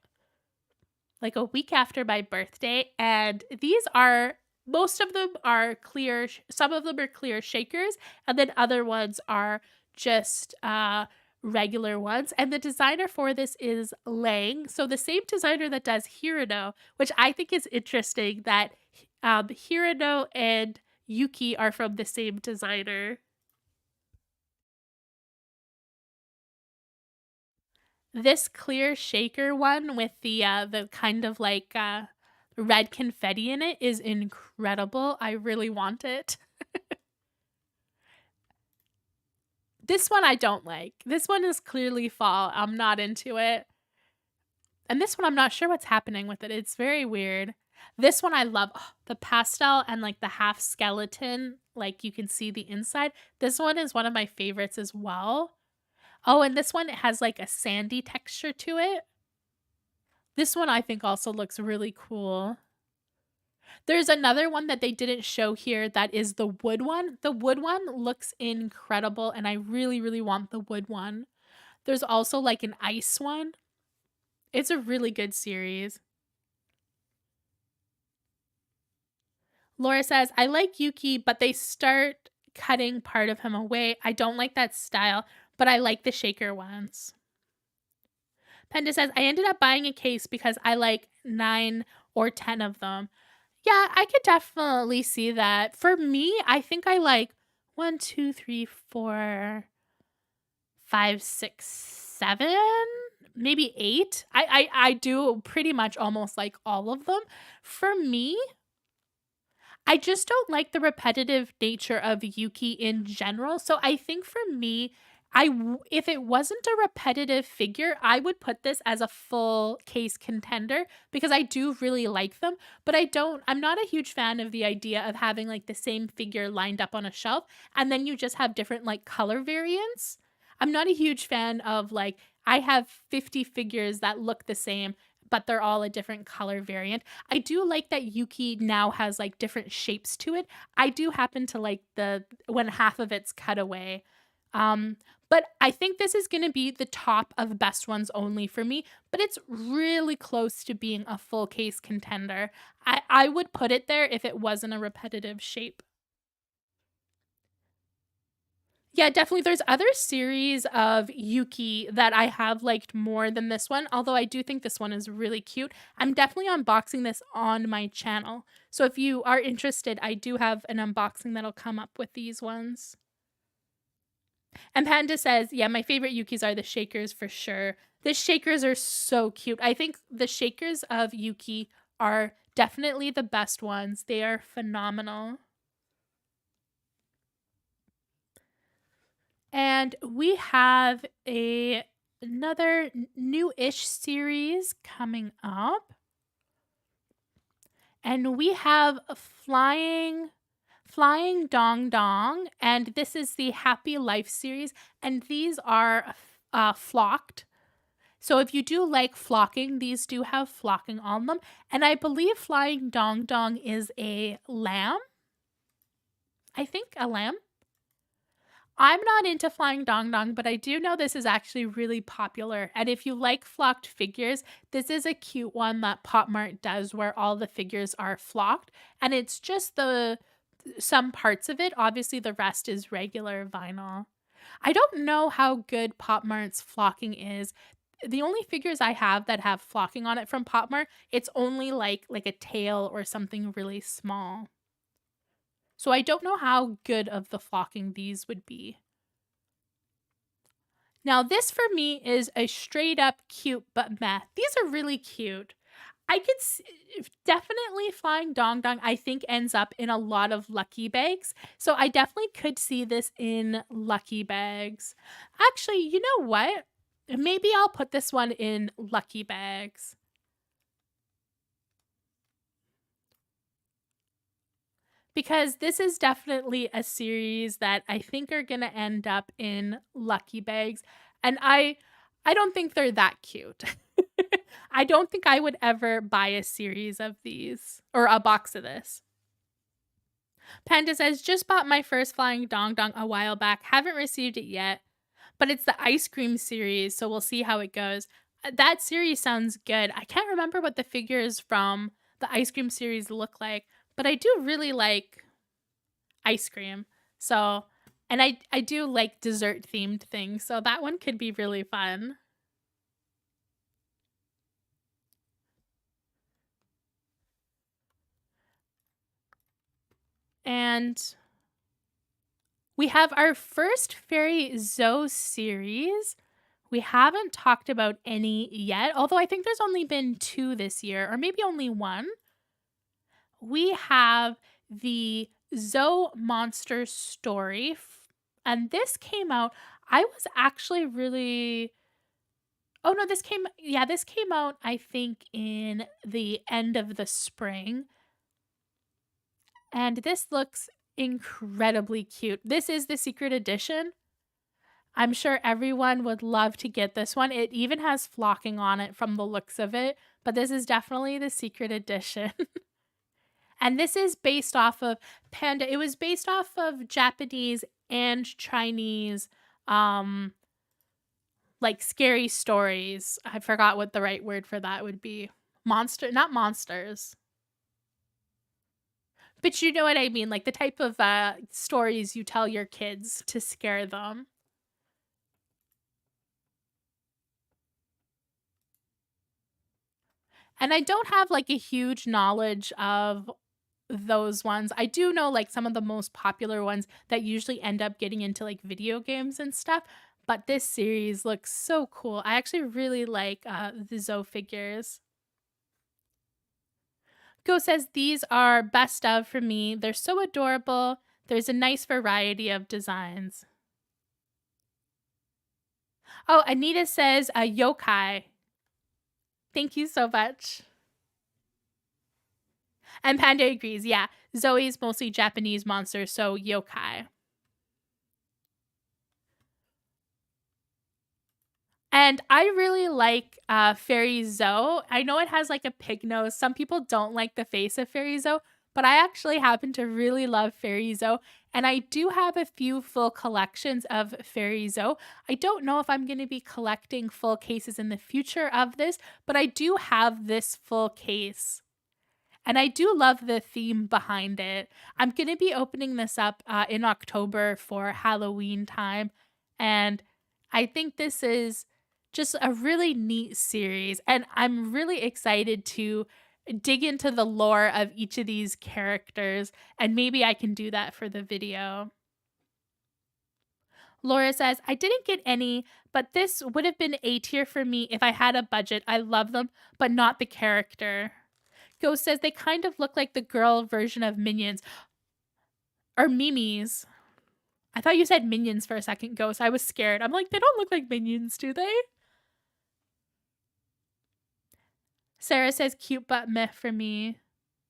B: like a week after my birthday. And these are, most of them are clear, some of them are clear shakers, and then other ones are just regular ones. And the designer for this is Lang. So the same designer that does Hirano, which I think is interesting that Hirano and Yoki are from the same designer. this clear shaker one with the kind of like red confetti in it is incredible. I really want it. This one I don't like. This one is clearly fall. I'm not into it. And this one I'm not sure what's happening with it. It's very weird. This one I love. Oh, the pastel and like the half skeleton, like you can see the inside. This one is one of my favorites as well. Oh, and this one it has like a sandy texture to it. This one I think also looks really cool. There's another one that they didn't show here that is the wood one. The wood one looks incredible, and I really, really want the wood one. There's also like an ice one. It's a really good series. Laura says, I like Yoki, but they start cutting part of him away. I don't like that style, but I like the shaker ones. Panda says, I ended up buying a case because I like 9 or 10 of them. Yeah, I could definitely see that. For me, I think I like 1, 2, 3, 4, 5, 6, 7, maybe 8. I do pretty much almost like all of them. For me, I just don't like the repetitive nature of Yoki in general. So I think for me, if it wasn't a repetitive figure, I would put this as a full case contender because I do really like them, but I'm not a huge fan of the idea of having like the same figure lined up on a shelf and then you just have different like color variants. I'm not a huge fan of like, I have 50 figures that look the same, but they're all a different color variant. I do like that Yoki now has like different shapes to it. I do happen to like when half of it's cut away. But I think this is going to be the top of best ones only for me, but it's really close to being a full case contender. I would put it there if it wasn't a repetitive shape. Yeah, definitely. There's other series of Yoki that I have liked more than this one, although I do think this one is really cute. I'm definitely unboxing this on my channel. So if you are interested, I do have an unboxing that'll come up with these ones. And Panda says, yeah, my favorite Yukis are the shakers for sure. The shakers are so cute. I think the shakers of Yoki are definitely the best ones. They are phenomenal. And we have another new-ish series coming up. And we have Flying Dong Dong, and this is the Happy Life series, and these are flocked. So if you do like flocking, these do have flocking on them. And I believe Flying Dong Dong is a lamb. I think a lamb. I'm not into Flying Dong Dong, but I do know this is actually really popular. And if you like flocked figures, this is a cute one that PopMart does where all the figures are flocked. And it's just some parts of it. Obviously, the rest is regular vinyl. I don't know how good PopMart's flocking is. The only figures I have that have flocking on it from PopMart, it's only like a tail or something really small. So I don't know how good of the flocking these would be. Now this for me is a straight up cute but meh. These are really cute. I could definitely Flying Dong Dong I think ends up in a lot of lucky bags. So I definitely could see this in lucky bags. Actually, you know what? Maybe I'll put this one in lucky bags. Because this is definitely a series that I think are going to end up in lucky bags. And I don't think they're that cute. I don't think I would ever buy a series of these or a box of this. Panda says, just bought my first Flying Dong Dong a while back. Haven't received it yet, but it's the ice cream series. So we'll see how it goes. That series sounds good. I can't remember what the figures from the ice cream series look like, but I do really like ice cream. So, and I do like dessert themed things. So that one could be really fun. And we have our first Fairy Zoe series, We haven't talked about any yet, although I think there's only been 2 this year, or maybe only 1. We have the Zoe Monster story, and this came out. I was actually really. Oh no, this came out, I think, in the end of the spring. And this looks incredibly cute. This is the secret edition. I'm sure everyone would love to get this one. It even has flocking on it from the looks of it, but this is definitely the secret edition. And this is based off of Panda. It was based off of Japanese and Chinese like scary stories. I forgot what the right word for that would be. Not monsters. But you know what I mean, like the type of stories you tell your kids to scare them. And I don't have like a huge knowledge of those ones. I do know like some of the most popular ones that usually end up getting into like video games and stuff. But this series looks so cool. I actually really like the Zoe figures. Go says these are best of for me. They're so adorable. There's a nice variety of designs. Oh, Anita says yokai. Thank you so much. And Panda agrees. Yeah, Zoe's mostly Japanese monster, so yokai. And I really like Fairy Zoe. I know it has like a pig nose. Some people don't like the face of Fairy Zoe, but I actually happen to really love Fairy Zoe. And I do have a few full collections of Fairy Zoe. I don't know if I'm going to be collecting full cases in the future of this, but I do have this full case. And I do love the theme behind it. I'm going to be opening this up in October for Halloween time. And I think this is just a really neat series. And I'm really excited to dig into the lore of each of these characters. And maybe I can do that for the video. Laura says, I didn't get any, but this would have been A tier for me if I had a budget. I love them, but not the character. Ghost says they kind of look like the girl version of Minions. Or Mimis. I thought you said Minions for a second, Ghost. I was scared. I'm like, they don't look like Minions, do they? Sarah says cute but meh for me.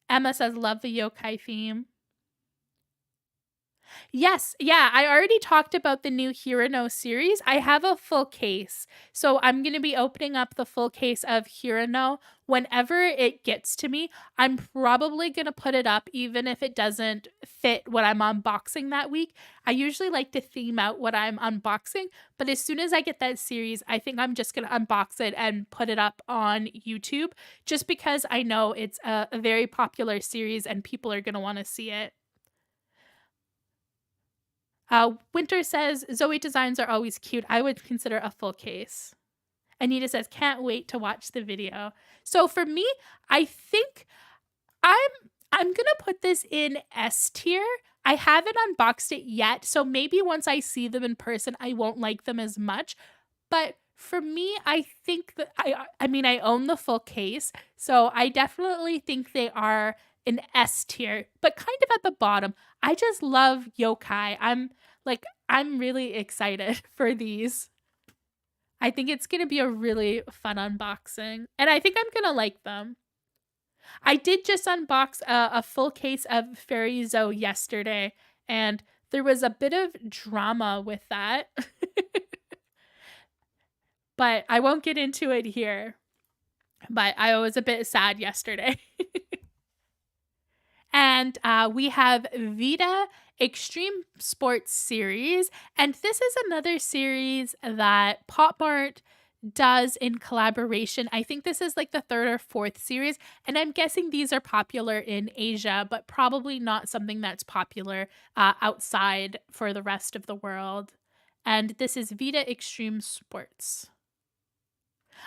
B: Emma says love the yokai theme. Yes, yeah, I already talked about the new Hirano series. I have a full case. So I'm going to be opening up the full case of Hirano whenever it gets to me. I'm probably going to put it up even if it doesn't fit what I'm unboxing that week. I usually like to theme out what I'm unboxing, but as soon as I get that series, I think I'm just going to unbox it and put it up on YouTube just because I know it's a very popular series and people are going to want to see it. Winter says, Zoe designs are always cute. I would consider a full case. Anita says, can't wait to watch the video. So for me, I think I'm going to put this in S tier. I haven't unboxed it yet, so maybe once I see them in person, I won't like them as much. But for me, I think that I mean, I own the full case, so I definitely think they are an S tier, but kind of at the bottom. I just love yokai. I'm really excited for these. I think it's going to be a really fun unboxing, and I think I'm going to like them. I did just unbox a full case of Fairy Zoe yesterday, and there was a bit of drama with that. But I won't get into it here. But I was a bit sad yesterday. And we have Vita Extreme Sports Series. And this is another series that PopMart does in collaboration. I think this is like the 3rd or 4th series. And I'm guessing these are popular in Asia, but probably not something that's popular outside for the rest of the world. And this is Vita Extreme Sports.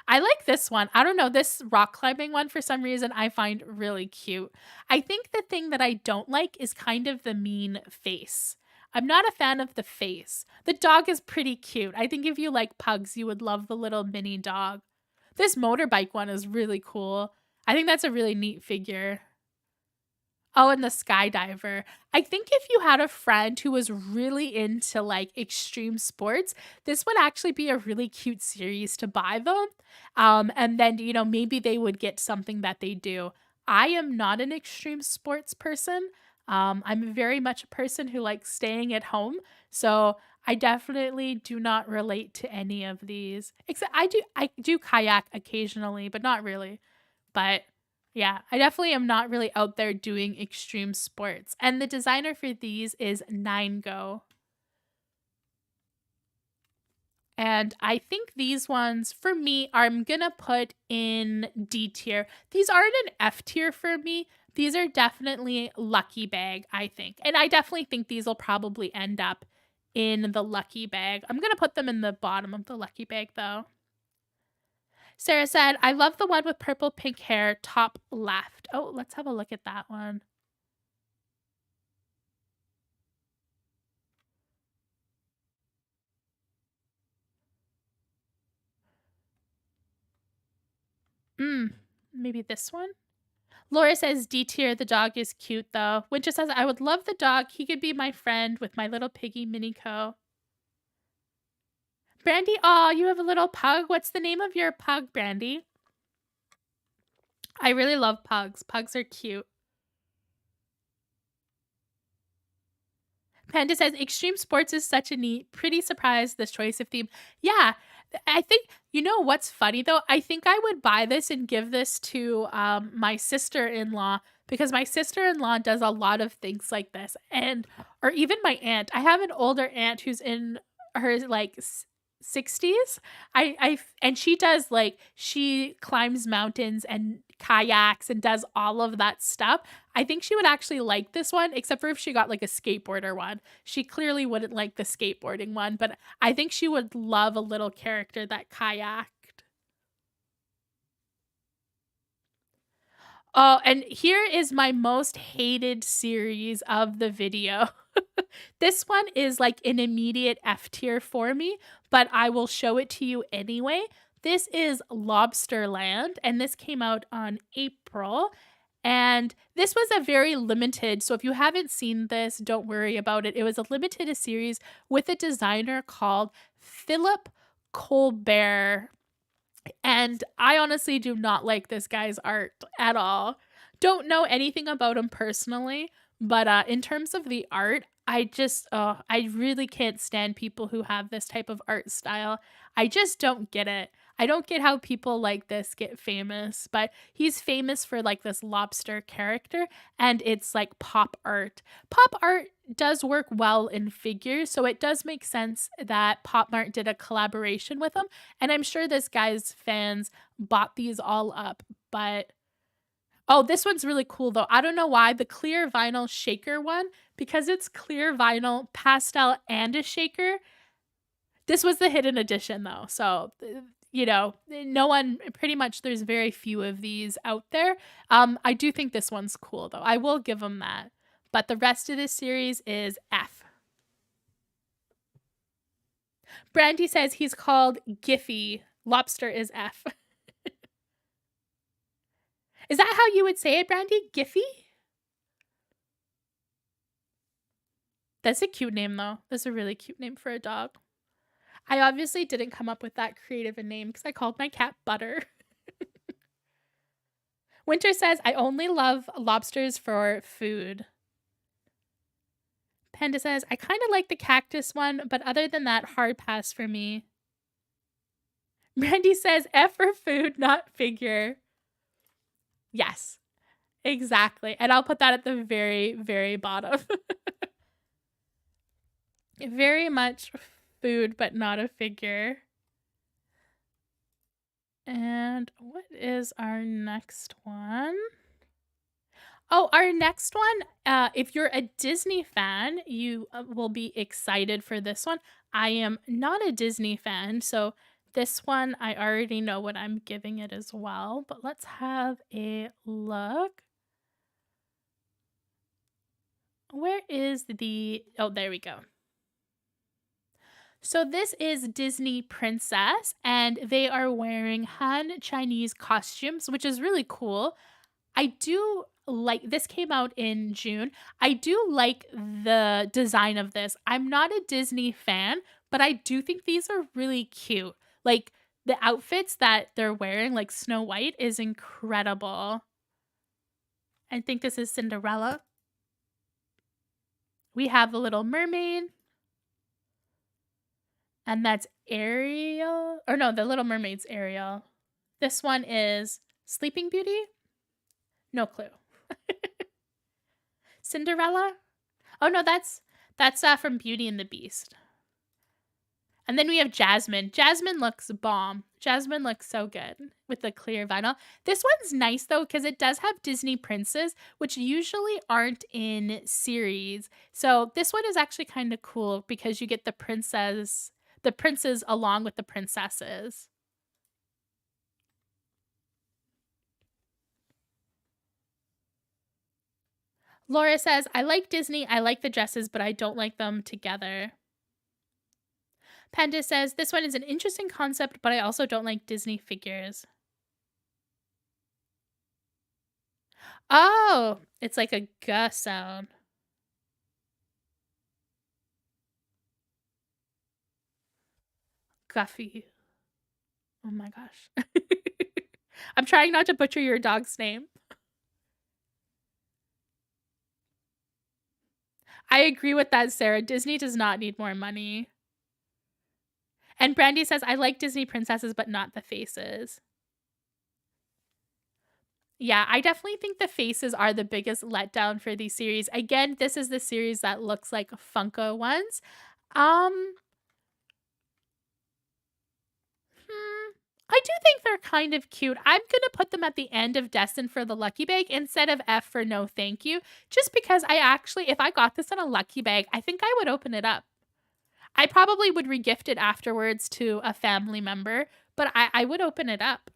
B: I like this one. I don't know, this rock climbing one for some reason I find really cute. I think the thing that I don't like is kind of the mean face. I'm not a fan of the face. The dog is pretty cute. I think if you like pugs, you would love the little mini dog. This motorbike one is really cool. I think that's a really neat figure. Oh, and the skydiver. I think if you had a friend who was really into like extreme sports, this would actually be a really cute series to buy them. And then, you know, maybe they would get something that they do. I am not an extreme sports person. I'm very much a person who likes staying at home. So I definitely do not relate to any of these. Except I do kayak occasionally, but not really. But yeah, I definitely am not really out there doing extreme sports. And the designer for these is 9Go. And I think these ones, for me, I'm going to put in D tier. These aren't an F tier for me. These are definitely lucky bag, I think. And I definitely think these will probably end up in the lucky bag. I'm going to put them in the bottom of the lucky bag, though. Sarah said, I love the one with purple pink hair, top left. Oh, let's have a look at that one. Maybe this one? Laura says, D tier, the dog is cute though. Winter says, I would love the dog. He could be my friend with my little piggy Minico. Brandy, aw, you have a little pug. What's the name of your pug, Brandy? I really love pugs. Pugs are cute. Panda says, extreme sports is such a neat, pretty surprised this choice of theme. Yeah, I think, you know what's funny though? I think I would buy this and give this to my sister-in-law because my sister-in-law does a lot of things like this. Or even my aunt. I have an older aunt who's in her like 60s. And she does like, she climbs mountains and kayaks and does all of that stuff. I think she would actually like this one, except for if she got like a skateboarder one. She clearly wouldn't like the skateboarding one, but I think she would love a little character that kayaked. Oh, and here is my most hated series of the video. This one is like an immediate F tier for me, but I will show it to you anyway. This is Lobster Land, and this came out on April. And this was a very limited, so if you haven't seen this, don't worry about it. It was a limited series with a designer called Philip Colbert. And I honestly do not like this guy's art at all. Don't know anything about him personally, but in terms of the art, I really can't stand people who have this type of art style. I just don't get it. I don't get how people like this get famous, but he's famous for like this lobster character, and it's like pop art. Pop art does work well in figures, so it does make sense that PopMart did a collaboration with him, and I'm sure this guy's fans bought these all up, but oh, this one's really cool though. I don't know why. The clear vinyl shaker one, because it's clear vinyl, pastel, and a shaker. This was the hidden edition though, so you know, no one, pretty much there's very few of these out there. I do think this one's cool though. I will give them that. But the rest of this series is F. Brandy says he's called Giphy. Lobster is F. Is that how you would say it, Brandy? Giphy? That's a cute name though. That's a really cute name for a dog. I obviously didn't come up with that creative a name because I called my cat Butter. Winter says, I only love lobsters for food. Panda says, I kind of like the cactus one, but other than that, hard pass for me. Brandy says, F for food, not figure. Yes, exactly. And I'll put that at the very, very bottom. Very much food, but not a figure. And what is our next one? Oh, our next one, if you're a Disney fan, you will be excited for this one. I am not a Disney fan, so this one, I already know what I'm giving it as well. But let's have a look. Where is the... Oh, there we go. So this is Disney Princess, and they are wearing Han Chinese costumes, which is really cool. I do like... This came out in June. I do like the design of this. I'm not a Disney fan, but I do think these are really cute. Like, the outfits that they're wearing, like Snow White, is incredible. I think this is Cinderella. We have the Little Mermaid. And that's Ariel. Or no, the Little Mermaid's Ariel. This one is Sleeping Beauty? No clue. Cinderella? Oh no, that's from Beauty and the Beast. And then we have Jasmine. Jasmine looks bomb. Jasmine looks so good with the clear vinyl. This one's nice though because it does have Disney princes, which usually aren't in series. So this one is actually kind of cool because you get the princes along with the princesses. Laura says, I like Disney, I like the dresses, but I don't like them together. Panda says, this one is an interesting concept, but I also don't like Disney figures. Oh, it's like a G sound. Guffy. Oh my gosh. I'm trying not to butcher your dog's name. I agree with that, Sarah. Disney does not need more money. And Brandy says, I like Disney princesses, but not the faces. Yeah, I definitely think the faces are the biggest letdown for these series. Again, this is the series that looks like Funko ones. I do think they're kind of cute. I'm going to put them at the end of Destined for the Lucky Bag instead of F for No Thank You, just because I actually, if I got this in a Lucky Bag, I think I would open it up. I probably would regift it afterwards to a family member, but I would open it up.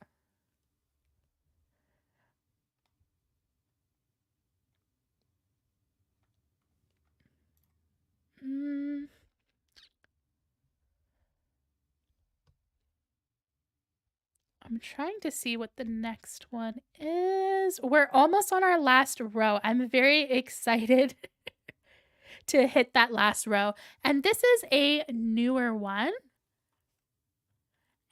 B: I'm trying to see what the next one is. We're almost on our last row. I'm very excited to hit that last row. And this is a newer one.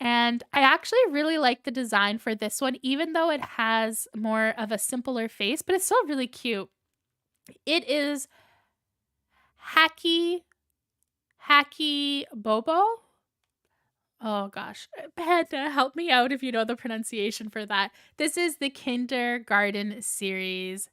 B: And I actually really like the design for this one, even though it has more of a simpler face, but it's still really cute. It is Hacky Bobo. Oh gosh, Panda, help me out if you know the pronunciation for that. This is the kindergarten series.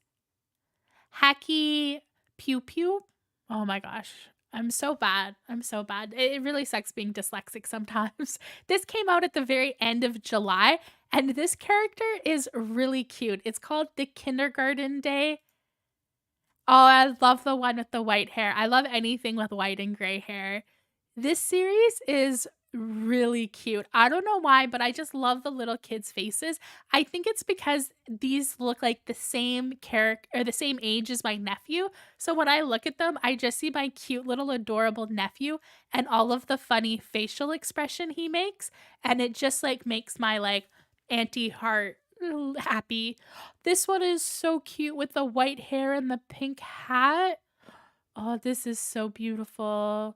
B: Hacky Pew Pew. Oh my gosh, I'm so bad. It really sucks being dyslexic sometimes. This came out at the very end of July, and this character is really cute. It's called the Kindergarten Day. Oh, I love the one with the white hair. I love anything with white and gray hair. This series is really cute. I don't know why, but I just love the little kids' faces. I think it's because these look like the same character or the same age as my nephew. So when I look at them, I just see my cute little adorable nephew and all of the funny facial expression he makes, and it just like makes my like auntie heart happy. This one is so cute with the white hair and the pink hat. Oh, this is so beautiful.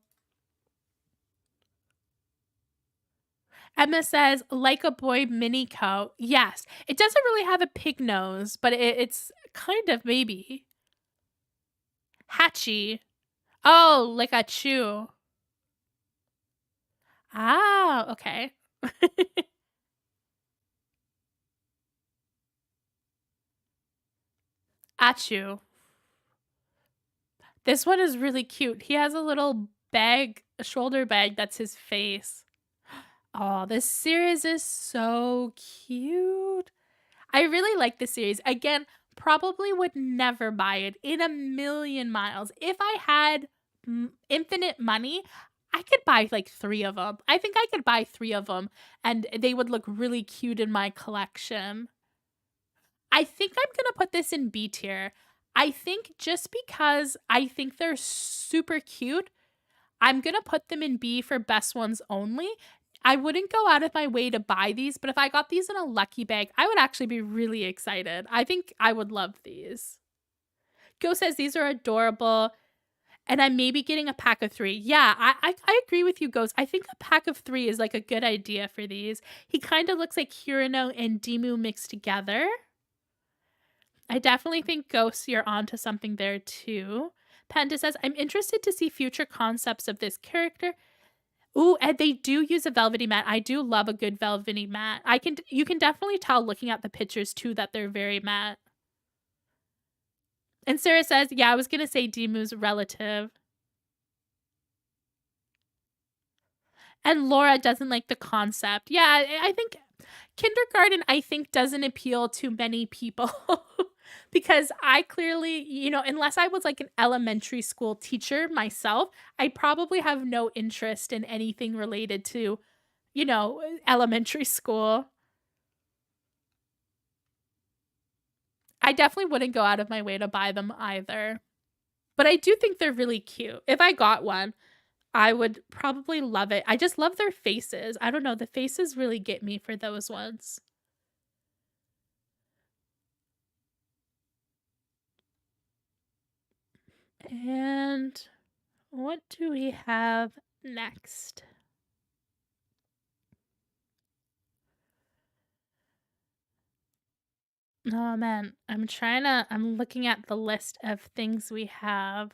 B: Emma says, like a boy mini coat. Yes, it doesn't really have a pig nose, but it's kind of maybe. Hatchy. Oh, like a chew. Ah, okay. Achu. This one is really cute. He has a little bag, a shoulder bag that's his face. Oh, this series is so cute. I really like this series. Again, probably would never buy it in a million miles. If I had infinite money, I could buy like 3 of them. I think I could buy 3 of them and they would look really cute in my collection. I think I'm going to put this in B tier. I think just because I think they're super cute, I'm going to put them in B for best ones only. I wouldn't go out of my way to buy these, but if I got these in a lucky bag, I would actually be really excited. I think I would love these. Go says these are adorable, and I'm maybe getting a pack of 3. Yeah, I agree with you, Ghost. I think a pack of 3 is like a good idea for these. He kind of looks like Hirano and Dimu mixed together. I definitely think, Ghost, you're onto something there too. Panda says, I'm interested to see future concepts of this character. Ooh, and they do use a velvety matte. I do love a good velvety matte. You can definitely tell looking at the pictures too that they're very matte. And Sarah says, yeah, I was going to say Dimu's relative. And Laura doesn't like the concept. Yeah, I think kindergarten, doesn't appeal to many people. Because I clearly, unless I was like an elementary school teacher myself, I probably have no interest in anything related to, elementary school. I definitely wouldn't go out of my way to buy them either. But I do think they're really cute. If I got one, I would probably love it. I just love their faces. I don't know. The faces really get me for those ones. And what do we have next? Oh man, I'm looking at the list of things we have.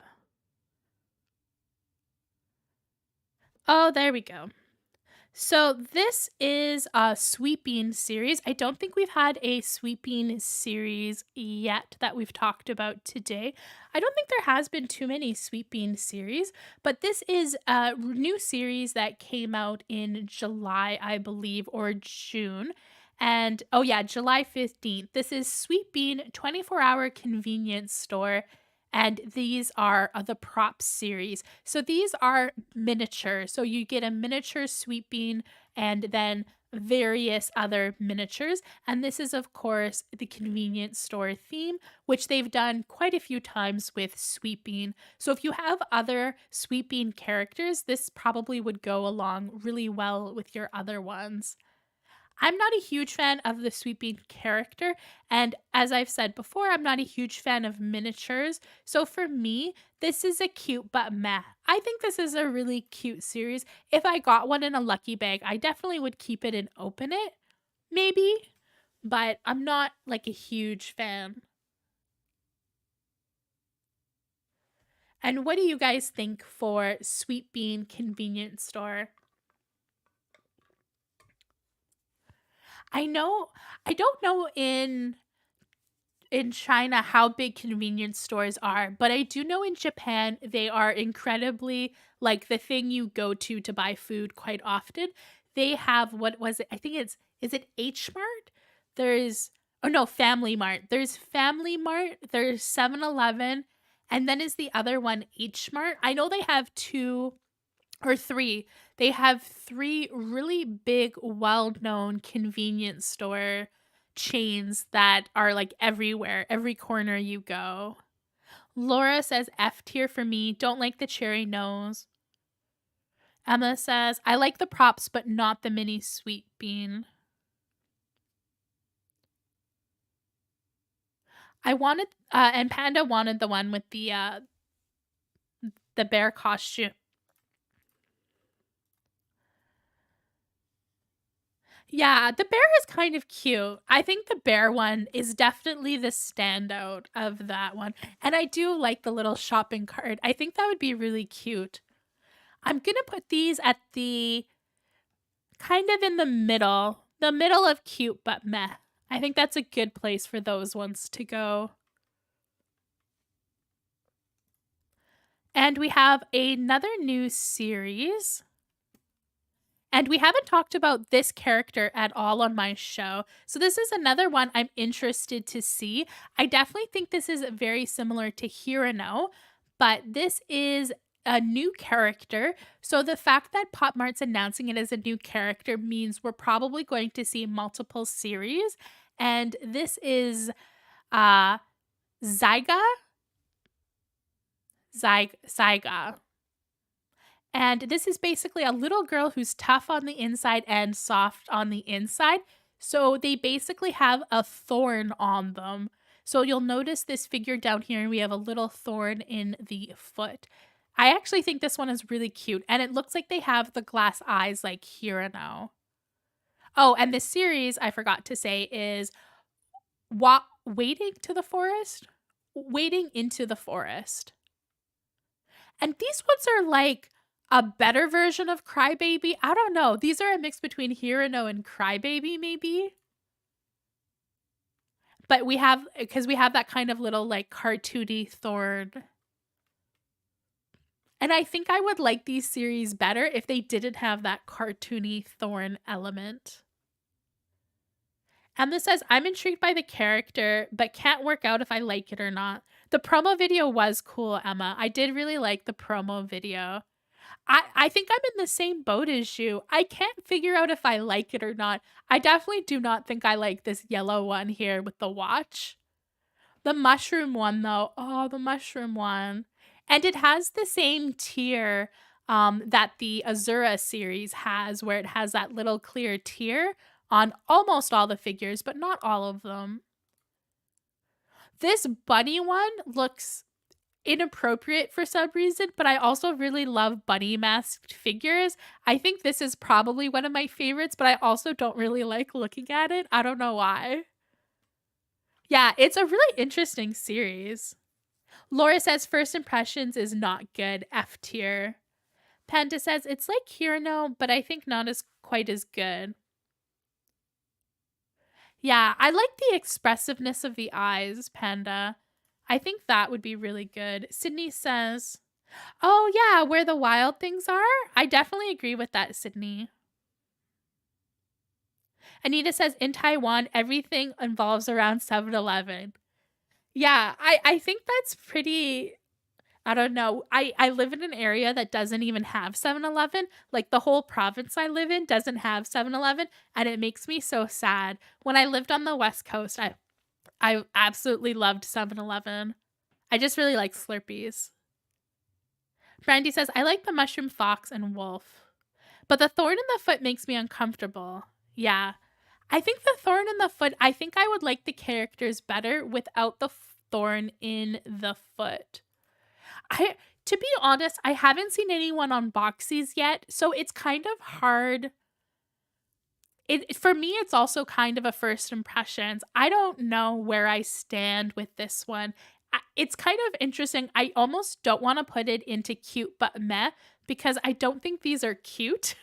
B: Oh, there we go. So this is a sweeping series. I don't think we've had a sweeping series yet that we've talked about today. I don't think there has been too many sweeping series, but this is a new series that came out in July, I believe, or June. And oh yeah, July 15th. This is Sweeping 24-hour convenience store. And these are the props series. So these are miniature. So you get a miniature sweeping and then various other miniatures. And this is, of course, the convenience store theme, which they've done quite a few times with sweeping. So if you have other sweeping characters, this probably would go along really well with your other ones. I'm not a huge fan of the sweeping character, and as I've said before, I'm not a huge fan of miniatures, so for me, this is a cute but meh. I think this is a really cute series. If I got one in a lucky bag, I definitely would keep it and open it, maybe, but I'm not like a huge fan. And what do you guys think for Sweeping Convenience Store? I don't know in China how big convenience stores are, but I do know in Japan they are incredibly like the thing you go to buy food quite often. They have what was it? I think is it H Mart? There's oh no, Family Mart. There's Family Mart, there's 7-Eleven, and then is the other one H Mart? I know they have 2 or 3. They have 3 really big, well-known convenience store chains that are like everywhere, every corner you go. Laura says F tier for me. Don't like the cherry nose. Emma says, I like the props, but not the mini sweet bean. I wanted, and Panda wanted the one with the bear costume. Yeah, the bear is kind of cute. I think the bear one is definitely the standout of that one. And I do like the little shopping cart. I think that would be really cute. I'm going to put these at the kind of in the middle of cute but meh. I think that's a good place for those ones to go. And we have another new series. And we haven't talked about this character at all on my show. So this is another one I'm interested to see. I definitely think this is very similar to Hirano, but this is a new character. So the fact that PopMart's announcing it as a new character means we're probably going to see multiple series. And this is Zyga. Saiga. And this is basically a little girl who's tough on the inside and soft on the inside. So they basically have a thorn on them. So you'll notice this figure down here, and we have a little thorn in the foot. I actually think this one is really cute, and it looks like they have the glass eyes like Hirano. Oh, and this series, I forgot to say, is Wading into the Forest. And these ones are like a better version of Crybaby. I don't know. These are a mix between Hirano and Crybaby, maybe. But we have that kind of little like cartoony thorn. And I think I would like these series better if they didn't have that cartoony thorn element. Emma says, I'm intrigued by the character, but can't work out if I like it or not. The promo video was cool, Emma. I did really like the promo video. I think I'm in the same boat as you. I can't figure out if I like it or not. I definitely do not think I like this yellow one here with the watch. The mushroom one, though. Oh, the mushroom one. And it has the same tier that the Azura series has, where it has that little clear tier on almost all the figures, but not all of them. This bunny one looks inappropriate for some reason, but I also really love bunny masked figures. I think this is probably one of my favorites, but I also don't really like looking at it. I don't know why. Yeah, it's a really interesting series. Laura says first impressions is not good, F tier. Panda says it's like Hirano, but I think not as quite as good. Yeah, I like the expressiveness of the eyes, Panda. I think that would be really good. Sydney says, oh yeah, where the wild things are? I definitely agree with that, Sydney. Anita says, in Taiwan, everything involves around 7-Eleven. Yeah, I think that's pretty, I don't know. I live in an area that doesn't even have 7-Eleven. Like the whole province I live in doesn't have 7-Eleven, and it makes me so sad. When I lived on the West Coast, I absolutely loved 7-Eleven. I just really like Slurpees. Brandy says, I like the mushroom fox and wolf. But the thorn in the foot makes me uncomfortable. Yeah. I think the thorn in the foot, I think I would like the characters better without the thorn in the foot. To be honest, I haven't seen anyone unbox these yet, so it's kind of hard. For me, it's also kind of a first impressions. I don't know where I stand with this one. It's kind of interesting. I almost don't want to put it into cute but meh because I don't think these are cute.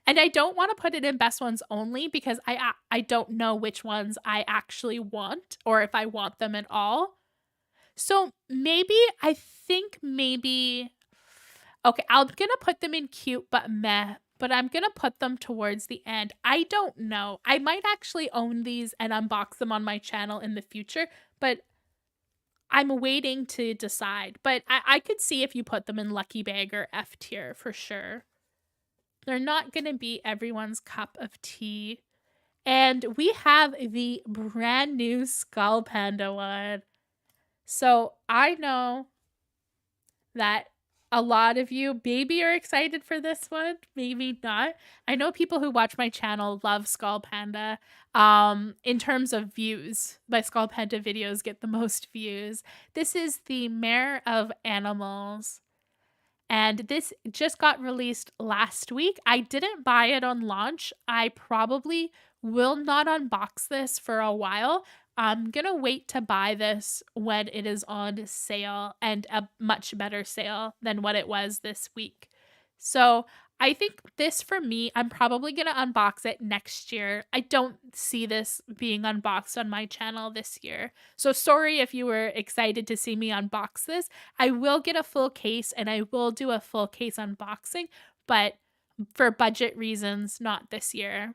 B: And I don't want to put it in best ones only because I don't know which ones I actually want or if I want them at all. So I think maybe, okay, I'm going to put them in cute but meh, but I'm going to put them towards the end. I don't know. I might actually own these and unbox them on my channel in the future, but I'm waiting to decide. But I could see if you put them in Lucky Bag or F tier for sure. They're not going to be everyone's cup of tea. And we have the brand new Skull Panda one. So I know that a lot of you maybe are excited for this one, maybe not. I know people who watch my channel love Skull Panda. In terms of views, my Skull Panda videos get the most views. This is the Mare of Animals. And this just got released last week. I didn't buy it on launch. I probably will not unbox this for a while. I'm going to wait to buy this when it is on sale, and a much better sale than what it was this week. So I think this, for me, I'm probably going to unbox it next year. I don't see this being unboxed on my channel this year. So sorry if you were excited to see me unbox this. I will get a full case and I will do a full case unboxing, but for budget reasons, not this year.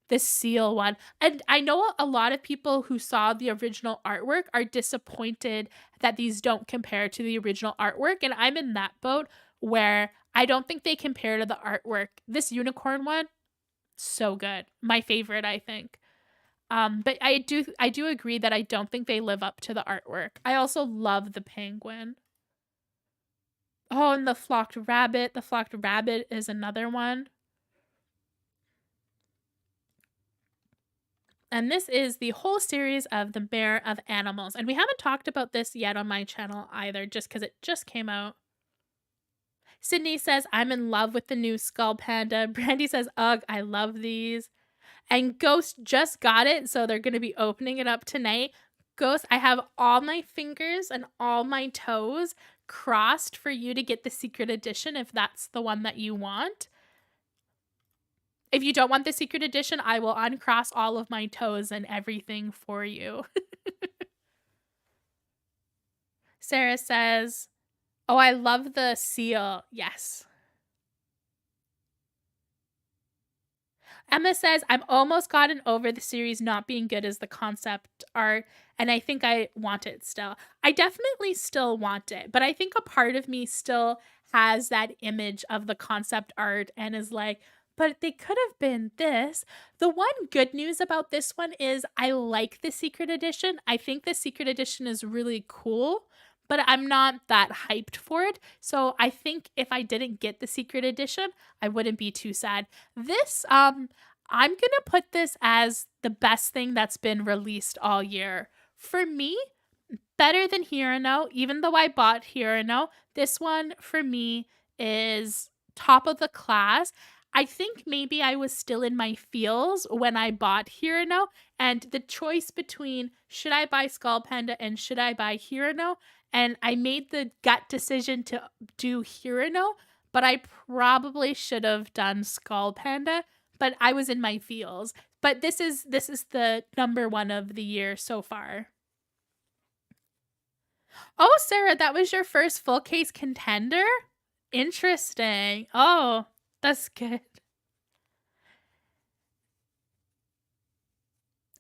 B: This seal one. And I know a lot of people who saw the original artwork are disappointed that these don't compare to the original artwork. And I'm in that boat where I don't think they compare to the artwork. This unicorn one, so good. My favorite, I think. But I do agree that I don't think they live up to the artwork. I also love the penguin. Oh, and the flocked rabbit. The flocked rabbit is another one. And this is the whole series of the Mayor of Animals. And we haven't talked about this yet on my channel either, just because it just came out. Sydney says, I'm in love with the new Skull Panda. Brandy says, ugh, I love these. And Ghost just got it, so they're going to be opening it up tonight. Ghost, I have all my fingers and all my toes crossed for you to get the secret edition if that's the one that you want. If you don't want the secret edition, I will uncross all of my toes and everything for you. Sarah says, oh, I love the seal. Yes. Emma says, I'm almost gotten over the series not being good as the concept art, and I think I want it still. I definitely still want it, but I think a part of me still has that image of the concept art and is like, but they could have been this. The one good news about this one is I like the secret edition. I think the secret edition is really cool, but I'm not that hyped for it. So I think if I didn't get the secret edition, I wouldn't be too sad. This, I'm going to put this as the best thing that's been released all year. For me, better than Hirano, even though I bought Hirano, this one for me is top of the class. I think maybe I was still in my feels when I bought Hirano, and the choice between should I buy Skull Panda and should I buy Hirano, and I made the gut decision to do Hirano, but I probably should have done Skull Panda, but I was in my feels. But this is the number one of the year so far. Oh, Sarah, that was your first full case contender? Interesting. Oh, that's good.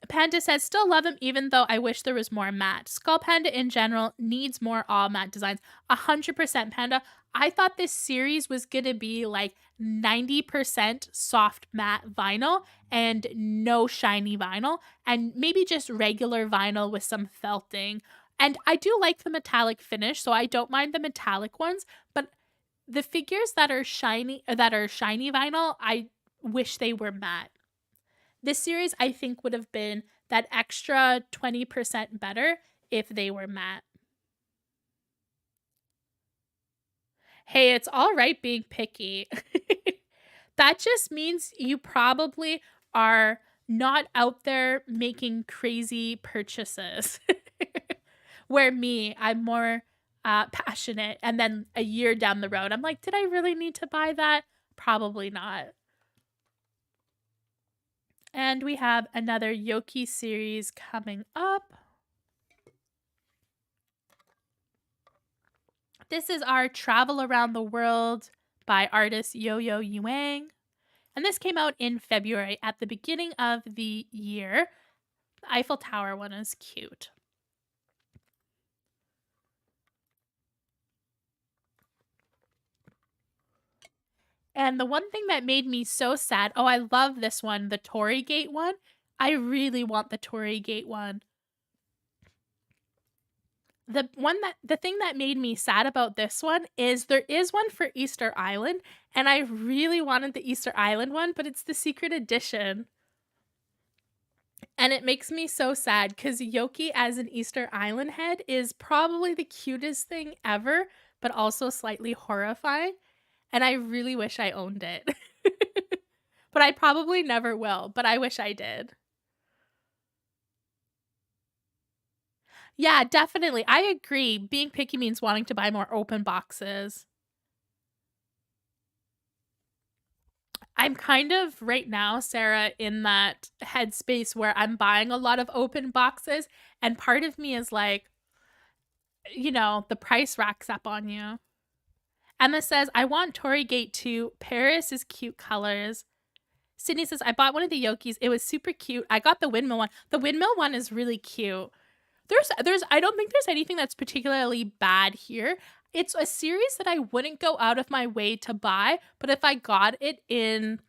B: Panda says, still love them even though I wish there was more matte. Skull Panda in general needs more all matte designs. 100% Panda. I thought this series was going to be like 90% soft matte vinyl and no shiny vinyl, and maybe just regular vinyl with some felting. And I do like the metallic finish, so I don't mind the metallic ones, but the figures that are shiny vinyl, I wish they were matte. This series, I think, would have been that extra 20% better if they were matte. Hey, it's all right being picky. That just means you probably are not out there making crazy purchases. Where me, I'm more passionate. And then a year down the road, I'm like, did I really need to buy that? Probably not. And we have another Yoki series coming up. This is our Travel Around the World by artist Yo-Yo Yuang. And this came out in February at the beginning of the year. The Eiffel Tower one is cute. And the one thing that made me so sad, oh, I love this one, the Tory Gate one. I really want the Tory Gate one. The thing that made me sad about this one is there is one for Easter Island, and I really wanted the Easter Island one, but it's the secret edition. And it makes me so sad because Yoki as an Easter Island head is probably the cutest thing ever, but also slightly horrifying. And I really wish I owned it. But I probably never will, but I wish I did. Yeah, definitely. I agree. Being picky means wanting to buy more open boxes. I'm kind of right now, Sarah, in that headspace where I'm buying a lot of open boxes, and part of me is like, you know, the price racks up on you. Emma says, I want Tory Gate 2. Paris is cute colors. Sydney says, I bought one of the Yokis. It was super cute. I got the windmill one. The windmill one is really cute. I don't think there's anything that's particularly bad here. It's a series that I wouldn't go out of my way to buy, but if I got it in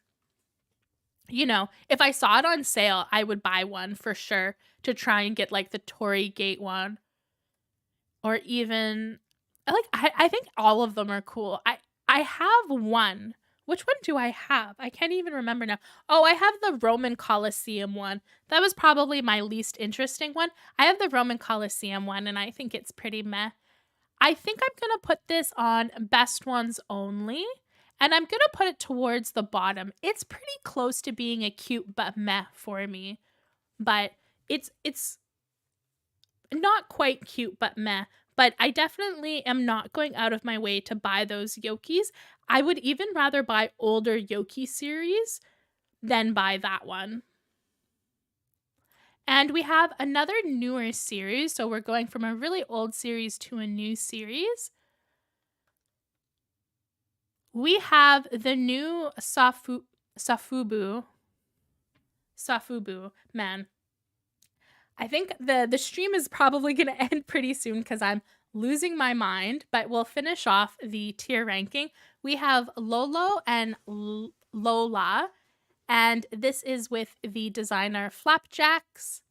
B: you know, if I saw it on sale, I would buy one for sure to try and get like the Tory Gate one. Or even I think all of them are cool. I have one. Which one do I have? I can't even remember now. Oh, I have the Roman Colosseum one. That was probably my least interesting one. I have the Roman Colosseum one, and I think it's pretty meh. I think I'm going to put this on best ones only, and I'm going to put it towards the bottom. It's pretty close to being a cute but meh for me, but it's not quite cute but meh. But I definitely am not going out of my way to buy those Yokis. I would even rather buy older Yoki series than buy that one. And we have another newer series. So we're going from a really old series to a new series. We have the new Safubu. Man. I think the stream is probably going to end pretty soon because I'm losing my mind, but we'll finish off the tier ranking. We have Lolo and Lola, and this is with the designer Flapjacks.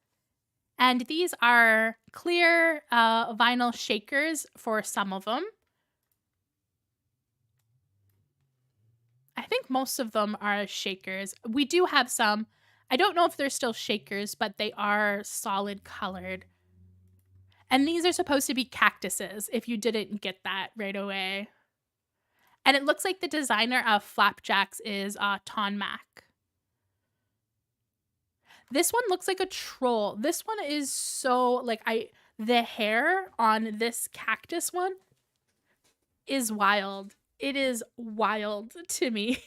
B: And these are clear vinyl shakers for some of them. I think most of them are shakers. We do have some. I don't know if they're still shakers, but they are solid colored. And these are supposed to be cactuses, if you didn't get that right away. And it looks like the designer of Flapjacks is Ton Mac. This one looks like a troll. This one is so, like, the hair on this cactus one is wild. It is wild to me.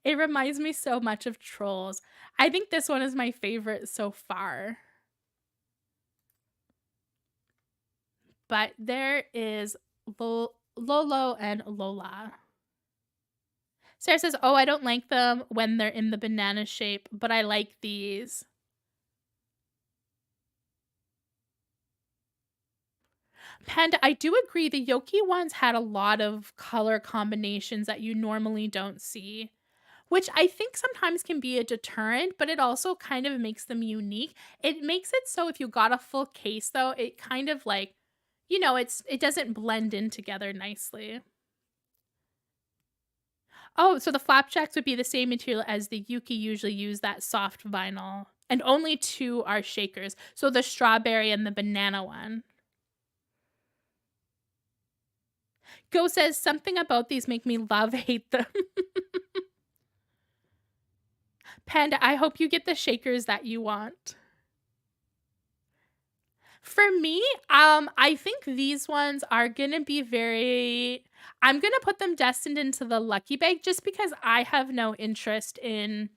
B: It reminds me so much of trolls. I think this one is my favorite so far. But there is Lolo and Lola. Sarah says, oh, I don't like them when they're in the banana shape, but I like these. Panda, I do agree. The Yoki ones had a lot of color combinations that you normally don't see, which I think sometimes can be a deterrent, but it also kind of makes them unique. It makes it so if you got a full case, though, it kind of like, you know, it doesn't blend in together nicely. Oh, so the Flapjacks would be the same material as the Yuki usually use, that soft vinyl. And only 2 are shakers. So the strawberry and the banana one. Go says, something about these make me hate them. Panda, I hope you get the shakers that you want. For me, I think these ones are going to be I'm going to put them destined into the lucky bag just because I have no interest in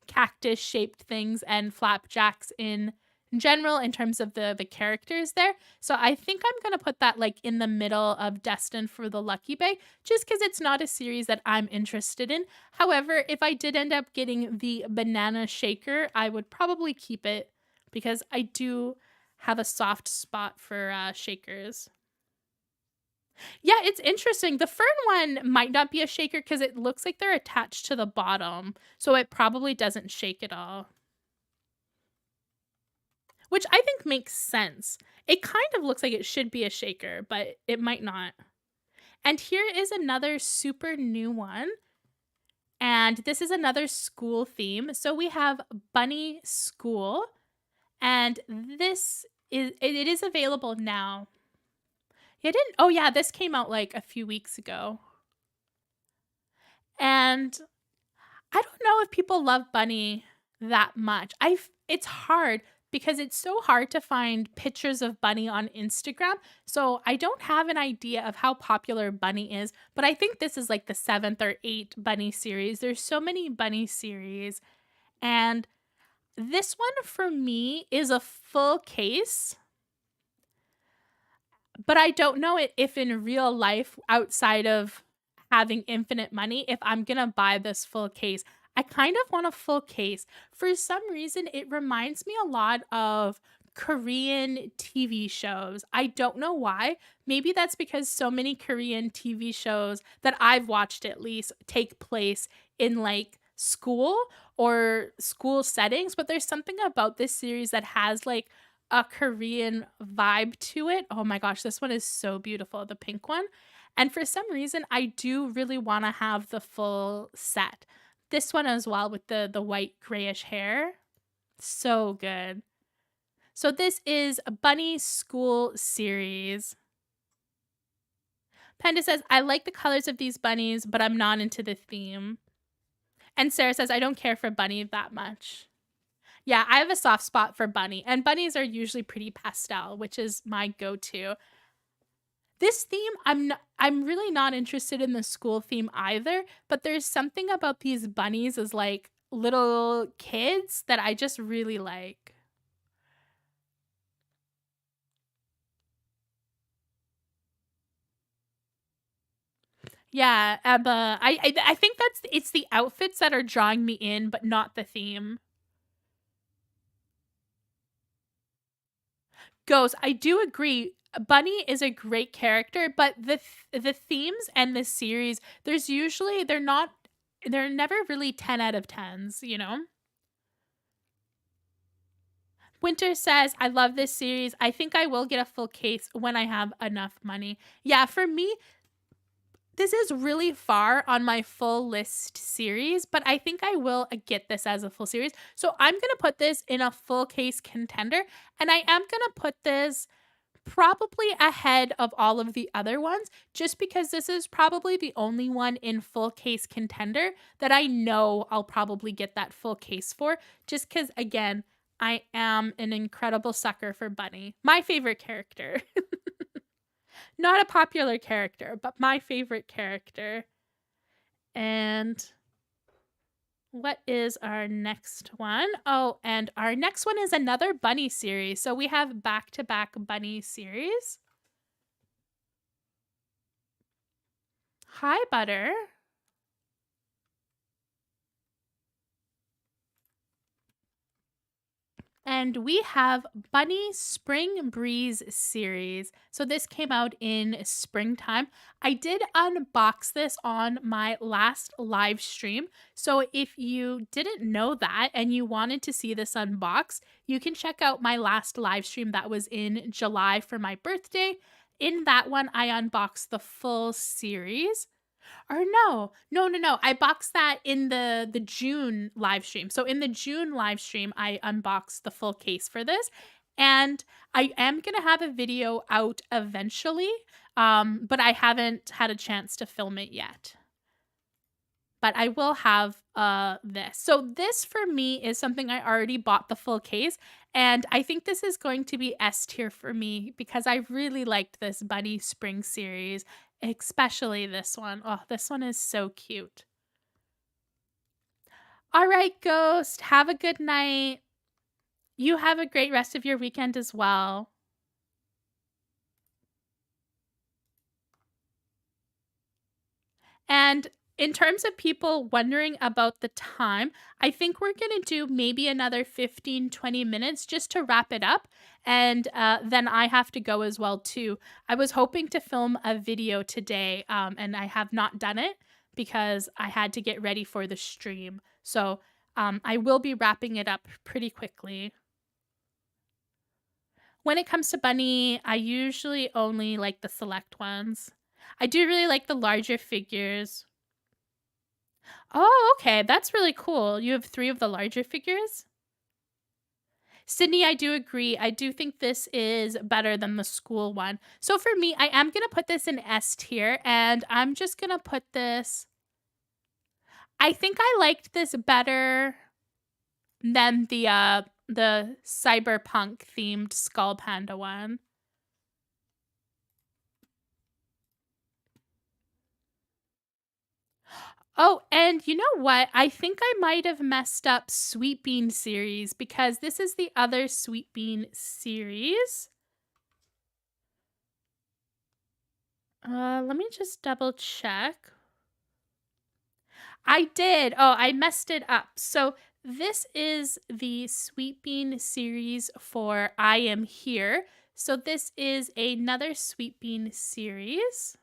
B: cactus-shaped things and Flapjacks in general in terms of the characters there. So I think I'm going to put that like in the middle of destined for the lucky bag just because it's not a series that I'm interested in. However, if I did end up getting the banana shaker, I would probably keep it because I do have a soft spot for shakers. Yeah, it's interesting. The fern one might not be a shaker because it looks like they're attached to the bottom, so it probably doesn't shake at all. Which I think makes sense. It kind of looks like it should be a shaker, but it might not. And here is another super new one. And this is another school theme. So we have Bunny School. And this it is available now. Oh yeah, this came out like a few weeks ago. And I don't know if people love Bunny that much. It's hard because it's so hard to find pictures of Bunny on Instagram. So I don't have an idea of how popular Bunny is, but I think this is like the 7th or 8th Bunny series. There's so many Bunny series. And this one for me is a full case. But I don't know if in real life, outside of having infinite money, if I'm going to buy this full case. I kind of want a full case. For some reason, it reminds me a lot of Korean TV shows. I don't know why. Maybe that's because so many Korean TV shows that I've watched at least take place in like school or school settings, but there's something about this series that has like a Korean vibe to it. Oh my gosh, this one is so beautiful, the pink one. And for some reason, I do really want to have the full set. This one as well with the white grayish hair. So good. So this is a Bunny School series. Panda says, I like the colors of these bunnies, but I'm not into the theme. And Sarah says, I don't care for Bunny that much. Yeah, I have a soft spot for Bunny, and bunnies are usually pretty pastel, which is my go-to. This theme, I'm really not interested in the school theme either, but there's something about these bunnies as like little kids that I just really like. Yeah, I think it's the outfits that are drawing me in, but not the theme. Ghost, I do agree. Bunny is a great character, but the themes and the series, they're never really 10 out of 10s, you know? Winter says, I love this series. I think I will get a full case when I have enough money. Yeah, for me, this is really far on my full list series, but I think I will get this as a full series. So I'm going to put this in a full case contender, and I am going to put this probably ahead of all of the other ones, just because this is probably the only one in full case contender that I know I'll probably get that full case for, just because, again, I am an incredible sucker for Bunny. My favorite character. Not a popular character, but my favorite character. And what is our next one? Oh, and our next one is another Bunny series. So we have back-to-back Bunny series. Hi, Butter. And we have Bunny Spring Breeze series. So this came out in springtime. I did unbox this on my last live stream. So if you didn't know that and you wanted to see this unboxed, you can check out my last live stream that was in July for my birthday. In that one, I unboxed the full series. Or no. I boxed that in the June live stream. So in the June live stream, I unboxed the full case for this. And I am going to have a video out eventually, but I haven't had a chance to film it yet. But I will have this. So this for me is something I already bought the full case. And I think this is going to be S tier for me because I really liked this Bunny Spring series. Especially this one. Oh, this one is so cute. All right, Ghost. Have a good night. You have a great rest of your weekend as well. And in terms of people wondering about the time, I think we're going to do maybe another 15-20 minutes just to wrap it up. And then I have to go as well, too. I was hoping to film a video today, and I have not done it because I had to get ready for the stream. So I will be wrapping it up pretty quickly. When it comes to Bunny, I usually only like the select ones. I do really like the larger figures. Oh, okay. That's really cool. You have 3 of the larger figures? Sydney, I do agree. I do think this is better than the school one. So for me, I am going to put this in S tier, and I'm just going to put this... I think I liked this better than the cyberpunk themed Skull Panda one. Oh, and you know what? I think I might have messed up Sweet Bean series because this is the other Sweet Bean series. Let me just double check. I did. Oh, I messed it up. So this is the Sweet Bean series for I Am Here. So this is another Sweet Bean series.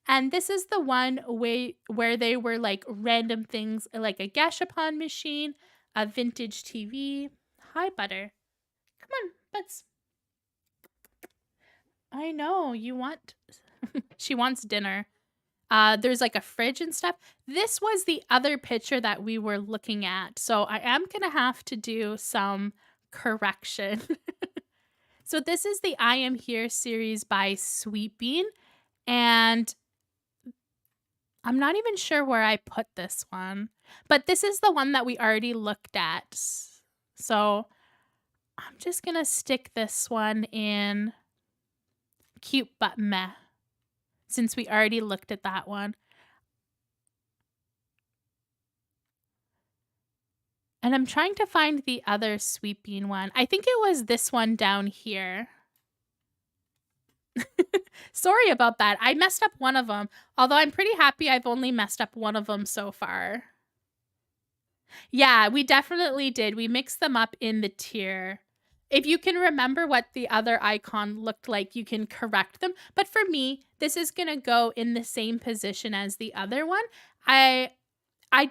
B: And this is the one way where they were like random things like a gashapon machine, a vintage TV. Hi, Butter. Come on, Butts. I know you want. She wants dinner. There's like a fridge and stuff. This was the other picture that we were looking at. So I am going to have to do some correction. So this is the I Am Here series by Sweet Bean. And I'm not even sure where I put this one. But this is the one that we already looked at. So I'm just going to stick this one in cute but meh, since we already looked at that one. And I'm trying to find the other Sweet Bean one. I think it was this one down here. Sorry about that. I messed up one of them. Although I'm pretty happy I've only messed up one of them so far. Yeah, we definitely did. We mixed them up in the tier. If you can remember what the other icon looked like, you can correct them. But for me, this is going to go in the same position as the other one. I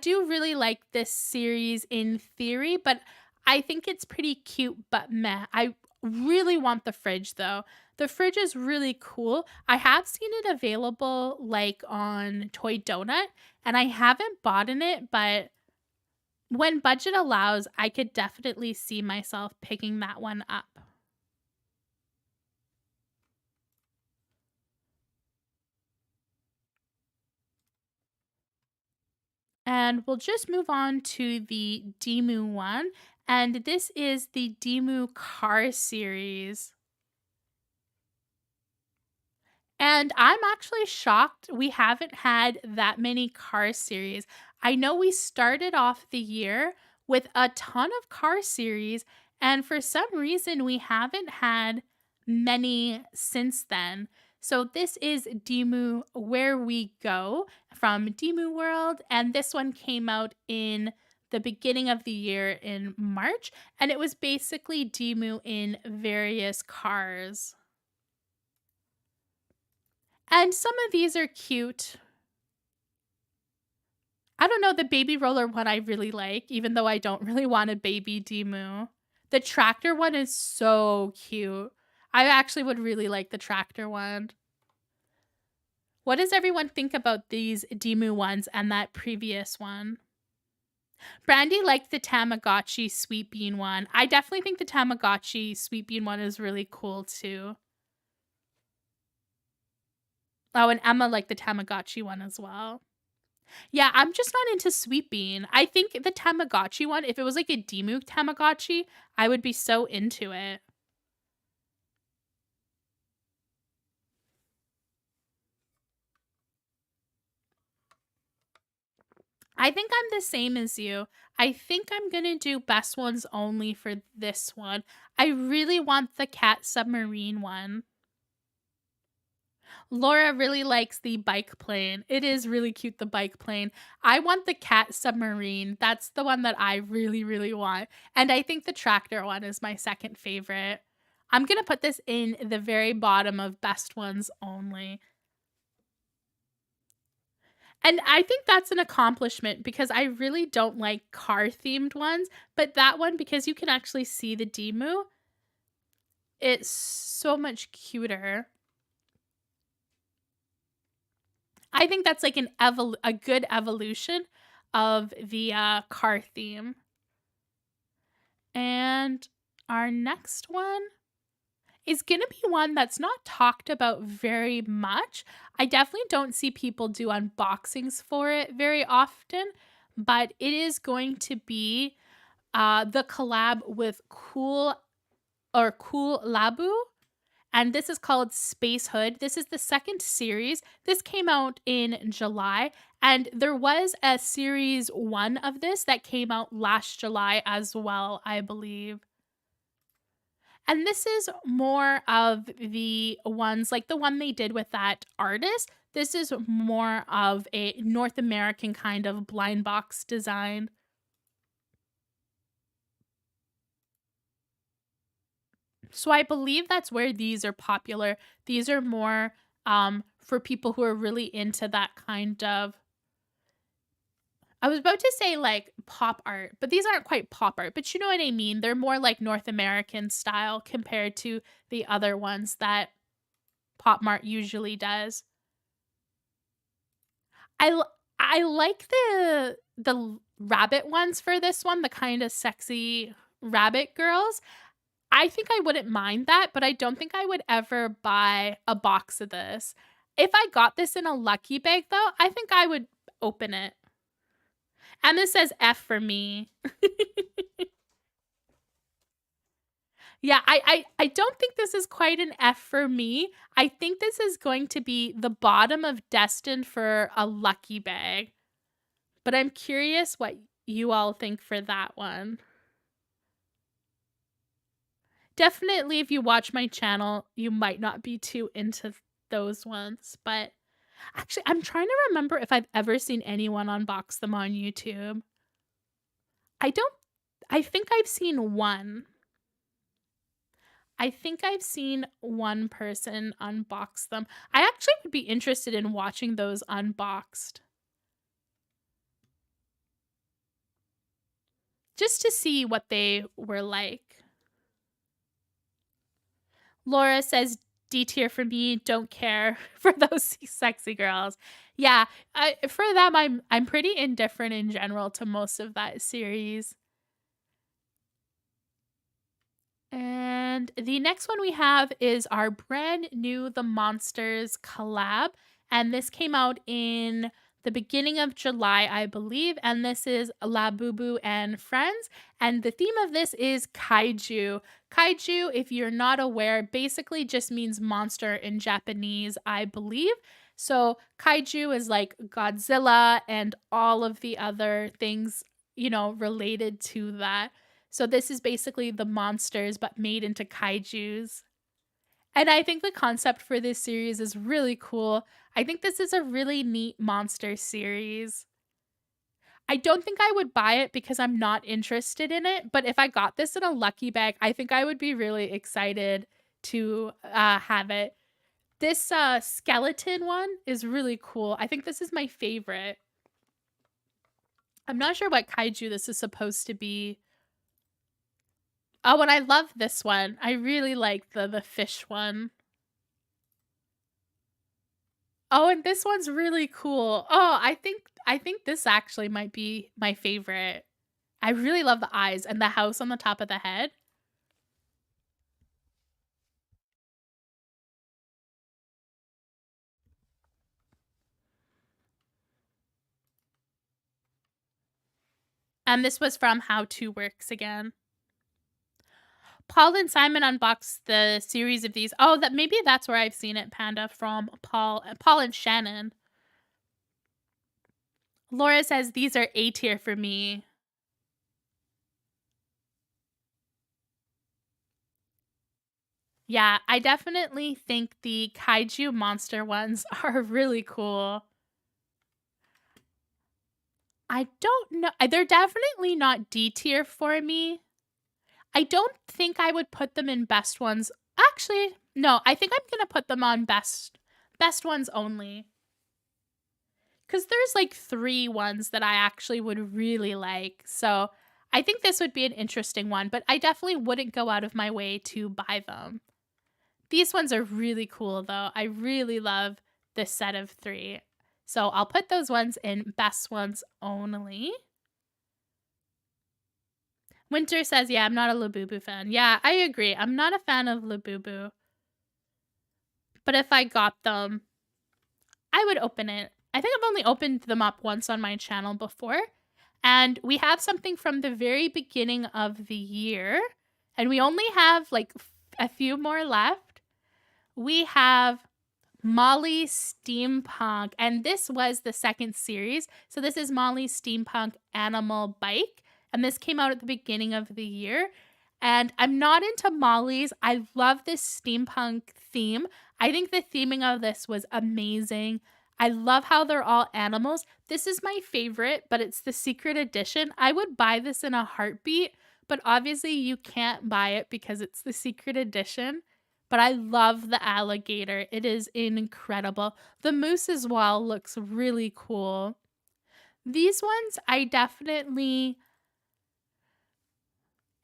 B: do really like this series in theory, but I think it's pretty cute but meh. I really want the fridge though. The fridge is really cool. I have seen it available like on Toy Donut, and I haven't bought in it, but when budget allows, I could definitely see myself picking that one up. And we'll just move on to the Dimu one. And this is the Dimu car series. And I'm actually shocked we haven't had that many car series. I know we started off the year with a ton of car series, and for some reason we haven't had many since then. So this is Dimu Where We Go from Dimu World, and this one came out in the beginning of the year in March, and it was basically Dimu in various cars. And some of these are cute. I don't know, the baby roller one I really like, even though I don't really want a baby Dimu. The tractor one is so cute. I actually would really like the tractor one. What does everyone think about these Dimu ones and that previous one? Brandy liked the Tamagotchi Sweet Bean one. I definitely think the Tamagotchi Sweet Bean one is really cool too. Oh, and Emma liked the Tamagotchi one as well. Yeah, I'm just not into Sweet Bean. I think the Tamagotchi one, if it was like a Dimu Tamagotchi, I would be so into it. I think I'm the same as you. I think I'm going to do best ones only for this one. I really want the cat submarine one. Laura really likes the bike plane. It is really cute, the bike plane. I want the cat submarine. That's the one that I really, really want. And I think the tractor one is my second favorite. I'm going to put this in the very bottom of best ones only. And I think that's an accomplishment because I really don't like car-themed ones. But that one, because you can actually see the Dimu, it's so much cuter. I think that's like a good evolution of the car theme. And our next one is going to be one that's not talked about very much. I definitely don't see people do unboxings for it very often, but it is going to be the collab with Cool Labu. And this is called Space Hood. This is the second series. This came out in July. And there was a series 1 of this that came out last July as well, I believe. And this is more of the ones, like the one they did with that artist. This is more of a North American kind of blind box design. So I believe that's where these are popular. These are more for people who are really into that kind of, I was about to say like pop art, but these aren't quite pop art, but you know what I mean? They're more like North American style compared to the other ones that PopMart usually does. I like the rabbit ones for this one, the kind of sexy rabbit girls. I think I wouldn't mind that, but I don't think I would ever buy a box of this. If I got this in a lucky bag though, I think I would open it. And this says F for me. Yeah, I don't think this is quite an F for me. I think this is going to be the bottom of destined for a lucky bag. But I'm curious what you all think for that one. Definitely, if you watch my channel, you might not be too into those ones. But actually, I'm trying to remember if I've ever seen anyone unbox them on YouTube. I think I've seen one. I think I've seen one person unbox them. I actually would be interested in watching those unboxed. Just to see what they were like. Laura says, D tier for me, don't care for those sexy girls. Yeah, for them, I'm pretty indifferent in general to most of that series. And the next one we have is our brand new The Monsters collab. And this came out in the beginning of July, I believe. And this is Labubu and Friends. And the theme of this is Kaiju. Kaiju, if you're not aware, basically just means monster in Japanese, I believe. So Kaiju is like Godzilla and all of the other things, you know, related to that. So this is basically the monsters, but made into kaijus. And I think the concept for this series is really cool. I think this is a really neat monster series. I don't think I would buy it because I'm not interested in it, but if I got this in a lucky bag, I think I would be really excited to have it. This skeleton one is really cool. I think this is my favorite. I'm not sure what kaiju this is supposed to be. Oh, and I love this one. I really like the fish one. Oh, and this one's really cool. Oh, I think this actually might be my favorite. I really love the eyes and the house on the top of the head. And this was from How2Works again. Paul and Simon unboxed the series of these. Oh, maybe that's where I've seen it, Panda, from Paul and Shannon. Laura says these are A tier for me. Yeah, I definitely think the kaiju monster ones are really cool. I don't know. They're definitely not D tier for me. I don't think I would put them in best ones. Actually, no, I think I'm going to put them on best ones only. Because there's like 3 ones that I actually would really like. So I think this would be an interesting one, but I definitely wouldn't go out of my way to buy them. These ones are really cool though. I really love this set of 3. So I'll put those ones in best ones only. Winter says, yeah, I'm not a Labubu fan. Yeah, I agree. I'm not a fan of Labubu. But if I got them, I would open it. I think I've only opened them up once on my channel before. And we have something from the very beginning of the year. And we only have like a few more left. We have Molly Steampunk. And this was the second series. So this is Molly Steampunk Animal Bike. And this came out at the beginning of the year. And I'm not into Molly's. I love this steampunk theme. I think the theming of this was amazing. I love how they're all animals. This is my favorite, but it's the secret edition. I would buy this in a heartbeat, but obviously you can't buy it because it's the secret edition. but I love the alligator. It is incredible. The moose as well looks really cool. These ones, I definitely,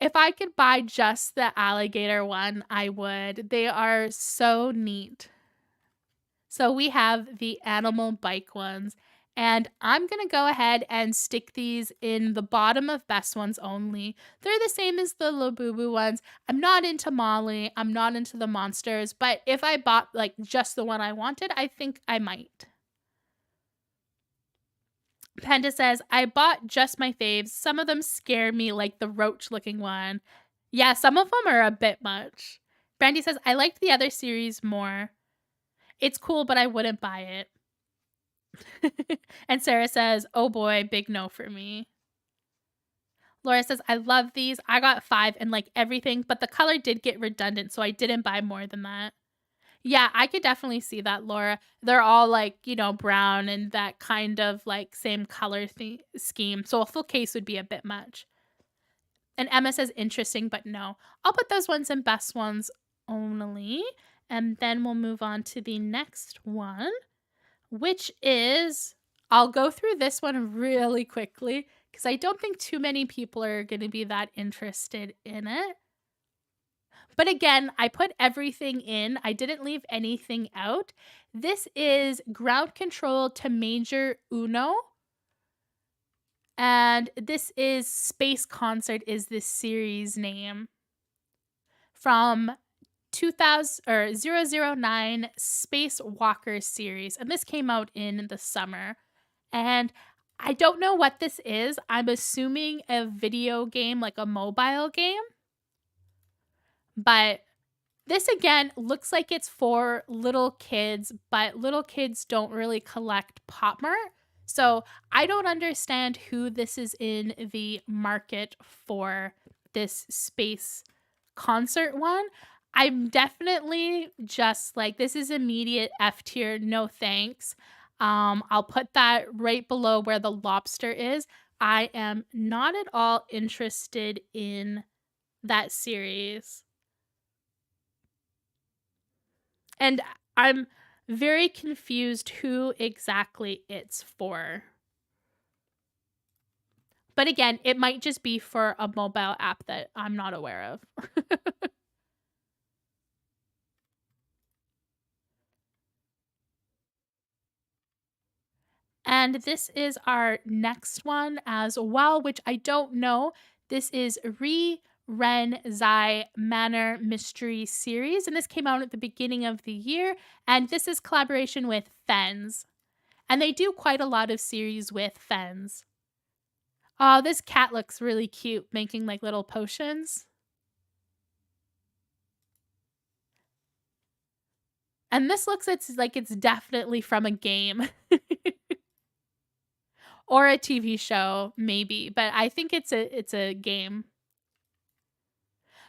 B: if I could buy just the alligator one, I would. They are so neat. So we have the animal bike ones, and I'm going to go ahead and stick these in the bottom of best ones only. They're the same as the Labubu ones. I'm not into Molly. I'm not into the monsters, but if I bought like just the one I wanted, I think I might. Panda says, I bought just my faves. Some of them scare me, like the roach looking one. Yeah, some of them are a bit much. Brandy says, I liked the other series more. It's cool, but I wouldn't buy it. And Sarah says, oh boy, big no for me. Laura says, I love these. I got 5 and like everything, but the color did get redundant, so I didn't buy more than that. Yeah, I could definitely see that, Laura. They're all like, you know, brown and that kind of like same color scheme. So a full case would be a bit much. And Emma says interesting, but no. I'll put those ones in best ones only. And then we'll move on to the next one, which is, I'll go through this one really quickly because I don't think too many people are going to be that interested in it. But again, I put everything in. I didn't leave anything out. This is Ground Control to Major Uno. And this is Space Concert is this series name. From 2000 or 009 Space Walker series. And this came out in the summer. And I don't know what this is. I'm assuming a video game, like a mobile game. But this again looks like it's for little kids, but little kids don't really collect PopMart. So I don't understand who this is in the market for, this space concert one. I'm definitely just like, this is immediate F tier, no thanks. I'll put that right below where the Lobster is. I am not at all interested in that series. And I'm very confused who exactly it's for. But again, it might just be for a mobile app that I'm not aware of. And this is our next one as well, which I don't know. This is Renzai Manor Mystery series, and this came out at the beginning of the year, and this is collaboration with Fens. And they do quite a lot of series with Fens. Oh, this cat looks really cute, making like little potions. And this looks like it's definitely from a game. Or a TV show, maybe, but I think it's a game.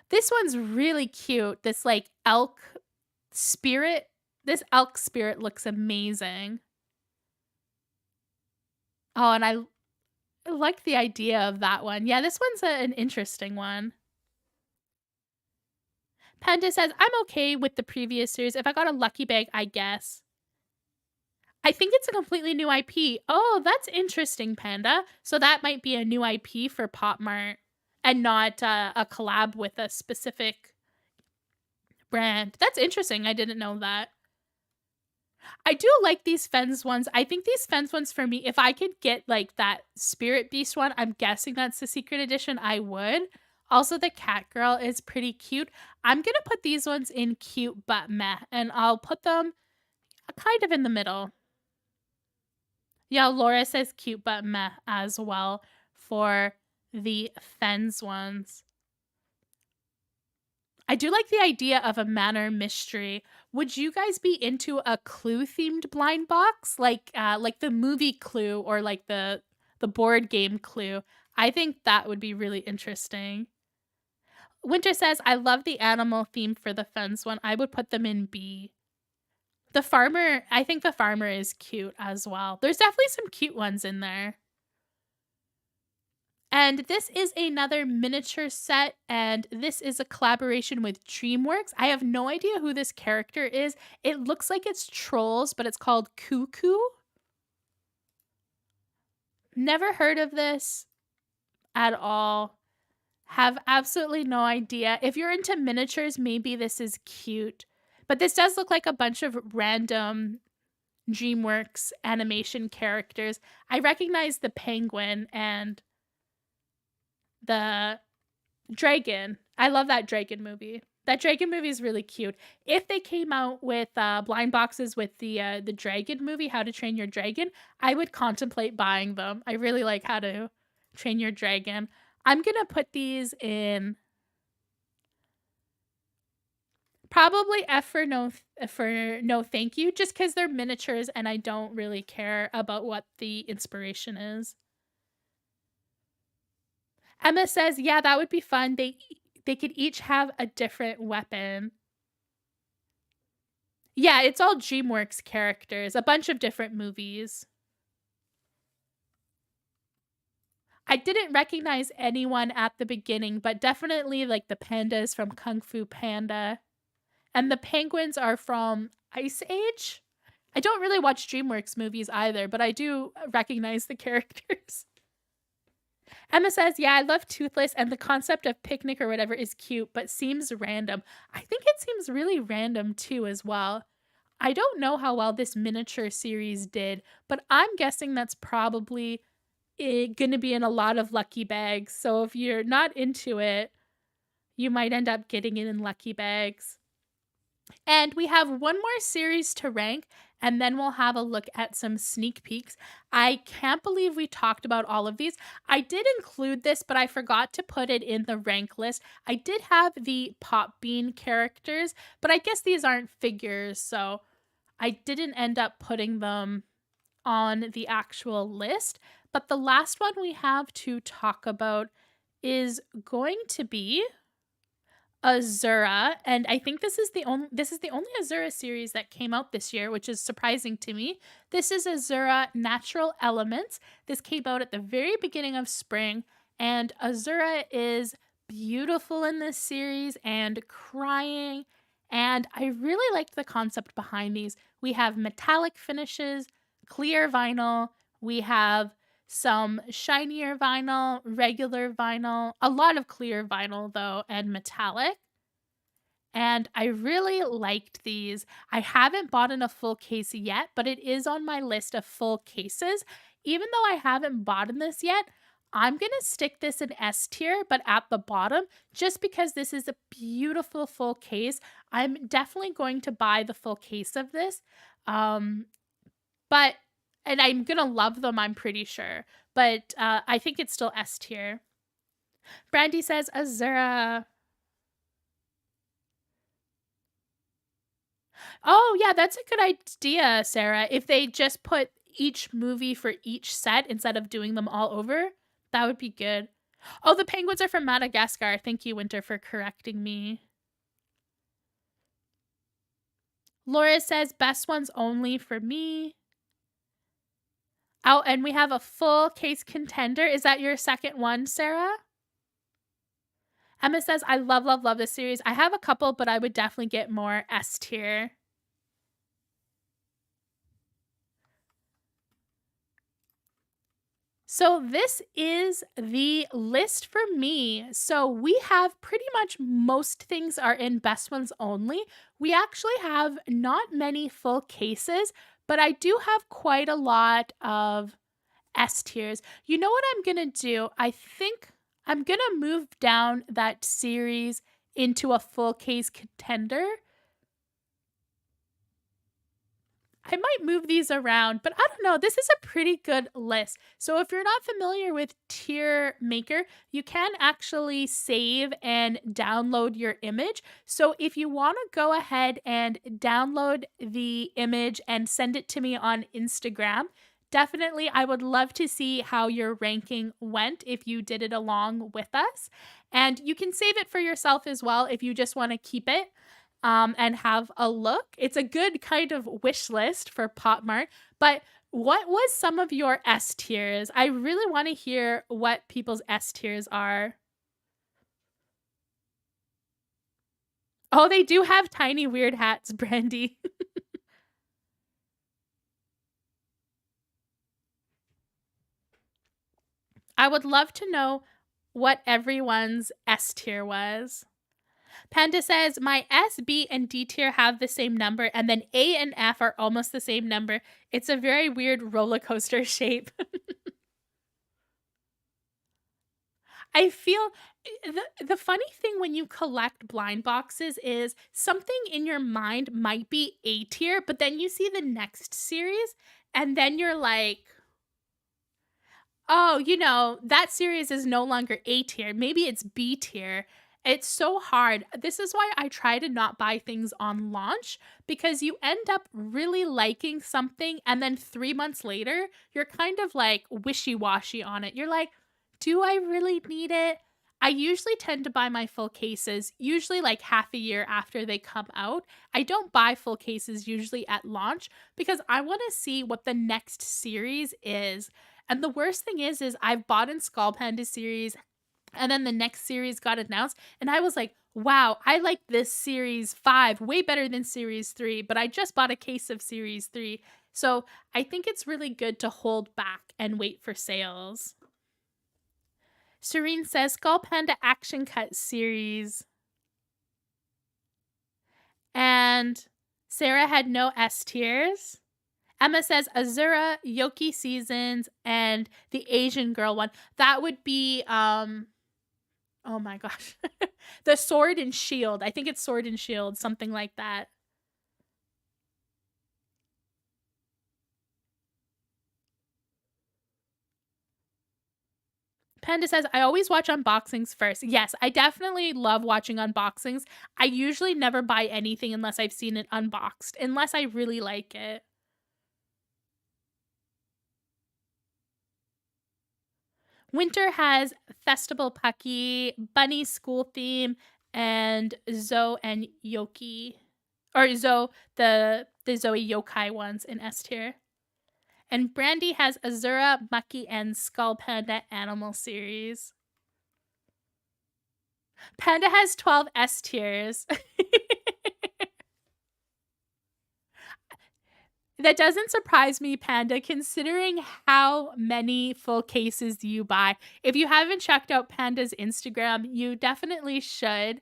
B: This one's really cute. This like elk spirit. This elk spirit looks amazing. Oh, and I like the idea of that one. Yeah, this one's an interesting one. Panda says, I'm okay with the previous series. If I got a lucky bag, I guess. I think it's a completely new IP. Oh, that's interesting, Panda. So that might be a new IP for PopMart and not a collab with a specific brand. That's interesting. I didn't know that. I do like these Fens ones. I think these Fens ones for me, if I could get like that Spirit Beast one, I'm guessing that's the secret edition, I would. Also, the cat girl is pretty cute. I'm going to put these ones in cute but meh, and I'll put them kind of in the middle. Yeah, Laura says cute but meh as well for the Fens ones. I do like the idea of a Manor Mystery. Would you guys be into a Clue themed blind box, like the movie Clue or like the board game Clue? I think that would be really interesting. Winter says, I love the animal theme for the Fens one. I would put them in B. The farmer, I think the farmer is cute as well. There's definitely some cute ones in there. And this is another miniature set, and this is a collaboration with DreamWorks. I have no idea who this character is. It looks like it's Trolls, but it's called Cuckoo. Never heard of this at all. Have absolutely no idea. If you're into miniatures, maybe this is cute. But this does look like a bunch of random DreamWorks animation characters. I recognize the penguin and the dragon. I love that dragon movie. That dragon movie is really cute. If they came out with blind boxes with the dragon movie, How to Train Your Dragon, I would contemplate buying them. I really like How to Train Your Dragon. I'm gonna put these in probably F for no thank you, just because they're miniatures and I don't really care about what the inspiration is. Emma says, yeah, that would be fun. They could each have a different weapon. Yeah, it's all DreamWorks characters, a bunch of different movies. I didn't recognize anyone at the beginning, but definitely like the pandas from Kung Fu Panda. And the penguins are from Ice Age. I don't really watch DreamWorks movies either, but I do recognize the characters. Emma says, yeah, I love Toothless, and the concept of picnic or whatever is cute, but seems random. I think it seems really random too as well. I don't know how well this miniature series did, but I'm guessing that's probably going to be in a lot of lucky bags. So if you're not into it, you might end up getting it in lucky bags. And we have one more series to rank, and then we'll have a look at some sneak peeks. I can't believe we talked about all of these. I did include this, but I forgot to put it in the rank list. I did have the Pop Bean characters, but I guess these aren't figures, so I didn't end up putting them on the actual list. But the last one we have to talk about is going to be Azura, and I think this is the only Azura series that came out this year, which is surprising to me. This is Azura Natural Elements. This came out at the very beginning of spring, and Azura is beautiful in this series and crying, and I really liked the concept behind these. We have metallic finishes, clear vinyl, we have some shinier vinyl, regular vinyl, a lot of clear vinyl though, and metallic. And I really liked these. I haven't bought in a full case yet, but it is on my list of full cases. Even though I haven't bought in this yet, I'm going to stick this in S tier, but at the bottom, just because this is a beautiful full case. I'm definitely going to buy the full case of this. And I'm going to love them, I'm pretty sure. But I think it's still S tier. Brandy says, Azura. Oh, yeah, that's a good idea, Sarah. If they just put each movie for each set instead of doing them all over, that would be good. Oh, the penguins are from Madagascar. Thank you, Winter, for correcting me. Laura says, best ones only for me. Oh, and we have a full case contender. Is that your second one, Sarah? Emma says, I love, love, love this series. I have a couple, but I would definitely get more S tier. So this is the list for me. So we have pretty much most things are in best ones only. We actually have not many full cases, but I do have quite a lot of S tiers. You know what I'm going to do? I think I'm going to move down that series into a full case contender. I might move these around, but I don't know. This is a pretty good list. So if you're not familiar with Tier Maker, you can actually save and download your image. So if you want to go ahead and download the image and send it to me on Instagram, definitely I would love to see how your ranking went if you did it along with us. And you can save it for yourself as well if you just want to keep it. And have a look. It's a good kind of wish list for PopMart, but What was some of your S tiers? I really want to hear what people's S tiers are. Oh, they do have tiny weird hats, Brandy. I would love to know what everyone's S tier was. Panda says, my S, B, and D tier have the same number, and then A and F are almost the same number. It's a very weird roller coaster shape. I feel the funny thing when you collect blind boxes is something in your mind might be A tier, but then you see the next series, and then you're like, oh, that series is no longer A tier. Maybe it's B tier. It's so hard. This is why I try to not buy things on launch, because you end up really liking something and then 3 months later, you're kind of like wishy-washy on it. You're like, do I really need it? I usually tend to buy my full cases, usually like half a year after they come out. I don't buy full cases usually at launch because I want to see what the next series is. And the worst thing is I've bought in Skull Panda series, and then the next series got announced, and I was like, wow, I like this series 5 way better than series 3, but I just bought a case of series 3. So I think it's really good to hold back and wait for sales. Serene says Skull Panda Action Cut series. And Sarah had no S tiers. Emma says Azura, Yoki seasons, and the Asian girl one. That would be oh my gosh. The Sword and Shield. I think it's Sword and Shield, something like that. Panda says, I always watch unboxings first. Yes, I definitely love watching unboxings. I usually never buy anything unless I've seen it unboxed, unless I really like it. Winter has Festival Pucky, Bunny School Theme, and Zoe and Yoki. Or Zoe, the Zoe Yokai ones in S tier. And Brandy has Azura, Mucky, and Skull Panda Animal Series. Panda has 12 S tiers. That doesn't surprise me, Panda, considering how many full cases you buy. If you haven't checked out Panda's Instagram, you definitely should.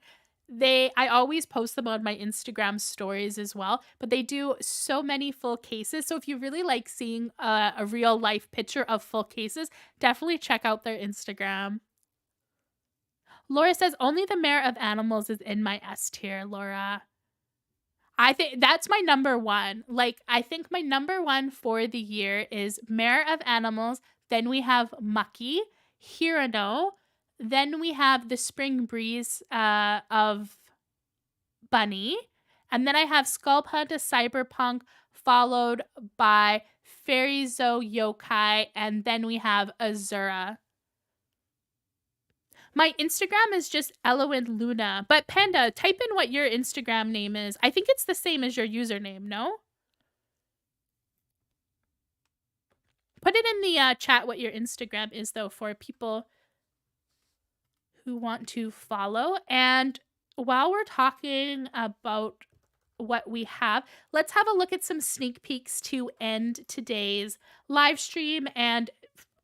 B: I always post them on my Instagram stories as well, but they do so many full cases. So if you really like seeing a real life picture of full cases, definitely check out their Instagram. Laura says, only the Mayor of Animals is in my S tier, Laura. I think that's my number one. Like, I think my number one for the year is Mayor of Animals. Then we have Mucky, Hirano. Then we have the Spring Breeze of Bunny. And then I have Skull Panda Cyberpunk, followed by Fairy Zo Yokai. And then we have Azura. My Instagram is just Elowyn Luna. But Panda, type in what your Instagram name is. I think it's the same as your username, no? Put it in the chat what your Instagram is, though, for people who want to follow. And while we're talking about what we have, let's have a look at some sneak peeks to end today's live stream, and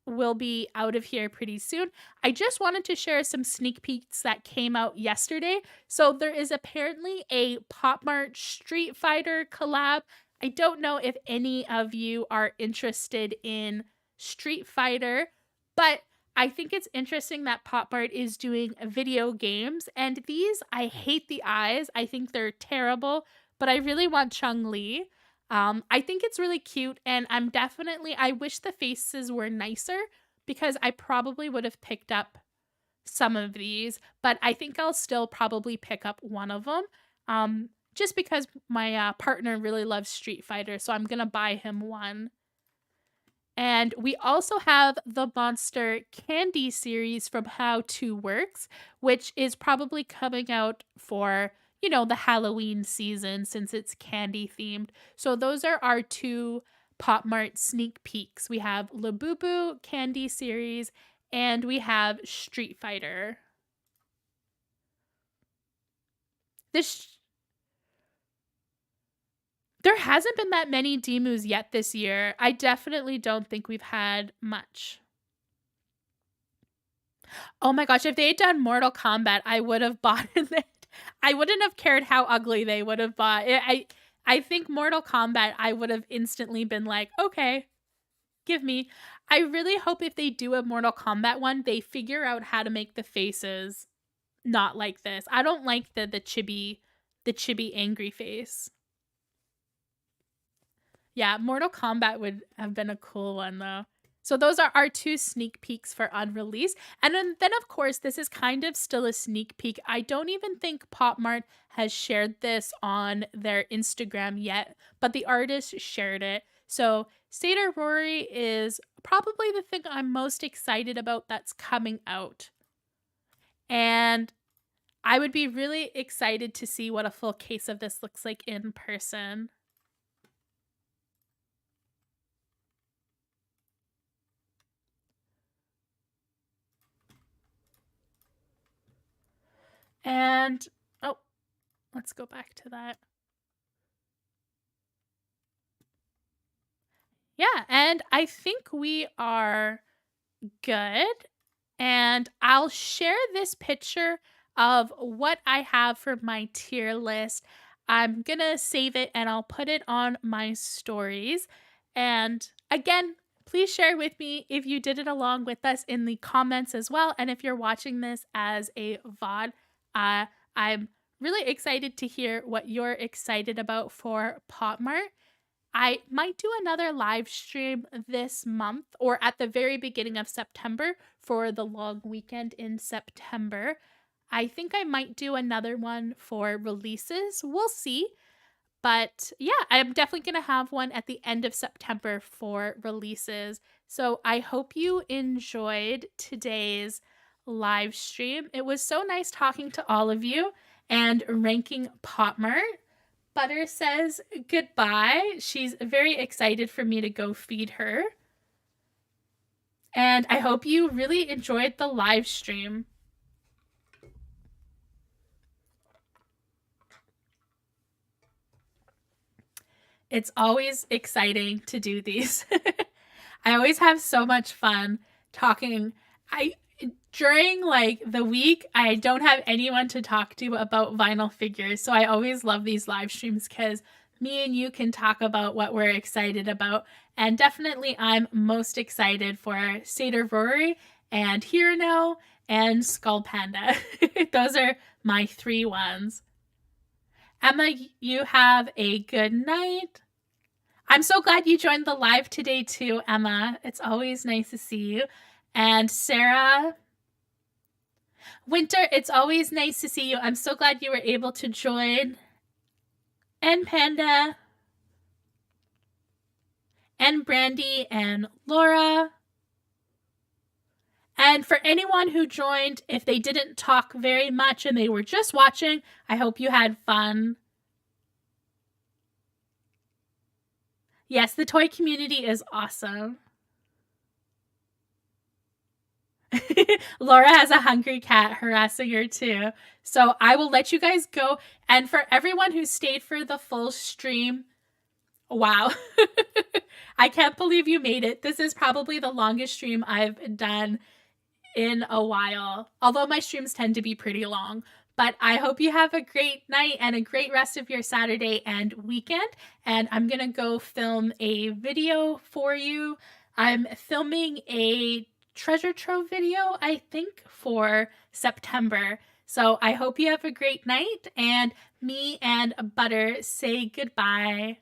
B: will be out of here pretty soon. I just wanted to share some sneak peeks that came out yesterday. So there is apparently a PopMart Street Fighter collab. I don't know if any of you are interested in Street Fighter, but I think it's interesting that PopMart is doing video games, and these, I hate the eyes. I think they're terrible, but I really want Chun-Li. I think it's really cute, and I wish the faces were nicer, because I probably would have picked up some of these, but I think I'll still probably pick up one of them, just because my partner really loves Street Fighter, so I'm gonna buy him one. And we also have the Monster Candy series from How2Works, which is probably coming out for the Halloween season, since it's candy themed. So those are our two PopMart sneak peeks. We have Labubu Candy Series, and we have Street Fighter. There hasn't been that many Dimus yet this year. I definitely don't think we've had much. Oh my gosh, if they had done Mortal Kombat, I would have bought it. I wouldn't have cared how ugly they would have bought it. I think Mortal Kombat, I would have instantly been like, okay, give me. I really hope if they do a Mortal Kombat one, they figure out how to make the faces not like this. I don't like the chibi angry face. Yeah, Mortal Kombat would have been a cool one though. So those are our 2 sneak peeks for unreleased. And then of course, this is kind of still a sneak peek. I don't even think PopMart has shared this on their Instagram yet, but the artist shared it. So Seda Rory is probably the thing I'm most excited about that's coming out. And I would be really excited to see what a full case of this looks like in person. And, oh, let's go back to that. Yeah, and I think we are good. And I'll share this picture of what I have for my tier list. I'm gonna save it and I'll put it on my stories. And again, please share with me if you did it along with us in the comments as well. And if you're watching this as a VOD, I'm really excited to hear what you're excited about for PopMart. I might do another live stream this month or at the very beginning of September for the long weekend in September. I think I might do another one for releases. We'll see. But yeah, I'm definitely going to have one at the end of September for releases. So I hope you enjoyed today's live stream. It was so nice talking to all of you and ranking PopMart. Butter says goodbye. She's very excited for me to go feed her. And I hope you really enjoyed the live stream. It's always exciting to do these. I always have so much fun talking. During like the week, I don't have anyone to talk to about vinyl figures. So I always love these live streams because me and you can talk about what we're excited about. And definitely I'm most excited for Seda Rory and Hirano and Skull Panda. Those are my 3 ones. Emma, you have a good night. I'm so glad you joined the live today too, Emma. It's always nice to see you. And Sarah, Winter, it's always nice to see you. I'm so glad you were able to join. And Panda. And Brandy and Laura. And for anyone who joined, if they didn't talk very much and they were just watching, I hope you had fun. Yes, the toy community is awesome. Laura has a hungry cat harassing her too. So I will let you guys go. And for everyone who stayed for the full stream, wow. I can't believe you made it. This is probably the longest stream I've done in a while. Although my streams tend to be pretty long. But I hope you have a great night and a great rest of your Saturday and weekend. And I'm going to go film a video for you. I'm filming a treasure trove video, I think, for September. So I hope you have a great night. And me and Butter say goodbye.